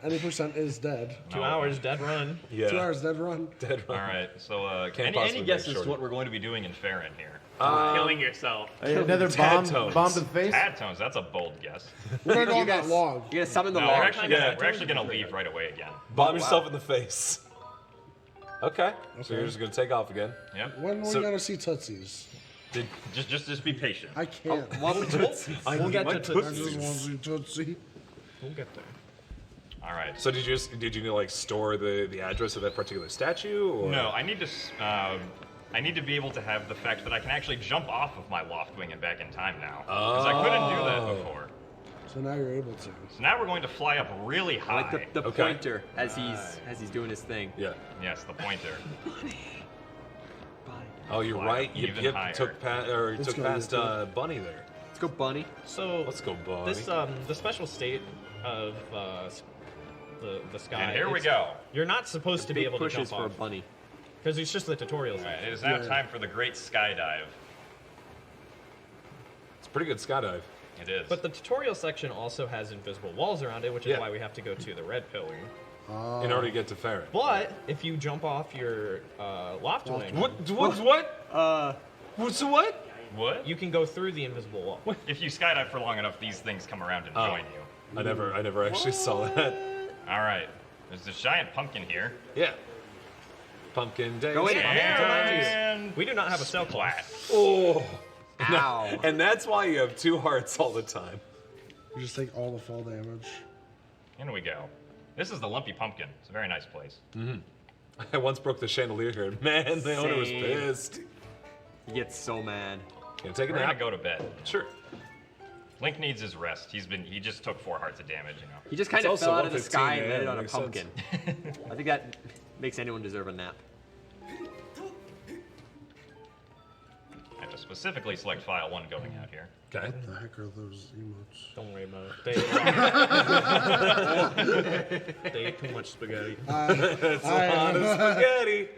Any percent is dead. 2 hours, dead run. Yeah. 2 hours dead run. Dead All run. right, so Can't any possibly make guesses shorter. to what we're going to be doing in Farron here? Killing yourself. Another Tad bomb tones. to the face? Tad tones, that's a bold guess. We're gonna go You on that guys- log. You gotta summon the No, log. we're actually gonna leave right away again. Bomb yourself in the face. Okay. So you're just gonna take off again. Yep. When are we So- gonna see Tootsies? Just be patient. I can't. One with Tootsie. We'll get to I Tootsie. just want to see Tootsie. We'll get there. All right. So did you like store the address of that particular statue? Or? No, I need to be able to have the fact that I can actually jump off of my loft wing and back in time now, because I couldn't do that before. So now you're able to. So now we're going to fly up really high. Like the Okay. pointer as he's doing his thing. Yeah. Yes, the pointer. Oh, you're Fly right. up Yip even Yip higher. took Let's go, past Yip Bunny there. Let's go, Bunny. So Let's go, Bunny. this the special state of the sky. And here we it's- go. You're not supposed to be Big able to pushes jump for a off bunny. because it's just the tutorials. All right, it is now Yeah. time for the great skydive. It's a pretty good skydive. It is. But the tutorial section also has invisible walls around it, which is Yeah. why we have to go to the red pillar. In order to get to Farron. But if you jump off your loft wing, What? What's what? What? you can go through the invisible wall. If you skydive for long enough, these things come around and join you. I never actually saw that. All right. There's this giant pumpkin here. Yeah. Pumpkin day. Go in it. And we do not have a cell class. Oh. Ow. And that's why you have 2 hearts all the time. You just take all the fall damage. In we go. This is the Lumpy Pumpkin. It's a very nice place. Mm-hmm. I once broke the chandelier here, and man, the owner was pissed. He gets so mad. Can I take a We're nap? gonna go to bed. Sure. Link needs his rest. He just took 4 hearts of damage, you know. He just kind It's of fell also out of the 1:15 sky and a.m., landed on a makes sense. pumpkin. I think that makes anyone deserve a nap. I have to specifically select file 1 going out here. Okay. What the heck are those emotes? Don't worry about it. They ate too much spaghetti. It's a lot of spaghetti.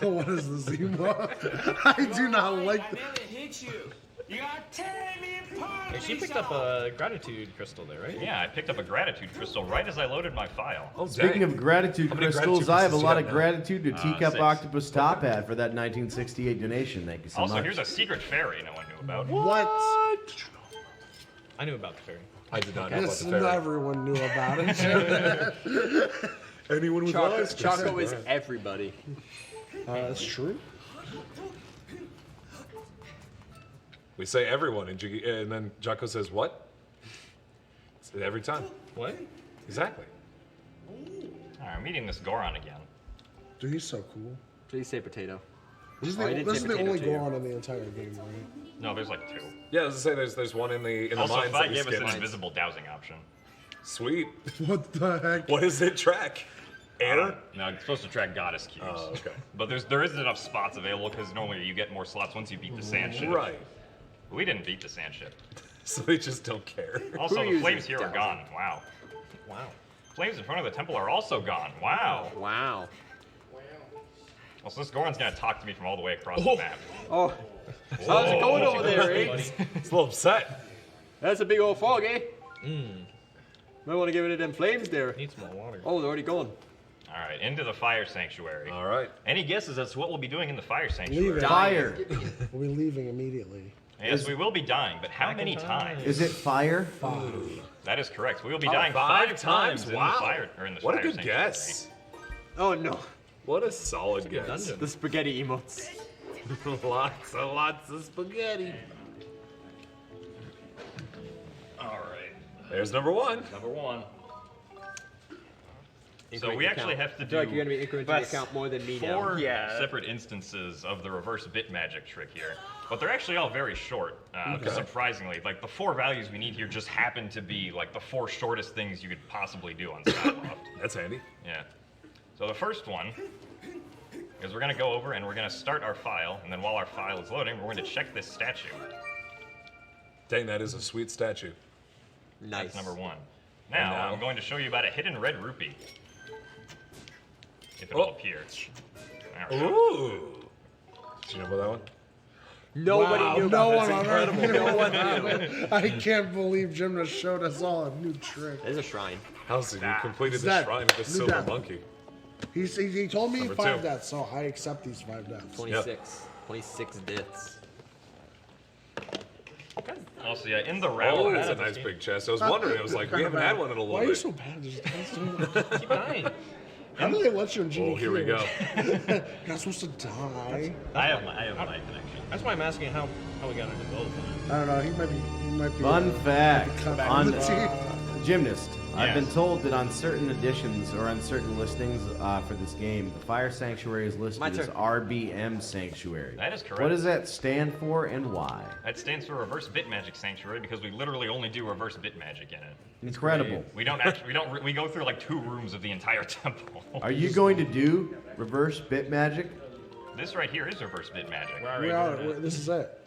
What is this emote? I do not like this. hit you. You got tearing me apart. Hey, she picked up a gratitude crystal there, right? Yeah, I picked up a gratitude crystal right as I loaded my file. Oh, Speaking of gratitude How many crystals, gratitude I have a crystals lot you of got now? gratitude to Teacup 6. Octopus Top Hat for that 1968 donation. Thank you so Also, much. here's a secret fairy no one knew about. What? I knew about the fairy. I did not know about Yes, the fairy. everyone knew about it. Anyone with eyes? Choco is everybody. That's true. We say everyone, and then Jocko says what? Every time. What? Exactly. Alright, I'm meeting this Goron again. Dude, he's so cool. Please say potato. This is Oh, I the, did this say is the potato only to you. Goron in the entire game, right? No, there's like 2. Yeah, I was gonna say there's one in the Also, mines Fi that we gave us an skipped. invisible dowsing option. Sweet. What the heck? What does it track? Air? No, it's supposed to track goddess cubes. Oh, okay. But there isn't enough spots available because normally you get more slots once you beat the sand ship. Right. But we didn't beat the sand ship. So they just don't care. Also, Who the uses flames here are dowsing? gone. Wow. Wow. Flames in front of the temple are also gone. Wow. Wow. Also, this Goron's gonna talk to me from all the way across the map. Oh. How's it going over there, eh? It's a little upset. That's a big old fog, eh? Might want to get rid of them flames there. Need some more water. Oh, they're already gone. All right, into the fire sanctuary. All right. Any guesses as to what we'll be doing in the fire Leave sanctuary? it. Fire. We'll be leaving immediately. Yes, we will be dying, but how many times? Is it fire? That is correct. We will be Oh, dying 5 times in Wow. the fire or in the What a fire good sanctuary. guess. Oh, no. What a solid guess. Dungeon. The spaghetti emotes. lots of spaghetti. All right. There's number 1. Number 1. So Increment we your actually count. have to I feel like do you're going to be incrementing your count more than me now. 4 separate instances of the reverse bit magic trick here. But they're actually all very short, surprisingly. Like, the 4 values we need here just happen to be, like, the 4 shortest things you could possibly do on Skyloft. That's handy. Yeah. So the first one is we're going to go over and we're going to start our file, and then while our file is loading, we're going to check this statue. Dang, that is a sweet statue. Nice. That's number 1. Now, I'm going to show you about a hidden red rupee. If it'll appear. There we go. Ooh. Did you know about that one? Nobody Wow, knew no about one this. on earth Incredible. knew No one about knew. it. I can't believe Jim just showed us all a new trick. There's a shrine. How's it? You completed the That- shrine of the new silver death. monkey. He told me Number 5 2. deaths, so I accept these 5 deaths. 26. 26 deaths. Also, yeah, in the round. Oh, that's a nice big chest. I was wondering. I was like, we haven't had one in a little Why are you bit. so bad? Just Keep dying. How do they let you in GDQ? Oh, here we go. You're not supposed to die. I have my connection. That's why I'm asking how we got into both. I don't know. He might be. Fun fact. cut On from the team. Gymnast, I've been Yes. told that on certain editions or on certain listings for this game, the Fire Sanctuary is listed My as turn. RBM Sanctuary. That is correct. What does that stand for and why? That stands for Reverse Bit Magic Sanctuary because we literally only do reverse bit magic in it. Incredible. We don't actually, we go through like 2 rooms of the entire temple. Are you going to do reverse bit magic? This right here is reverse bit magic. This is it.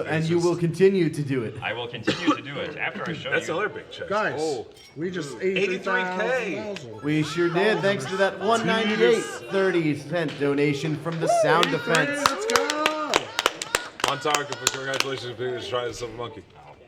And you will continue to do it. I will continue to do it after I show That's you. another big chest. Guys, Oh. we just 83K. We sure did, thanks to that 198.30 donation from the Sound Defense. Let's go. On target for congratulations, Peter. Try the silver monkey.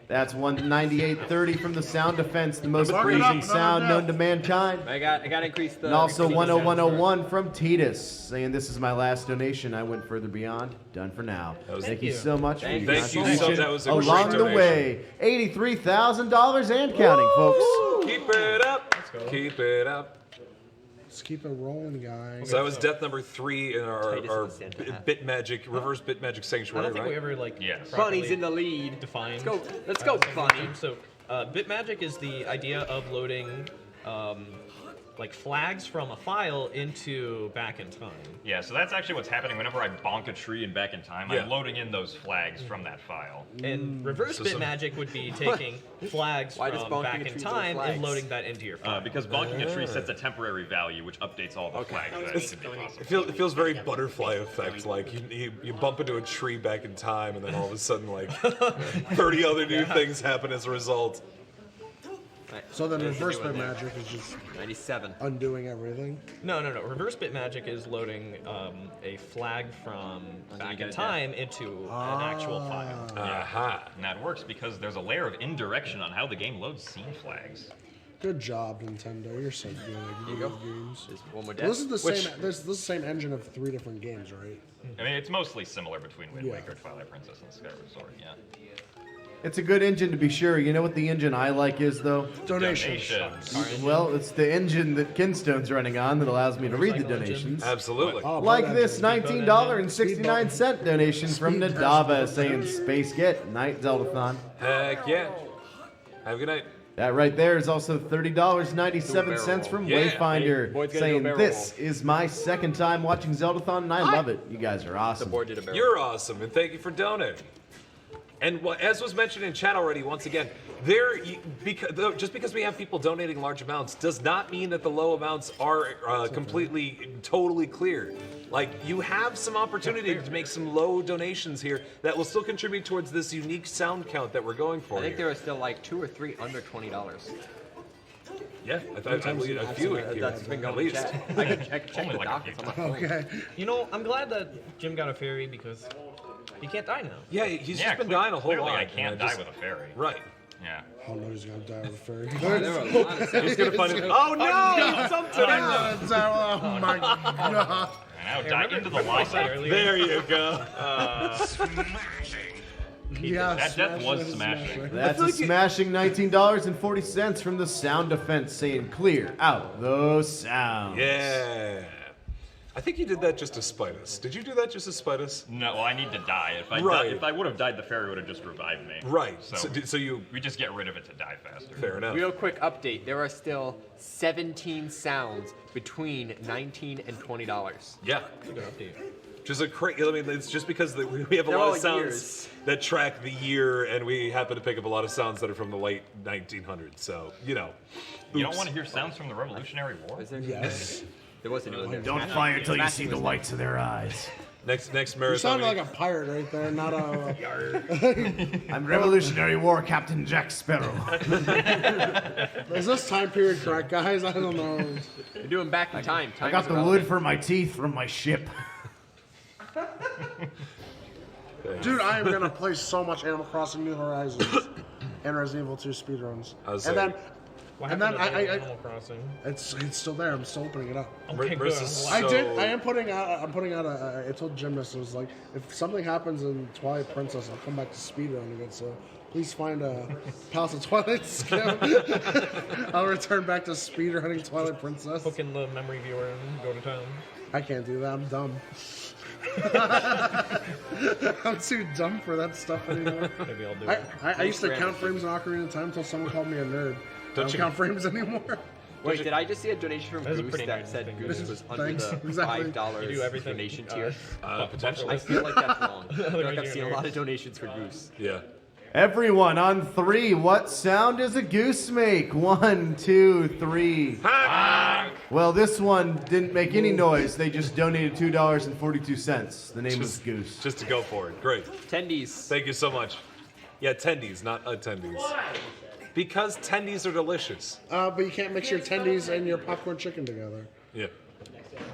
That's 198.30 from the Sound Defense, the most Mark it up, pleasing another sound death. known to mankind. I got to increase the. And also increase the 10101 from Titus, saying this is my last donation. I went further beyond. Done for now. Thank you so much for your Thank you so contribution much. That was a great along the donation. way. $83,000 and counting, folks. Keep it up. go. Keep it up. Let's keep it rolling, guys. So that was death number 3 in our bit magic, reverse bit magic I sanctuary, don't think right? we ever like Bunny's in the lead. Defined. Let's go, Bunny. So, bit magic is the idea of loading like flags from a file into back in time. Yeah, so that's actually what's happening whenever I bonk a tree in back in time. Yeah. I'm loading in those flags from that file. And reverse bit magic would be taking flags Why does from bonking back a in tree time throw and flags? loading that into your file. Because bonking a tree sets a temporary value, which updates all the flags. That It's- should be possible. it feels very butterfly effect. Like you bump into a tree back in time, and then all of a sudden, like 30 other new things happen as a result. So then reverse bit magic is just 97 undoing everything. No. Reverse bit magic is loading a flag from back in time into an actual file. Aha. And that works because there's a layer of indirection on how the game loads scene flags. Good job, Nintendo. You're so good. There you go. Games. One more This is the same. This is the same engine of 3 different games, right? I mean, it's mostly similar between Wind Yeah. Waker, Twilight Princess, and Skyward Sword, yeah. It's a good engine to be sure. You know what the engine I like is, though? Donations. Well, it's the engine that Kinstone's running on that allows me to read the donations. Absolutely. Like this $19.69 donation from Nadava saying, Space Get, Night Zeldathon. Heck yeah. Have a good night. That right there is also $30.97 from Yeah. Wayfinder Hey, boys gotta do a saying, barrel this is my second time watching Zeldathon and I love it. You guys are awesome. You're awesome, and thank you for donating. And as was mentioned in chat already, once again, just because we have people donating large amounts does not mean that the low amounts are completely, totally clear. Like, you have some opportunity to make some low donations here that will still contribute towards this unique sound count that we're going for I think here. there are still like 2 or 3 under $20. Yeah, I believe a few here, That's been at going least. chat. I can check the dockets on my phone. Okay. You know, I'm glad that Jim got a fairy because he can't die now. Yeah, he's just been dying a whole clearly lot. I can't and die just- with a fairy. Right. Yeah. Oh no, he's gonna die with a fairy. There are a lot of sounds. He's gonna find it. Oh no! Oh my god. And now die into the lava. There you go. Yeah, That death was smashing. That's a smashing $19.40 from the Sound Defense saying, clear out those sounds. Yeah. I think you did that just to spite us. Did you do that just to spite us? No, well, I need to die. If I Right. if I would have died, the fairy would have just revived me. Right. So we just get rid of it to die faster. Fair enough. Real quick update. There are still 17 sounds between $19 and $20. Yeah. Good update. Just a crazy. I mean, it's just because we have a They're lot all of sounds years. that track the year, and we happen to pick up a lot of sounds that are from the late 1900s. So, you know. You don't want to hear sounds from the Revolutionary War? Yes. There wasn't. Don't fire till you see the whites of their eyes. Next You marathon. sounded like a pirate right there, not a. I'm Revolutionary War Captain Jack Sparrow. Is this time period correct, guys? I don't know. You're doing back in time. I got the wood for my teeth from my ship. Dude, I am gonna play so much Animal Crossing New Horizons and Resident Evil 2 speedruns. And then, What and then happened to I Animal Crossing? it's still there. I'm still opening it up. Okay, good. I am putting out. I'm putting out a. I told Jim this. It was like, if something happens in Twilight Princess, I'll come back to speedrun again. So please find a Palace of Twilight skin. I'll return back to speedrunning Twilight Princess. Hook in the memory viewer and go to town. I can't do that. I'm dumb. I'm too dumb for that stuff anymore. Maybe I'll do I, it. I used to count frames in Ocarina of Time until someone called me a nerd. I don't you- count frames anymore. Wait, did I just see a donation from That was a Goose pretty that nice said thing. Goose was under Thanks. the Exactly. $5 You do everything, donation tier? Potentially. I feel like that's wrong. I feel like I've You're seen a weird. lot of donations for Goose. Yeah. Everyone on 3, what sound does a goose make? 1, 2, 3. Well, this one didn't make any noise. They just donated $2.42. The name was Goose. Just to go for it. Great. Tendies. Thank you so much. Yeah, tendies, not attendees. Because tendies are delicious. But you can't mix your tendies and your popcorn chicken together. Yeah.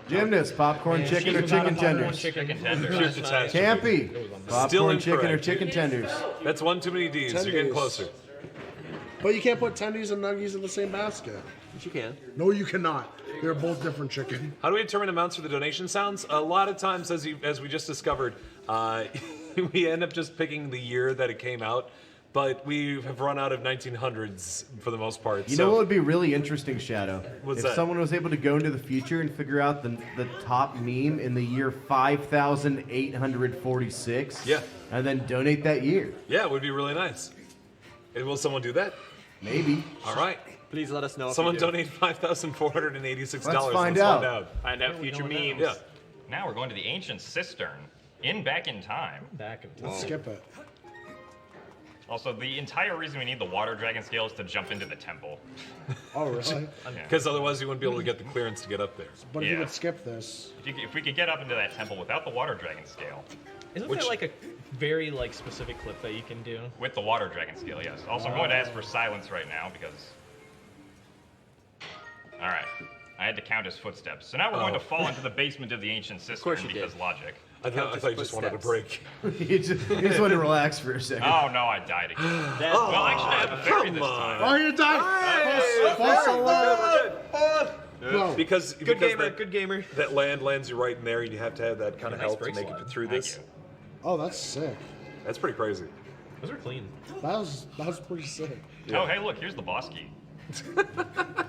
Gymnast, popcorn chicken or chicken tenders? Chicken Here's the test. Campy, Still popcorn chicken or incorrect. chicken tenders? That's one too many D's. You're getting Tendies. closer. But you can't put tendies and nuggies in the same basket. Yes, you can. No, you cannot. They're both different chicken. How do we determine amounts for the donation sounds? A lot of times, as we just discovered, we end up just picking the year that it came out. but we have run out of 1900s for the most part. You know what would be really interesting, Shadow? What's if that? someone was able to go into the future and figure out the top meme in the year 5846. Yeah. And then donate that year. Yeah, it would be really nice. And will someone do that? Maybe. All right. Please let us know. Someone if you do. donate $5,486. Let's find out. Find out future memes. Yeah. Now we're going to the ancient cistern. Back in time. Let's skip it. Also, the entire reason we need the water dragon scale is to jump into the temple. Oh, really? Because otherwise you wouldn't be able to get the clearance to get up there. But if you would skip this. If we could get up into that temple without the water dragon scale. Isn't there like a very specific clip that you can do? With the water dragon scale, yes. Also, I'm going to ask for silence right now because... Alright. I had to count his footsteps. So now we're going to fall into the basement of the ancient cistern because logic. I thought you just wanted a break. you just wanted to relax for a second. Oh no, I died again. Well, actually, I have a fairy this time. Oh, you died! Because Good gamer. That lands you right in there, and you have to have that kind of help to make it through this. Oh, that's sick. That's pretty crazy. Those are clean. That was pretty sick. Yeah. Oh, hey, look, here's the boss key.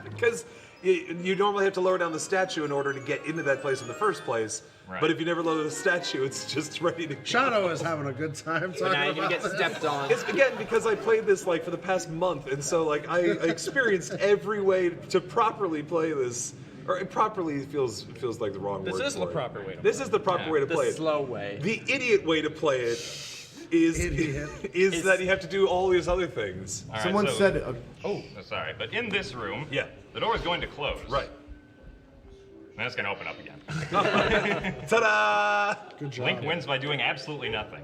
Because you normally have to lower down the statue in order to get into that place in the first place. Right. But if you never lower the statue, it's just ready to go. Shadow is having a good time talking now you're gonna about get stepped on. It's again because I played this for the past month, and so I experienced every way to properly play this. Or it properly feels like the wrong word. This is the proper way to This is the proper way to play it. The slow way. The idiot way to play it is that you have to do all these other things. All right, Someone said... sorry, but in this room, yeah, the door is going to close. Right. And it's going to open up again. Ta-da! Good job. Link wins by doing absolutely nothing.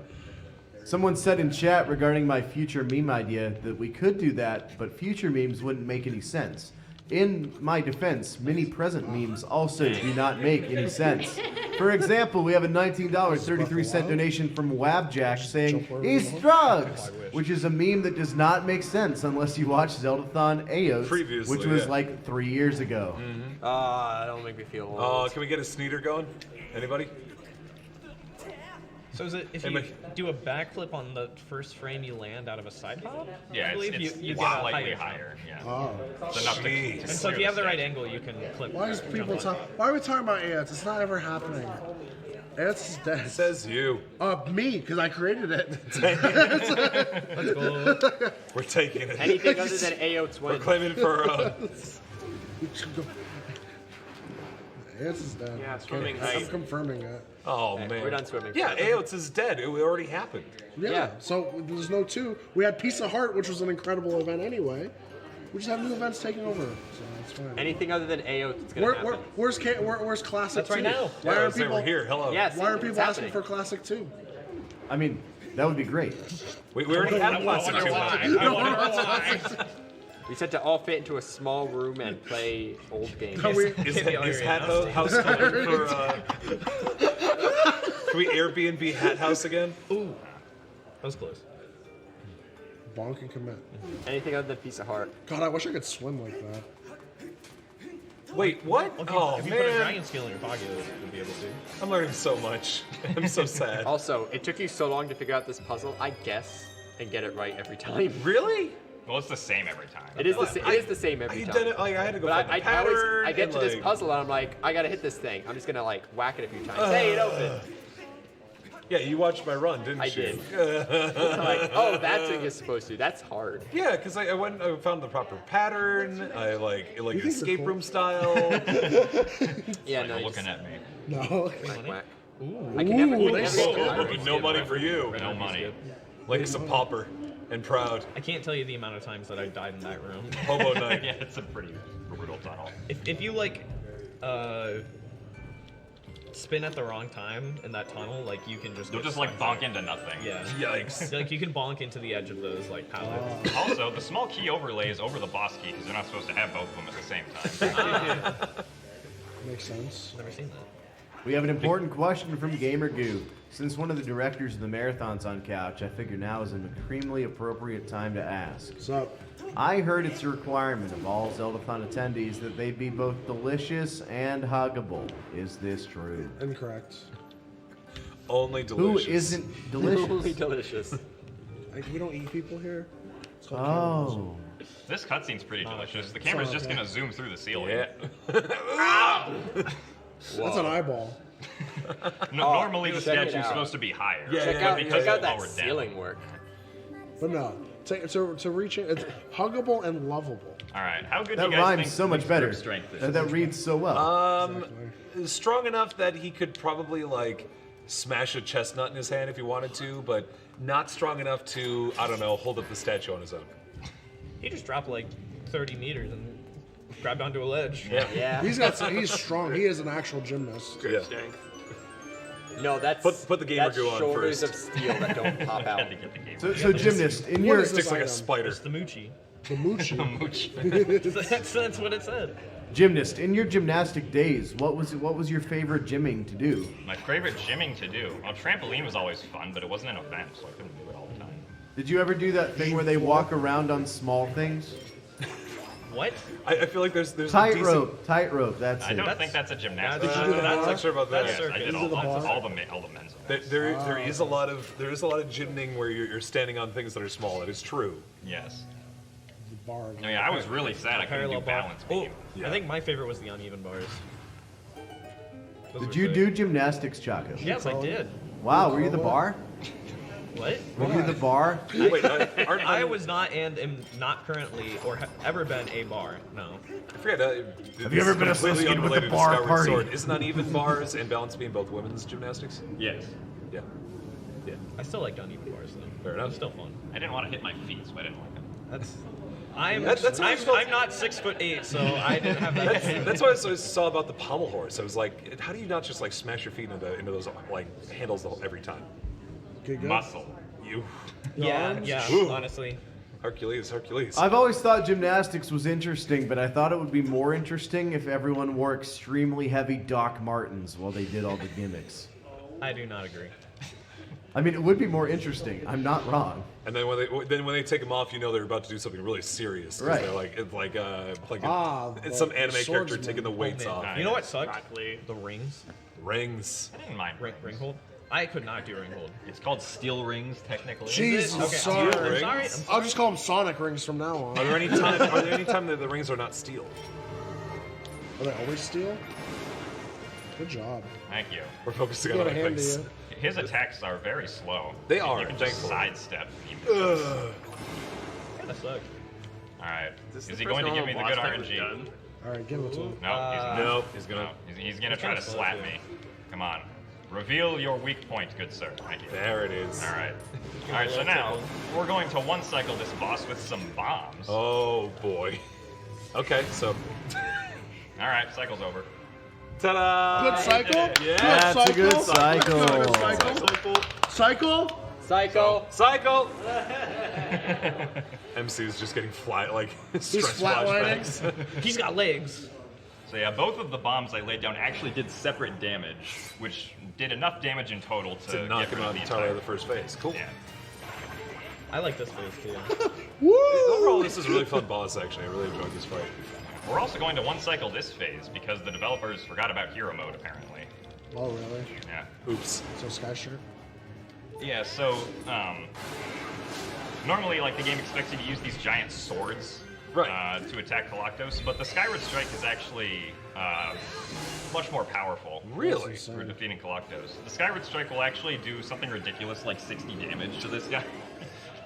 Someone said in chat regarding my future meme idea that we could do that, but future memes wouldn't make any sense. In my defense, many present memes also do not make any sense. For example, we have a $19.33 donation from Wabjack saying, "He's drugs!" which is a meme that does not make sense unless you watch Zeldathon Aos, Previously, which was yeah. like 3 years ago. That'll make me feel old. Can we get a sneeder going? Anybody? So is it if you do a backflip on the first frame you land out of a side hop? Yeah, I believe it's you get slightly a higher. Yeah. Oh. It's enough to And so if you have the right angle, you can flip. Why are we talking about ants? It's not ever happening. Ants is dead. Says you. Me, because I created it. Let's go. We're taking it. Anything other than AO20. We're claiming for Ants is dead. Yeah, swimming I'm height. confirming it. Oh Okay, man, we're done swimming. Yeah, Aots is dead. It already happened. Yeah. So there's no 2. We had Piece of Heart, which was an incredible event anyway. We just have new events taking over, so that's fine. Anything other than AO that's gonna happen. Where's Classic? That's right 2? now. Why Yeah, are let's say people we're here. Hello. Yes. Why are it's people asking happening. for Classic 2? I mean, that would be great. We already have Classic 2. I wonder why. We said to all fit into a small room and play old games. Is Hat House coming for? Can we Airbnb Hat House again? Ooh, that was close. Bonk and commit. Anything other than Piece of Heart. God, I wish I could swim like that. Wait, what? If you put a man, dragon scale in your pocket, you'll be able to. I'm learning so much. I'm so sad. Also, it took you so long to figure out this puzzle, I guess, and get it right every time. Really? Well, it's the same every time. It is the same every time. Did it, I had to go But find the pattern. I get to this and, puzzle and I'm like, I gotta hit this thing. I'm just gonna whack it a few times. Hey, it opened. Yeah, you watched my run, didn't I you? did. I'm like, oh, that's what you're supposed to. That's hard. Yeah, because I went and found the proper pattern. I like escape room style. Yeah, no. Looking at me. No. Whack. Ooh. I can never No money for you. No money. Like it's a pauper and proud. I can't tell you the amount of times that I died in that room. Hobo night. Yeah, it's a pretty brutal tunnel. If you spin at the wrong time in that tunnel, you can just You'll just bonk into nothing. Yeah. Yikes. You can bonk into the edge of those pallets. Also, the small key overlay is over the boss key because they're not supposed to have both of them at the same time. Makes sense. Never seen that. We have an important question from GamerGoo. Since one of the directors of the marathon's on couch, I figure now is an extremely appropriate time to ask. What's up? I heard it's a requirement of all Zeldathon attendees that they be both delicious and huggable. Is this true? Incorrect. Only delicious. Who isn't delicious? Only delicious. we don't eat people here. It's called Oh. cannibalism. This cutscene's pretty delicious. The camera's just gonna zoom through the ceiling. Yeah. That's an eyeball. Normally the check it statue's out. supposed to be higher. Check but out, because check out it's that lowered ceiling down. work. But no, to reach it, it's huggable and lovable. All right, how good do That you guys rhymes think so much Luke's better. grip strength is? That reads so well. Strong enough that he could probably like smash a chestnut in his hand if he wanted to, but not strong enough to, I don't know, hold up the statue on his own. He just dropped like 30 meters and grabbed onto a ledge. Yeah. He's strong. He is an actual gymnast. Yeah. No, that's Put the gamer that's goo on shoulders first. of steel that don't pop out. So gymnast, in your Sticks like a spider. It's the moochie. The moochie. that's what it said. gymnast, in your gymnastic days, what was your favorite gymming to do? My favorite gymming to do? Well, trampoline was always fun, but it wasn't an event, so I couldn't do it all the time. Did you ever do that thing where they walk around on small things? What? I feel like there's Tightrope, tightrope. That's I it. don't think that's a gymnastic. I'm not sure about that. Yes, I did all the men's events. There is a lot of gymning where you're standing on things that are small. That is true. Yes. Bar. I mean, I was really sad I couldn't do Parallel bar. balance Oh, beam. I think my favorite was the uneven bars. Those Did were you sick. do gymnastics, Chaco? Yes, I did. Wow, were you the bar? What? Were you the bar? I was not and am not currently or have ever been a bar. No. I forget. Have you ever been associated with the bar party? Isn't uneven bars and balance beam both women's gymnastics? Yes. Yeah. Yeah. I still like uneven bars though. Fair enough. It's still fun. I didn't want to hit my feet, so I didn't like them. That's. I'm That's what I felt- I'm not 6'8", so I didn't have that. That's what I always saw about the pommel horse. I was like, how do you not just like smash your feet into those like handles every time? Muscle. You. Yeah, Woo. honestly. Hercules. I've always thought gymnastics was interesting, but I thought it would be more interesting if everyone wore extremely heavy Doc Martens while they did all the gimmicks. I do not agree. I mean, it would be more interesting. I'm not wrong. And then when they take them off, you know they're about to do something really serious. 'Cause Right. They're like it's the some anime character swordsman. taking the weights off. You know what sucked? The rings. Rings. I didn't mind Ring hold. I could not do ring hold. It's called steel rings, technically. Jesus, Okay, sorry. I'm sorry. I'll just call them Sonic rings from now on. Are there any time that the rings are not steel? Are they always steel? Good job. Thank you. We're focusing Give on a other hand to things. you. His attacks are very slow. They You are, can just thankfully. sidestep. Ugh. That sucked. All right. This Is the he going to first give me the one good lost that was RNG? done? All right, give it to him. No, He's gonna. He's gonna He's try to kinda slow, slap too. me. Come on. Reveal your weak point, good sir. Thank you. There it is. All right. All right. So now we're going to one cycle this boss with some bombs. Oh boy. Okay, so. All right. Cycle's over. Ta-da! Good cycle? Yeah. That's a good cycle. Good cycle? Cycle? Cycle! MC is just getting stress flashbacks. He's got legs. So yeah, both of the bombs I laid down actually did separate damage, which did enough damage in total to knock get him rid out of the entirely entire of the first phase. Cool. Yeah. I like this phase too. Overall, this is a really fun boss, actually. I really enjoyed this fight. We're also going to one cycle this phase because the developers forgot about hero mode apparently. Oh, really? Yeah. Oops. So Sky Shirt? Yeah, so normally like the game expects you to use these giant swords to attack Galactos, but the Skyward Strike is actually much more powerful. Really? For defeating Galactos. The Skyward Strike will actually do something ridiculous like 60 damage to this guy.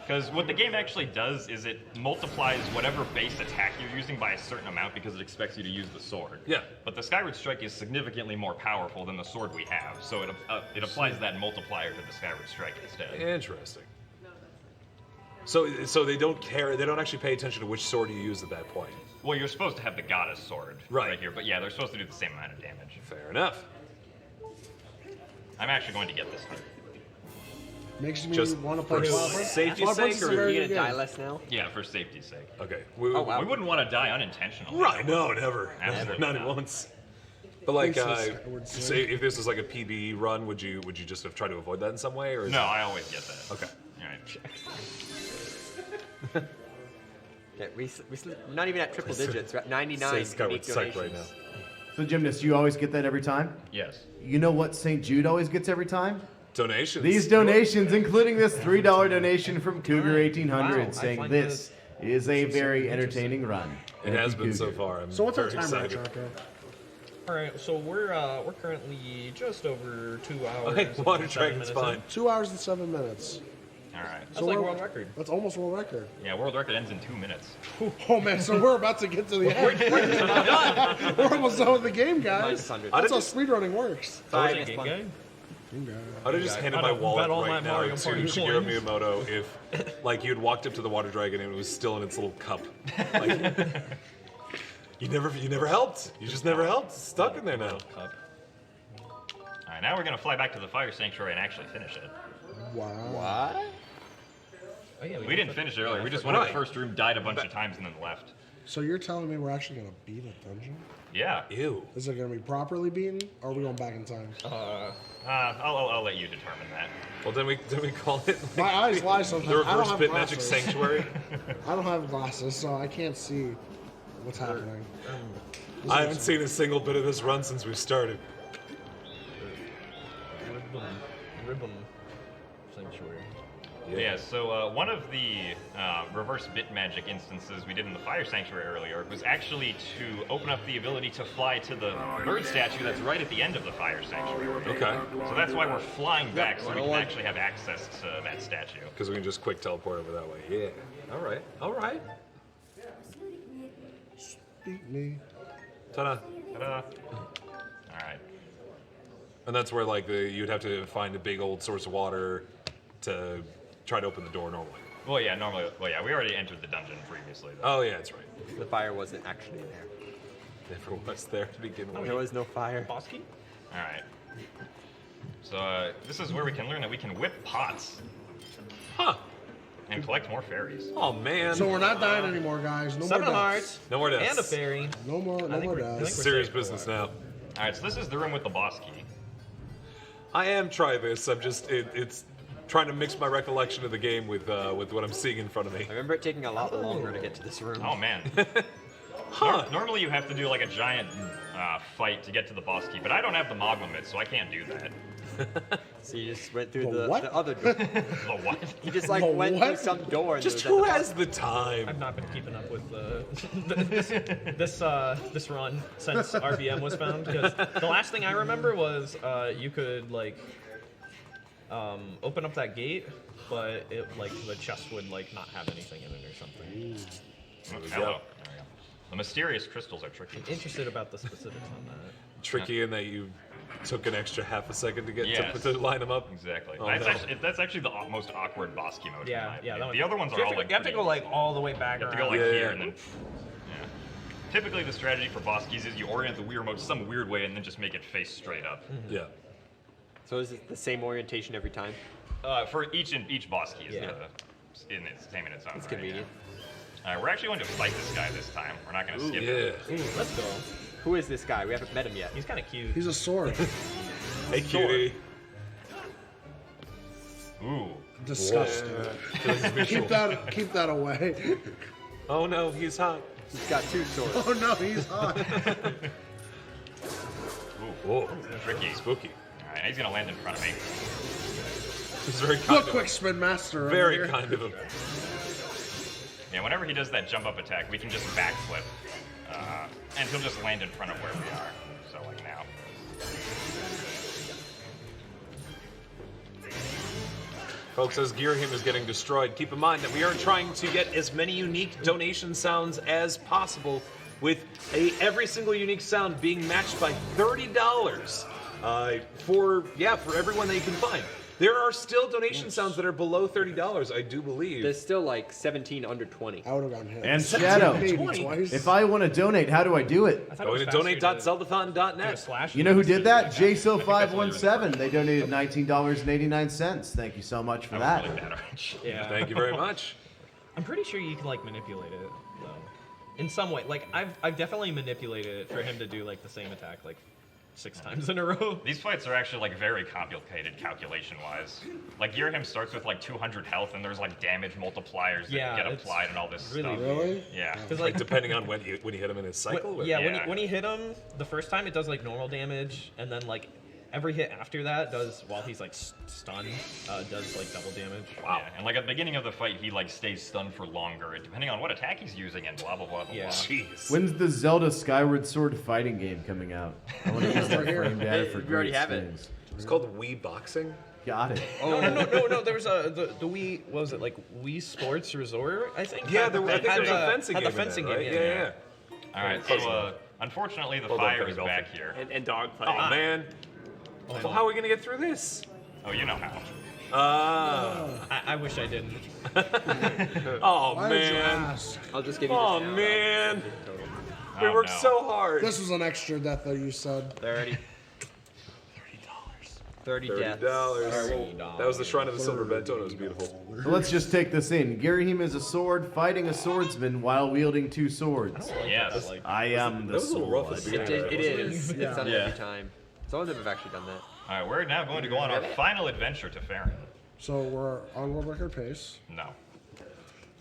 Because what the game actually does is it multiplies whatever base attack you're using by a certain amount because it expects you to use the sword. Yeah. But the Skyward Strike is significantly more powerful than the sword we have, so it applies that multiplier to the Skyward Strike instead. Interesting. So they don't care. They don't actually pay attention to which sword you use at that point. Well, you're supposed to have the Goddess Sword right here, but yeah, they're supposed to do the same amount of damage. Fair enough. I'm actually going to get this one. Makes me Just want to play for Cloud safety's sake, or Are you gonna die less now? Yeah, for safety's sake. Okay. We wouldn't want to die unintentionally. Right? No, never. Absolutely Not once. But like, Skyward Sword. say if this was like a PB run, would you just have tried to avoid that in some way, or? Is No, I always get that. Okay. All right. Yeah, we're not even at triple digits. We're at 99 Says Skyward unique Strike donations. right now. So, gymnast, you always get that every time? Yes. You know what St. Jude always gets every time? Donations. These donations, including this $3 donation from Cougar1800, Wow, saying find this is a very entertaining run. It has been so far. I'm So what's our very time right, excited. Jocko? All right, so we're currently just over 2 hours. Okay, and Water 7 Dragon's minutes fine. in. 2 hours and 7 minutes. All right. That's like world record. That's almost world record. Yeah, world record ends in 2 minutes. Oh man, so we're about to get to the end. We're almost done with the game, guys. That's how speedrunning works. I'd have just handed my wallet right now to Shigeru Miyamoto if, like, you'd walked up to the water dragon and it was still in its little cup. Like, you never helped. You just never helped. It's stuck in there now. All right, now we're gonna fly back to the fire sanctuary and actually finish it. Wow. What? Oh, yeah, We didn't finish it earlier. We just went to the first room, died a bunch of times, and then left. So you're telling me we're actually gonna beat a dungeon? Yeah. Ew. Is it gonna be properly beaten, or are we going back in time? I'll let you determine that. Well, then we call it. Like, My eyes lie sometimes. The I don't reverse have bit magic glasses. sanctuary. I don't have glasses, so I can't see what's happening. I haven't seen a single bit of this run since we started. Ribbon sanctuary. Yeah, so one of the reverse bit magic instances we did in the fire sanctuary earlier was actually to open up the ability to fly to the bird statue that's right at the end of the fire sanctuary. Okay. So that's why we're flying back, so we can actually have access to that statue. Because we can just quick teleport over that way. Yeah. All right. All right. Speak me. Ta-da. Ta-da. All right. And that's where, like, you'd have to find a big old source of water to try to open the door normally. Well, yeah, we already entered the dungeon previously, though. Oh, yeah, that's right. The fire wasn't actually there. Never was there to begin with. There was no fire. Boss key? All right. So this is where we can learn that we can whip pots. Huh. And collect more fairies. Oh, man. So we're not dying anymore, guys. No 7 more deaths. hearts. No more deaths. And a fairy. No more deaths. This is serious business now. All right, so this is the room with the boss key. I am trying this. I'm just it's trying to mix my recollection of the game with what I'm seeing in front of me. I remember it taking a lot longer to get to this room. Oh man. Normally you have to do like a giant fight to get to the boss key, but I don't have the Mogma Myth, so I can't do that. So you just went through The the, what? the other door. The what? You just like The went what? through some door. And Just there was who that- has the time? I've not been keeping up with this run since RBM was found. Because the last thing I remember was you could like open up that gate, but it like the chest would like not have anything in it or something. Hello. There we go. The mysterious crystals are tricky. I'm interested about the specifics on that. Tricky in that you took an extra half a second to get Yes. to line them up. Exactly. Oh, That's actually the most awkward boss key mode. in Yeah, my yeah. opinion. That The other ones are all like you have to pretty go like easy. all the way back. You have to around. go like Yeah, here yeah. and then. Yeah. Typically, the strategy for boss keys is you orient the Wii remote some weird way and then just make it face straight up. Yeah. So is it the same orientation every time? For each boss key is Yeah. in its same in its own. It's right, convenient. yeah. All right, we're actually going to fight this guy this time. We're not going to skip Yeah. it. Ooh, let's go. Who is this guy? We haven't met him yet. He's kind of cute. He's a sword. Hey, cutie. Ooh. Disgusting. Keep that away. Oh no, he's hot. He's got 2 swords. Oh no, he's hot. Ooh. Whoa. Tricky. Spooky. All right, he's going to land in front of me. He's very Look, kind of quick spin master. over Very here. kind of him. Yeah, whenever he does that jump up attack, we can just backflip. And he'll just land in front of where we are. So, like now. Folks, as Girahim is getting destroyed, keep in mind that we are trying to get as many unique donation sounds as possible, with every single unique sound being matched by $30 for everyone that you can find. There are still donation sounds that are below $30, I do believe. There's still like 17 under 20. I would have gotten hit. And Shadow, Maybe twice. if I want to donate, how do I do it? Go to donate.zeldathon.net. You know who did that? JSO517. They donated $19.89. Thank you so much for that. Yeah. Thank you very much. I'm pretty sure you can like manipulate it though, in some way. Like I've definitely manipulated it for him to do like the same attack like 6 times in a row. These fights are actually like very complicated calculation-wise. Like Girahim starts with like 200 health, and there's like damage multipliers that Yeah, get it's applied and all this really stuff. weird. Really? Yeah. Because Like like depending on when you hit him in his cycle. or- yeah, when you hit him the first time, it does like normal damage, and then like every hit after that does, while he's like stunned, does like double damage. Wow. Yeah, and like at the beginning of the fight, he like stays stunned for longer, depending on what attack he's using and blah blah blah blah. Yeah. Blah. Jeez. When's the Zelda Skyward Sword fighting game coming out? I want to use that frame data for We already great have it. things. It's called Wii Boxing. Got it. No. There was the Wii. What was it like? Wii Sports Resort, I think. Yeah, I think there's a fencing had game. the fencing in there, game. right? Yeah. All right, so unfortunately the Hold on, fire Penny is Dolphin. back here. And dog Oh fighting. man. Well, how are we gonna get through this? Oh, you know how. I wish I didn't. Oh Why did you man. ask? I'll just give you Oh this now. man. We Oh, worked no. so hard. This was an extra death that you said. 30. $30 deaths. $30. That was the Shrine of the Silver Bento, and it was beautiful. So let's just take this in. Girahim is a sword fighting a swordsman while wielding two swords. Yes. I am That the was a little rough at sword. the beginning. It is. Yeah. It's done Yeah. every time. Some of them have actually done that. All right, we're now going to go on our final adventure to Farron. So we're on world record pace. No.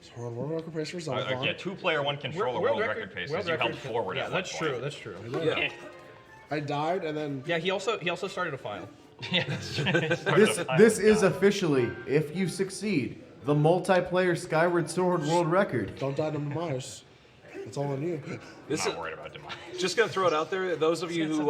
So we're on world record pace for Zeldathon. Yeah, 2-player, 1 controller, world record pace. Because you held forward Yeah, at that's one point. true. That's true. Yeah. I died and then Yeah, he also started a file. Yeah, that's true. This is officially, if you succeed, the multiplayer Skyward Sword world record. don't die to Demise. It's all on you. This I'm is not worried about demise. just gonna throw it out there. Those of you who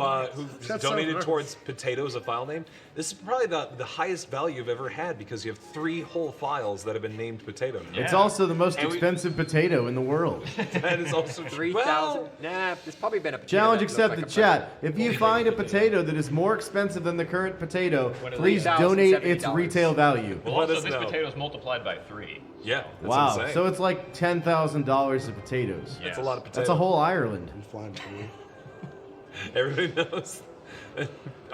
That's donated so towards potatoes a file name, this is probably the highest value you've ever had because you have 3 whole files that have been named potato. Yeah. It's also the most And we- expensive potato in the world. That is also true. 3,000. Nah, there's probably been a potato Challenge that looks accepted, like a chat. If you find a potato that is more expensive than the current potato, please $3,070. donate its retail value. Well, Let also, us this know. potato is multiplied by 3. Yeah, that's Wow, insane. so it's like $10,000 of potatoes. That's a lot of potatoes. That's a whole Ireland. I'm flying for you. Everybody knows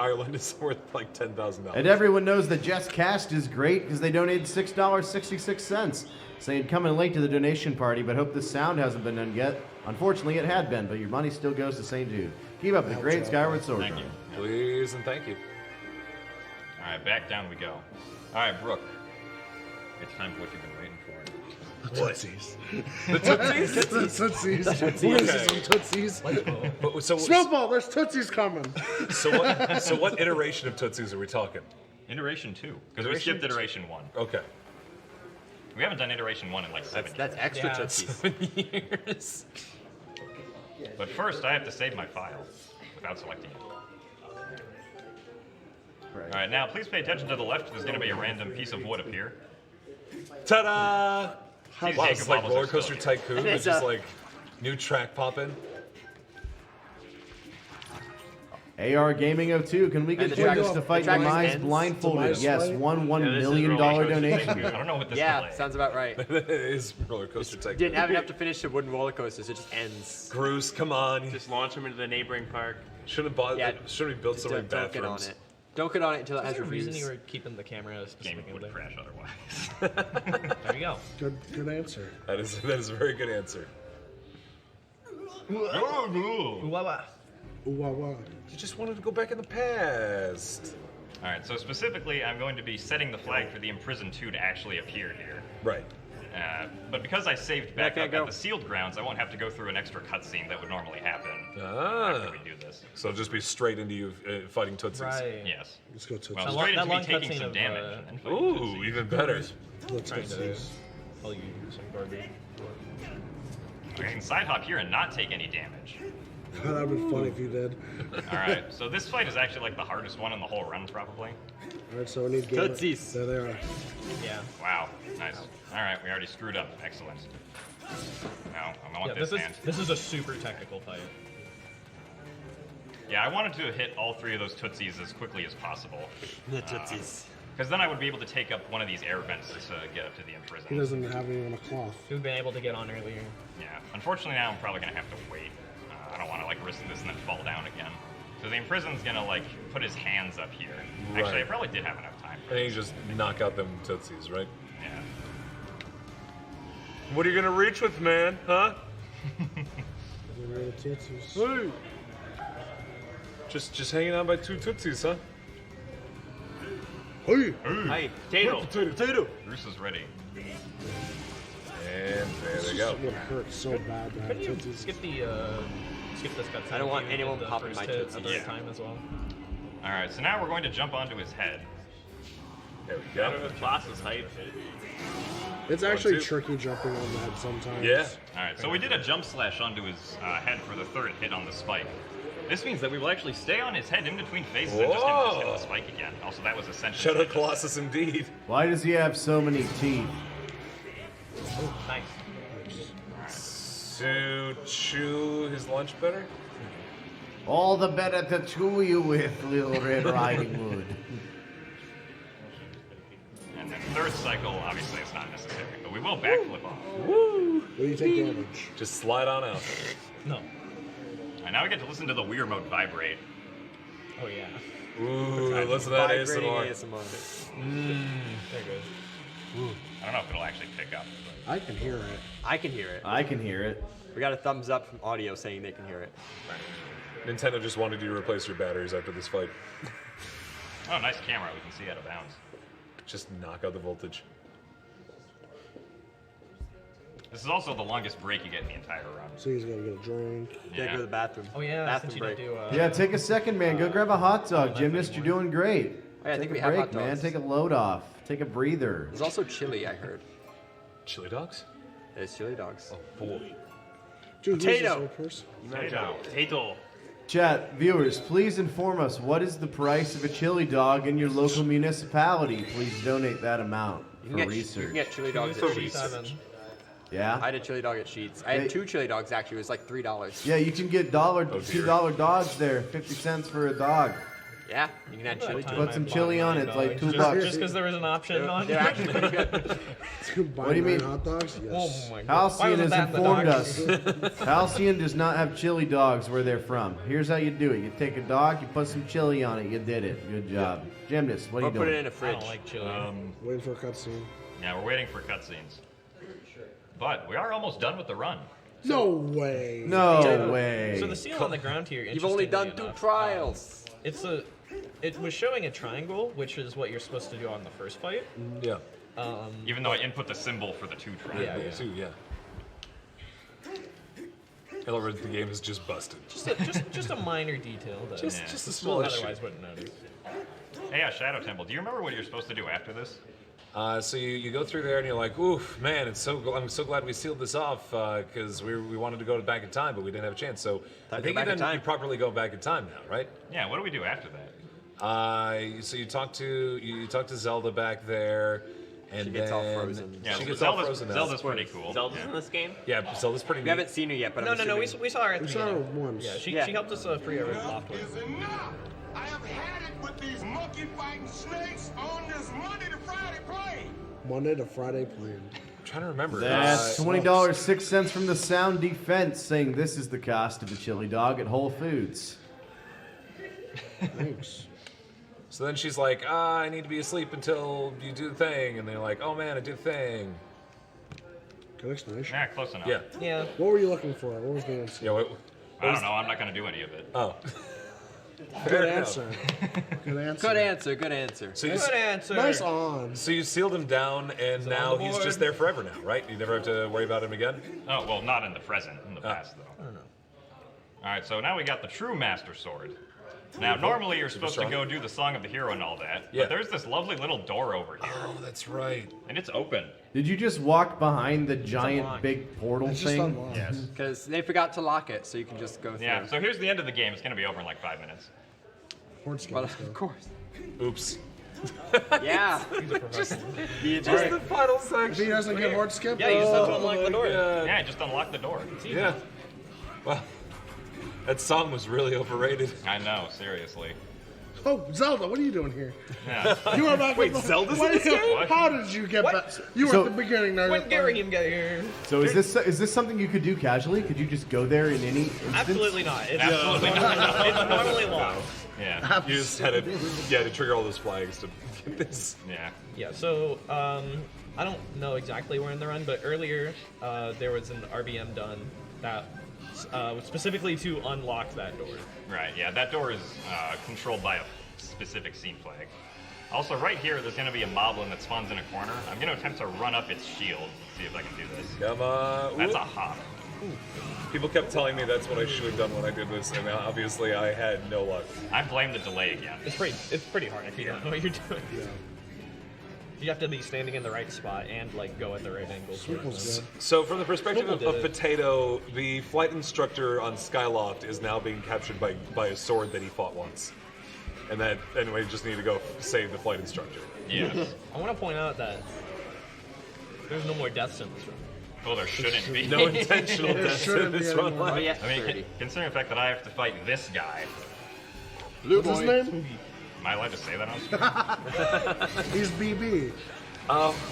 Ireland is worth like $10,000. And everyone knows that Jess Cast is great because they donated $6.66, saying coming late to the donation party, but hope the sound hasn't been done yet. Unfortunately, it had been, but your money still goes to St. Jude. Keep up the great Skyward Sword. Thank you. Please and thank you. All right, back down we go. All right, Brooke. It's time for what you've been waiting for. Tootsies. The Tootsies? The Tootsies. We're gonna see some Tootsies. But, so, Snowball, there's Tootsies coming. so what iteration of Tootsies are we talking? Iteration 2, because we skipped iteration 1. Okay. We haven't done iteration 1 in like 7 years. That's extra Yeah. Tootsies. 7 years. But first, I have to save my file without selecting it. All right, now please pay attention to the left. There's going to be a random piece of wood appear. Ta-da! These Wow, Jacob it's like bubbles are Roller still Coaster here. Tycoon. It's just like new track popping. AR Gaming 02, can we get And the track- Judas to the fight track Demise ends. blindfolded? Demise Yes, fight? $1 Yeah, this is million Roller Coaster donation. Tycoon. I don't know what this Yeah, delay. sounds about right. It is Roller Coaster Tycoon. Didn't have enough to finish the wooden roller coasters. It just ends. Bruce, come on. Just launch them into the neighboring park. Shouldn't have Yeah, shouldn't have built so many Don't get on bathrooms. it. Don't get on it until it Is has there a reason reviews. you were keeping the camera Game specifically would there? crash otherwise. There you go. Good answer. That is a very good answer. Ooh, wah, wah. Ooh, wah, wah. You just wanted to go back in the past. All right, so specifically, I'm going to be setting the flag for the Imprisoned 2 to actually appear here. Right. But because I saved back can't up go. at the sealed grounds, I won't have to go through an extra cutscene that would normally happen Ah. after we do this. So it'll just be straight into you fighting Tootsies. Right. Yes. Let's go Tootsies. Well, That straight long- into me that long taking cutscene some of, damage. and fighting Ooh, Tootsies. even better. Let's Trying to Tootsies. tell you some garbage. I can side hop here and not take any damage. That would be funny if you did. All right, so this fight is actually like the hardest one in the whole run, probably. All right, so we need game. Tootsies. There they are. Yeah. Wow, nice. All right, we already screwed up. Excellent. Now, I want Yeah, this hand. this is a super technical fight. Yeah, I wanted to hit all 3 of those Tootsies as quickly as possible. The Tootsies. Because then I would be able to take up one of these air vents to get up to the He Imprisoned. doesn't have even a cloth. We've been able to get on earlier. Yeah, unfortunately now I'm probably going to have to wait. I don't want to like risk this and then fall down again. So the Imprisoned's going to like put his hands up here. Actually, I Right. probably did have enough time for And you this. just knock out them Tootsies, right? Yeah. What are you gonna reach with, man? Huh? Tootsies. Hey. Just hanging out by 2 Tootsies, huh? Hey. Hey, potato. Potato. Bruce is ready. And there they go. It would hurt so bad to have Couldn't you Tootsies. skip this cutscene? I don't want if you anyone did the popping first my hit Tootsies. a third Yeah. time as well. All right, so now we're going to jump onto his head. There we go. The boss is hype. It's actually tricky jumping on that sometimes. Yeah. All right, so we did a jump slash onto his head for the third hit on the spike. This means that we will actually stay on his head in between phases and just hit the spike again. Also, that was essential. Shadow Colossus indeed. Why does he have so many teeth? Oh, nice. To chew his lunch better? All the better to chew you with, Little Red Riding Hood. And then third cycle, obviously it's not necessary, but we will backflip off. Woo! Will you take damage? Just slide on out. No. And now we get to listen to the Weir mode vibrate. Oh yeah. Ooh, listen to that Vibrating ASMR. There it goes. I don't know if it'll actually pick up. I can hear it. I can hear it. I can hear it. We got a thumbs up from audio saying they can hear it. Nintendo just wanted you to replace your batteries after this fight. Oh, nice camera. We can see out of bounds. Just knock out the voltage. This is also the longest break you get in the entire run. So he's gonna get a drink. Gotta go to the bathroom. Oh yeah, Bathroom since you break. didn't do. Yeah, take a second, man. Go grab a hot dog. Gymnast, you're doing great. Oh, yeah, I Take think a we have break, hot man. dogs. Take a load off. Take a breather. There's also chili, I heard. Chili dogs? There's chili dogs. Oh, boy. Dude, Potato. Potato. Chat, viewers, please inform us what is the price of a chili dog in your local municipality. Please donate that amount for You research. can get chili dogs at Sheets. Yeah? I had a chili dog at Sheets. I had 2 chili dogs actually. It was like $3. Yeah, you can get $2 dogs there. 50 cents for a dog. Yeah, you can add chili to it. Put some chili on it. It's like $2. Just because there was an option on. They're actually pretty good. What do you mean? Hot dogs? Yes. Oh my god. Halcyon has informed us. Halcyon does not have chili dogs where they're from. Here's how you do it. You take a dog, you put some chili on it. You did it. Good job. Gymnast, what are you doing? Put it in a fridge. I don't like chili. Waiting for a cutscene. Yeah, we're waiting for cutscenes. But we are almost done with the run. No way. No way. So the seal on the ground here. You've only done 2 enough, trials. It was showing a triangle, which is what you're supposed to do on the first fight. Yeah. Even though I input the symbol for the 2 triangle. Yeah. Elrond, the game is just busted. Just a minor detail that just a small issue. otherwise wouldn't notice. Hey, Shadow Temple, do you remember what you're supposed to do after this? So you go through there and you're like, oof, man, I'm so glad we sealed this off because we wanted to go back in time, but we didn't have a chance. So I think you properly go back in time now, right? Yeah. What do we do after that? So you talk to Zelda back there, and She gets then all frozen. Yeah, she gets all frozen. Zelda's pretty cool. Zelda's in this game? Yeah, Zelda's pretty neat. We haven't seen her yet, but I'm No. We assuming- saw her at We the saw her beginning. once. Yeah, she helped us free our loft one. I have had it with these monkey fighting snakes on this Monday to Friday plane. Monday to Friday plan. I'm trying to remember. That's $20.06 from the Sound Defense saying this is the cost of a chili dog at Whole Foods. Thanks. So then she's like, I need to be asleep until you do the thing, and they're like, oh man, I did the thing. Good explanation. Yeah, close enough. Yeah. What were you looking for? What was the answer? Yeah. I don't know. I'm not going to do any of it. Oh. Good answer. Good answer. Good answer. Good answer. So Good answer. Nice on. So you sealed him down, and now he's just there forever now, right? You never have to worry about him again? Oh, well, not in the present. In the past, though. I don't know. All right, so now we got the true Master Sword. Now, normally you're supposed to strong. go do the Song of the Hero and all that, Yeah. but there's this lovely little door over here, Oh, that's right. and it's open. Did you just walk behind the giant unlocked. big portal It's just thing? unlocked. Yes. Because they forgot to lock it, so you can just go through. Yeah, so here's the end of the game. It's going to be over in like 5 minutes. Horn skin Well, stuff. of course. Oops. Yeah. Just the final section. If he doesn't get hard skip, Yeah, you just have to unlock the door. Yeah, just unlock the door. Yeah. Well, that song was really overrated. I know, seriously. Oh, Zelda, what are you doing here? Yeah. You were back. Wait, Zelda's in this game? What? How did you get What? back? You were So- at the beginning there. When Gary him get here? So is this something you could do casually? Could you just go there in any instance? Absolutely not. It's, Absolutely not. it's normally locked. Yeah. You just had to trigger all those flags to get this. Yeah. Yeah, so I don't know exactly where in the run, but earlier there was an RBM done that was specifically to unlock that door. Right, yeah, that door is controlled by a specific scene flag. Also, right here, there's going to be a moblin that spawns in a corner. I'm going to attempt to run up its shield. See if I can do this. Come on. That's a hop. People kept telling me that's what I should have done when I did this, and obviously I had no luck. I blame the delay again. It's pretty hard if you don't know what you're doing. Yeah. You have to be standing in the right spot and like go at the right angle. So from the perspective Smoople's of did it. Potato, the flight instructor on Skyloft is now being captured by a sword that he fought once. And that, anyway, just need to go save the flight instructor. Yes. I want to point out that there's no more deaths in this room. Well, there shouldn't be. No intentional deaths in this run. I mean, considering the fact that I have to fight this guy. What's his name? Am I allowed to say that on screen? He's BB.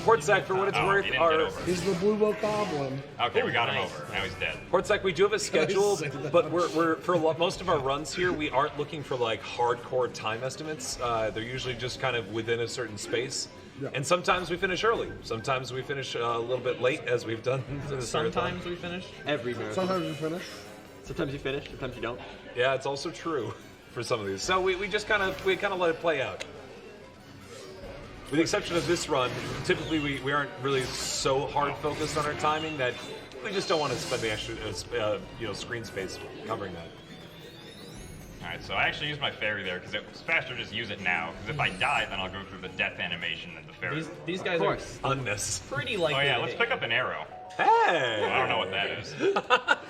Portsack, for what it's worth, he didn't get over. He's the Blue Book Goblin. Okay, we got him over. Now he's dead. Portsack, we do have a schedule, but we're for most of our runs here, we aren't looking for like hardcore time estimates. They're usually just kind of within a certain space. Yeah. And sometimes we finish early. Sometimes we finish a little bit late, as we've done. Sometimes we finish. Every marathon. Sometimes we finish. Sometimes you finish. Sometimes you don't. Yeah, it's also true for some of these. So we just kind of let it play out. With the exception of this run, typically we aren't really so hard focused on our timing that we just don't want to spend the extra screen space covering that. Alright, so I actually used my fairy there because it's faster to just use it now. Because if I die, then I'll go through the death animation and the fairy. These guys are unnecessary. pretty likely. Oh yeah, let's pick up an arrow. Hey! Well, I don't know what that is.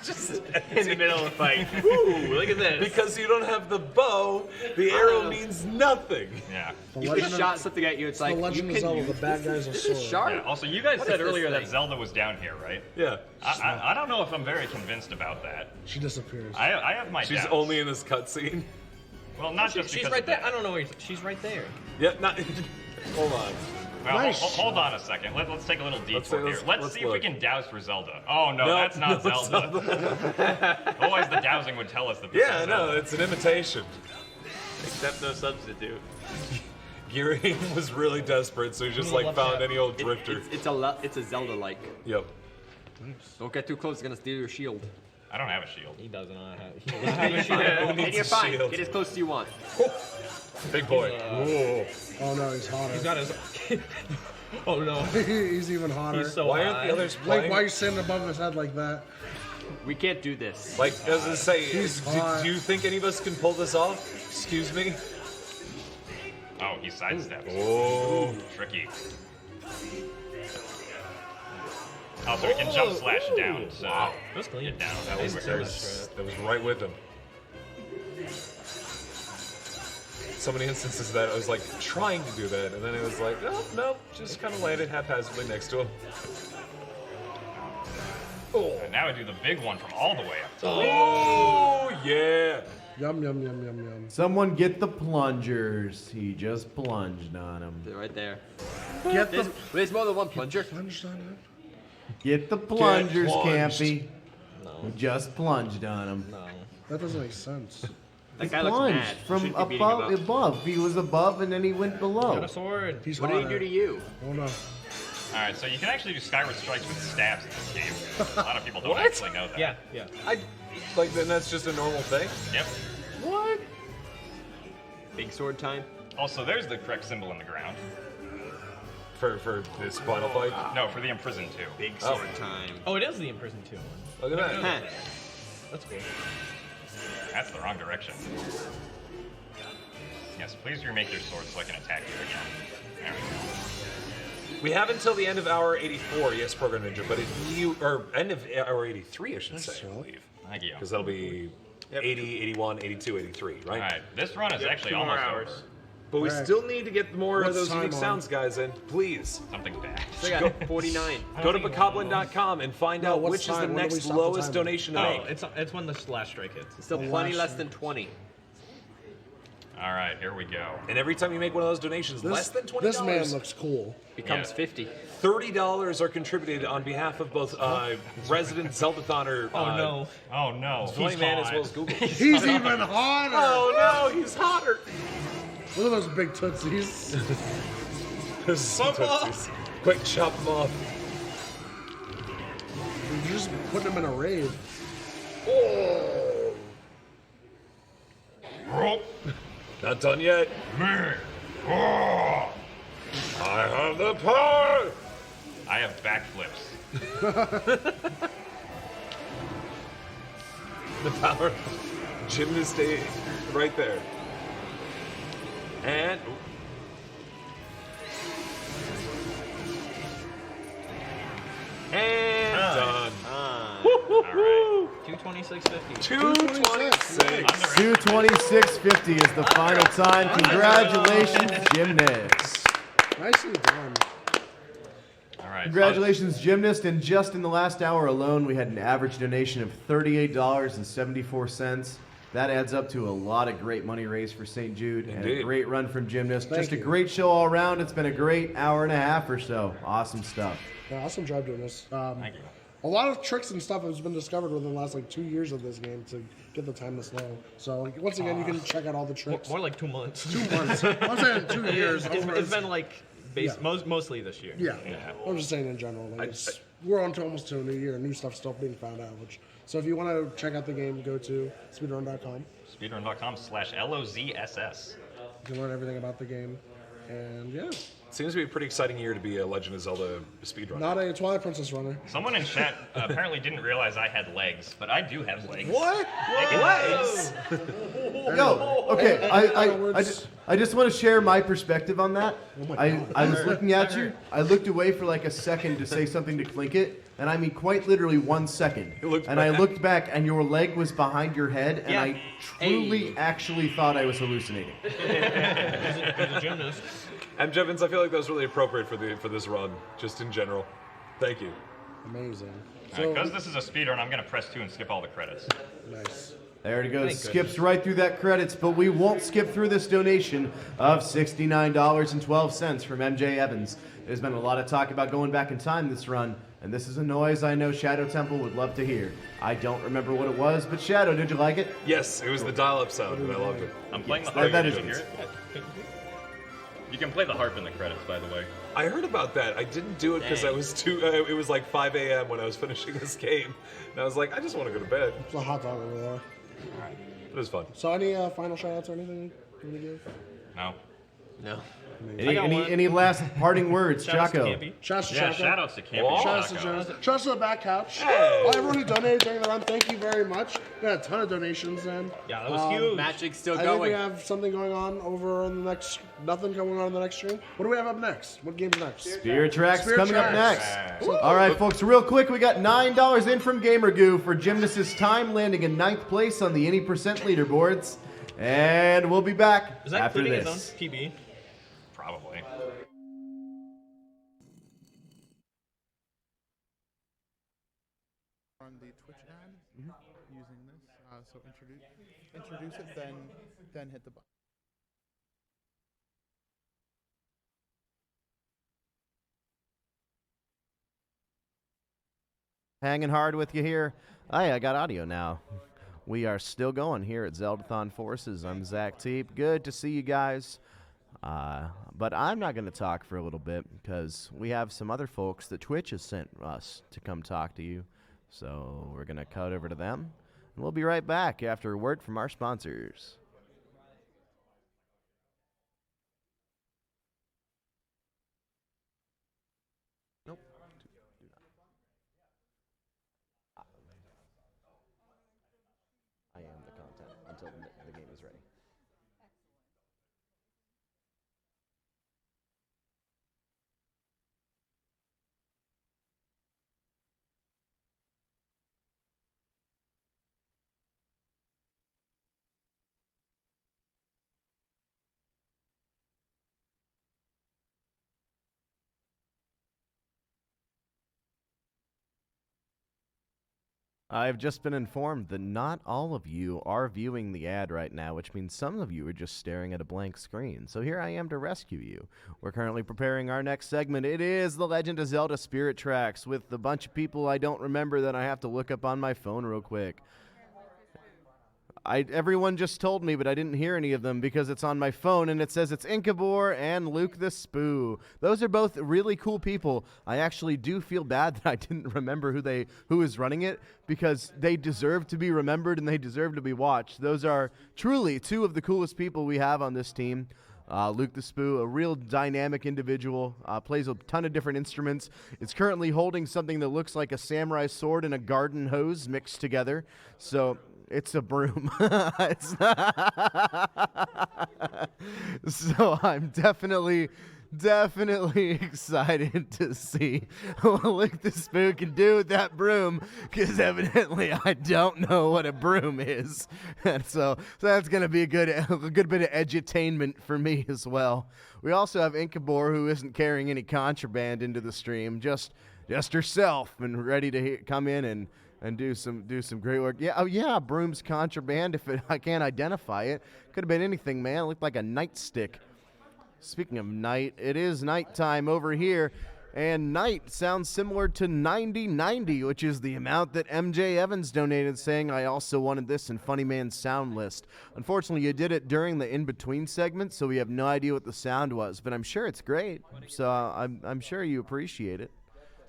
Just in the middle of the fight. Ooh, look at this. Because you don't have the bow, the arrow means nothing. Yeah. You could shot something at you. It's like The Legend you of can Zelda, use the bad guys are sword. sharp. Yeah. Also, you guys What said is this earlier that thing? Zelda was down here, right? Yeah. I don't know if I'm very convinced about that. She disappears. I have my She's doubts. only in this cutscene. Well, not just She's because right of there. that. I don't know where she's right there. Yeah, not. Hold on. Well, Nice hold on a second. Let's take a little detour here. Let's see if we look. can douse for Zelda. Oh no, No, that's not no, it's Zelda. Otherwise, the dowsing would tell us that. This Yeah, is no, Zelda. it's an imitation. Except no substitute. Gearing was really desperate, so he just like found any old drifter. It's a Zelda-like. Yep. Don't get too close. It's gonna steal your shield. I don't have a shield. He doesn't know how. And you're fine. Who And needs you're a fine. shield? Get as close as you want. Big boy. Oh no, he's hotter. He's got his. Oh no. He's even hotter. He's so Why high. aren't the others Like, playing? why are you sitting above his head like that? We can't do this. Like, as I say, He's hot. do you think any of us can pull this off? Excuse me? Oh, he sidesteps. Oh. Tricky. Oh, so he can jump slash down. So That's clean. get down. That was right with him. So many instances that I was like trying to do that, and then it was like, oh, no, just kind of landed haphazardly next to him. And now I do the big one from all the way up top. Oh, yeah. Yum yum yum yum yum. Someone get the plungers. He just plunged on him. They're right there. Get the There's more than one plunger. plunged on him. Get the plungers, plunged. Campy. No. He just plunged on him. No. That doesn't make sense. That He guy looks plunged mad. from Shouldn't be beating him up. above. He was above and then he went Got below. a sword. He's What did he hotter. do to you? Oh no. Alright, so you can actually do Skyward Strikes with stabs in this game. A lot of people don't What? actually know that. Yeah, yeah. Then that's just a normal thing? Yep. What? Big sword time. Also, there's the correct symbol in the ground. For this final fight? No, for the imprisoned too. Big sword time. Oh, it is the imprisoned 2 one. Look at that. Huh. That's cool. That's the wrong direction. Yes, please remake your sword so I can attack you again. There we go. We have until the end of hour 84, yes, Program Ninja, but end of hour 83, I should say, I believe. Thank you. Because that'll be 80, 81, 82, 83, right? Alright, this run is actually 2 more almost hours. over. But we Right. still need to get more of What's those time unique on? sounds, guys, in. Please. Something's bad. So I got 49. Go to bokoblin.com and find No, out what's which is the time? When do we next stop the lowest timer? donation to Oh, make. it's when the last strike hits. Still The plenty last less one. than 20. Alright, here we go. And every time you make one of those donations, less than $20, This man looks cool. Becomes Yeah. 50. $30 are contributed on behalf of both resident Zeldathoner. Oh no. Oh no. Flame Man as well as Google. He's even hotter. Oh no, he's hotter. Look at those big tootsies. Quick, chop him off. You're just putting him in a rave. Oh. Not done yet. I have the power. I have backflips. The power gymnast right there. And done. All right. 226.50. 226. 226.50 is the final time. Congratulations, Gymnast. Nicely done. All right. Congratulations, Gymnast. And just in the last hour alone, we had an average donation of $38.74. That adds up to a lot of great money raised for St. Jude. And a great run from Gymnast. Just a great show all around. It's been a great hour and a half or so. Awesome stuff. Yeah, awesome job doing this. Thank you. A lot of tricks and stuff has been discovered within the last 2 years of this game to get the time this low. So once again, you can check out all the tricks. More like 2 months. 2 months. I'm saying 2 years. It's been mostly this year. Yeah. I'm just saying in general. We're on to almost to a new year. New stuff's still being found out. So if you want to check out the game, go to speedrun.com. Speedrun.com/LOZSS. You can learn everything about the game. And yeah. Seems to be a pretty exciting year to be a Legend of Zelda speedrunner. Not a Twilight Princess runner. Someone in chat apparently didn't realize I had legs, but I do have legs. What? Legs? Yo, okay, I just want to share my perspective on that. I was looking at you. I looked away for a second to say something to Clink It, and I mean quite literally 1 second. I looked back, and your leg was behind your head, and I truly actually thought I was hallucinating. He's a gymnast. And Jevons, I feel like that was really appropriate for this run, just in general. Thank you. Amazing. Because this is a speedrun, I'm going to press 2 and skip all the credits. Nice. There it goes. Skips right through that credits, but we won't skip through this donation of $69.12 from MJ Evans. There's been a lot of talk about going back in time this run, and this is a noise I know Shadow Temple would love to hear. I don't remember what it was, but Shadow, did you like it? Yes, it was the dial-up sound, and I loved it. I'm playing the harp. That Did is you hear it? You can play the harp in the credits, by the way. I heard about that. I didn't do it because I was it was 5 a.m. when I was finishing this game. And I was like, I just want to go to bed. It's a hot dog over there. Alright. It was fun. So any final shout-outs or anything you want to give? No. No. Any last parting words, Chaco? Shouts to Yeah, Chaco. shout-outs to Campy Shouts to Chaco. Jonas. Shouts to the back couch. Hey. Everyone who donated during the run, thank you very much. We had a ton of donations then. Yeah, that was huge. Magic's still I going. think we have something going on over in the next. Nothing going on in the next stream. What do we have up next? What game's next? Spirit Tracks Spirit coming up Tracks. next. All right, folks, real quick, we got $9 in from GamerGoo for Gymnast's time, landing in 9th place on the any percent leaderboards. And we'll be back Is that after including this. his own PB? Probably. On the Twitch ad using this, so introduce it, then hit the button. Hanging hard with you here. Hey, I got audio now. We are still going here at Zeldathon Forces. I'm Zach Teep. Good to see you guys. But I'm not going to talk for a little bit because we have some other folks that Twitch has sent us to come talk to you. So we're going to cut over to them. And we'll be right back after a word from our sponsors. Nope. I am the content until the game is ready. I've just been informed that not all of you are viewing the ad right now, which means some of you are just staring at a blank screen. So here I am to rescue you. We're currently preparing our next segment. It is the Legend of Zelda Spirit Tracks with a bunch of people I don't remember that I have to look up on my phone real quick. Everyone just told me, but I didn't hear any of them because it's on my phone, and it says it's Inkabor and Luke the Spoo. Those are both really cool people. I actually do feel bad that I didn't remember who is running it because they deserve to be remembered and they deserve to be watched. Those are truly two of the coolest people we have on this team. Luke the Spoo, a real dynamic individual, plays a ton of different instruments. Is currently holding something that looks like a samurai sword and a garden hose mixed together. So It's a broom. It's so I'm definitely excited to see what Lick the Spoon can do with that broom, because evidently I don't know what a broom is. And so that's going to be a good bit of edutainment for me as well. We also have Inkabor, who isn't carrying any contraband into the stream, just herself, and ready to come in and do some great work. Yeah, oh yeah, broom's contraband if I can't identify it. Could have been anything, man. It looked like a nightstick. Speaking of night, it is nighttime over here, and night sounds similar to 9090, which is the amount that MJ Evans donated, saying I also wanted this in Funny Man's sound list. Unfortunately, you did it during the in-between segment, so we have no idea what the sound was, but I'm sure it's great, so I'm sure you appreciate it.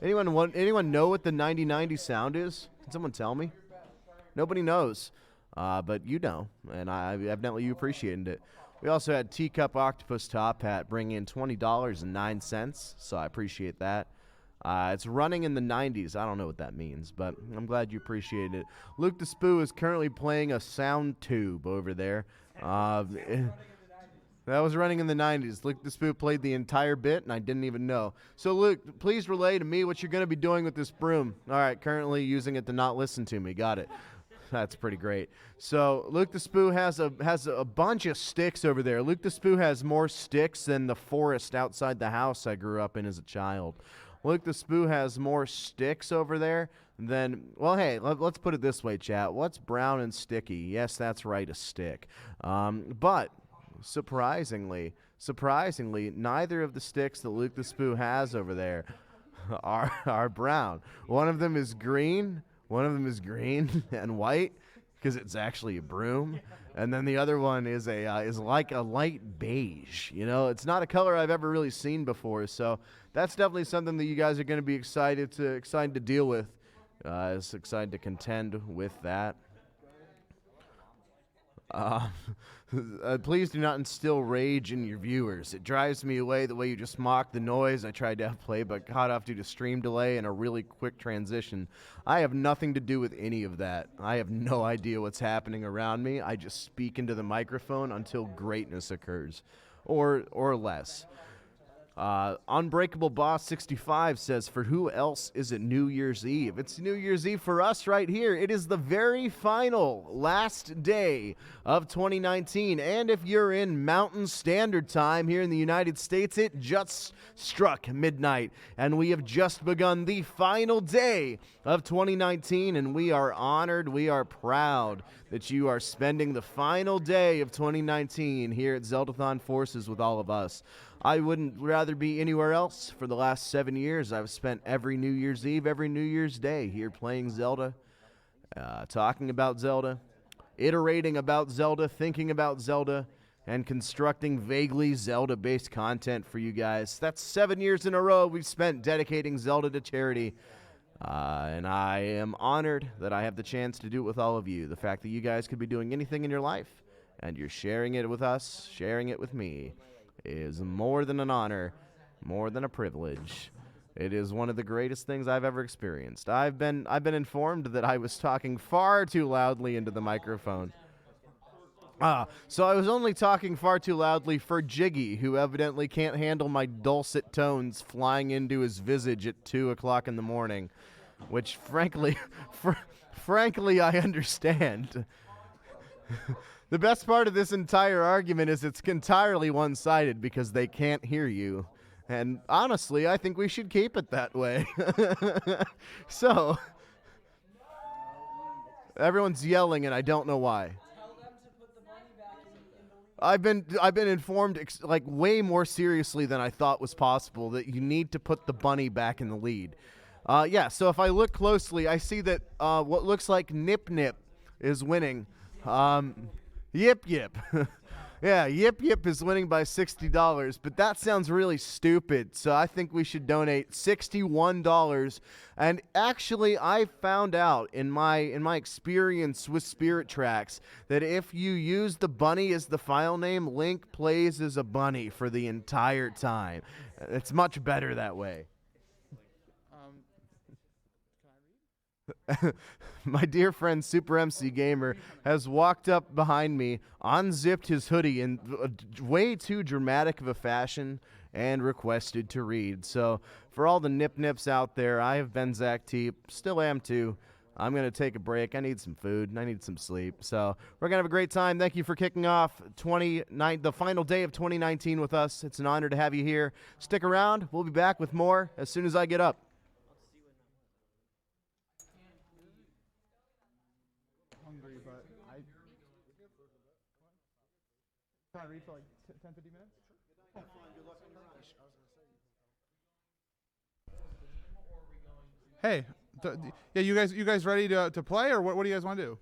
Anyone know what the 9090 sound is? Can someone tell me? Nobody knows, but you know, and evidently you appreciated it. We also had Teacup Octopus Top Hat bring in $20.09, so I appreciate that. It's running in the 90s. I don't know what that means, but I'm glad you appreciated it. Luke the Spoo is currently playing a sound tube over there. That was running in the 90s. Luke the Spoo played the entire bit, and I didn't even know. So, Luke, please relay to me what you're going to be doing with this broom. All right, currently using it to not listen to me. Got it. That's pretty great. So Luke the Spoo has a bunch of sticks over there. Luke the Spoo has more sticks than the forest outside the house I grew up in as a child. Luke the Spoo has more sticks over there than, well, hey, let's put it this way, chat. What's brown and sticky? Yes, that's right, a stick. But surprisingly, neither of the sticks that Luke the Spoo has over there are brown. One of them is green. One of them is green and white because it's actually a broom, and then the other one is like a light beige. You know, it's not a color I've ever really seen before, so that's definitely something that you guys are going to be excited to deal with. Excited to contend with that. Please do not instill rage in your viewers. It drives me away the way you just mock the noise I tried to have play, but cut off due to stream delay and a really quick transition. I have nothing to do with any of that. I have no idea what's happening around me. I just speak into the microphone until greatness occurs, or less. Unbreakable Boss 65 says, for who else is it New Year's Eve? It's New Year's Eve for us right here. It is the very final last day of 2019, and if you're in Mountain Standard Time here in the United States, it just struck midnight, and we have just begun the final day of 2019, and we are honored, we are proud that you are spending the final day of 2019 here at Zeldathon Forces with all of us. I wouldn't rather be anywhere else. For the last 7 years, I've spent every New Year's Eve, every New Year's Day here playing Zelda, talking about Zelda, iterating about Zelda, thinking about Zelda, and constructing vaguely Zelda-based content for you guys. That's 7 years in a row we've spent dedicating Zelda to charity, and I am honored that I have the chance to do it with all of you. The fact that you guys could be doing anything in your life, and you're sharing it with us, sharing it with me, is more than an honor, more than a privilege. It is one of the greatest things I've ever experienced. I've been informed that I was talking far too loudly into the microphone. So I was only talking far too loudly for Jiggy, who evidently can't handle my dulcet tones flying into his visage at 2 o'clock in the morning, which frankly I understand. The best part of this entire argument is it's entirely one-sided because they can't hear you. And honestly, I think we should keep it that way. So, everyone's yelling and I don't know why. I've been informed like way more seriously than I thought was possible that you need to put the bunny back in the lead. Yeah, so if I look closely, I see that what looks like Nip Nip is winning. Yip Yip. Yeah, Yip Yip is winning by $60, but that sounds really stupid, so I think we should donate $61. And actually, I found out in my experience with Spirit Tracks that if you use the bunny as the file name, Link plays as a bunny for the entire time. It's much better that way. My dear friend Super MC Gamer has walked up behind me, unzipped his hoodie in way too dramatic of a fashion, and requested to read. So, for all the nip-nips out there, I have been Zach Teep, still am too. I'm going to take a break. I need some food, and I need some sleep. So, we're going to have a great time. Thank you for kicking off the final day of 2019 with us. It's an honor to have you here. Stick around. We'll be back with more as soon as I get up. Hungry, but can I read for like 10, 15 minutes? Hey, yeah, you guys ready to play, or what do you guys want to do?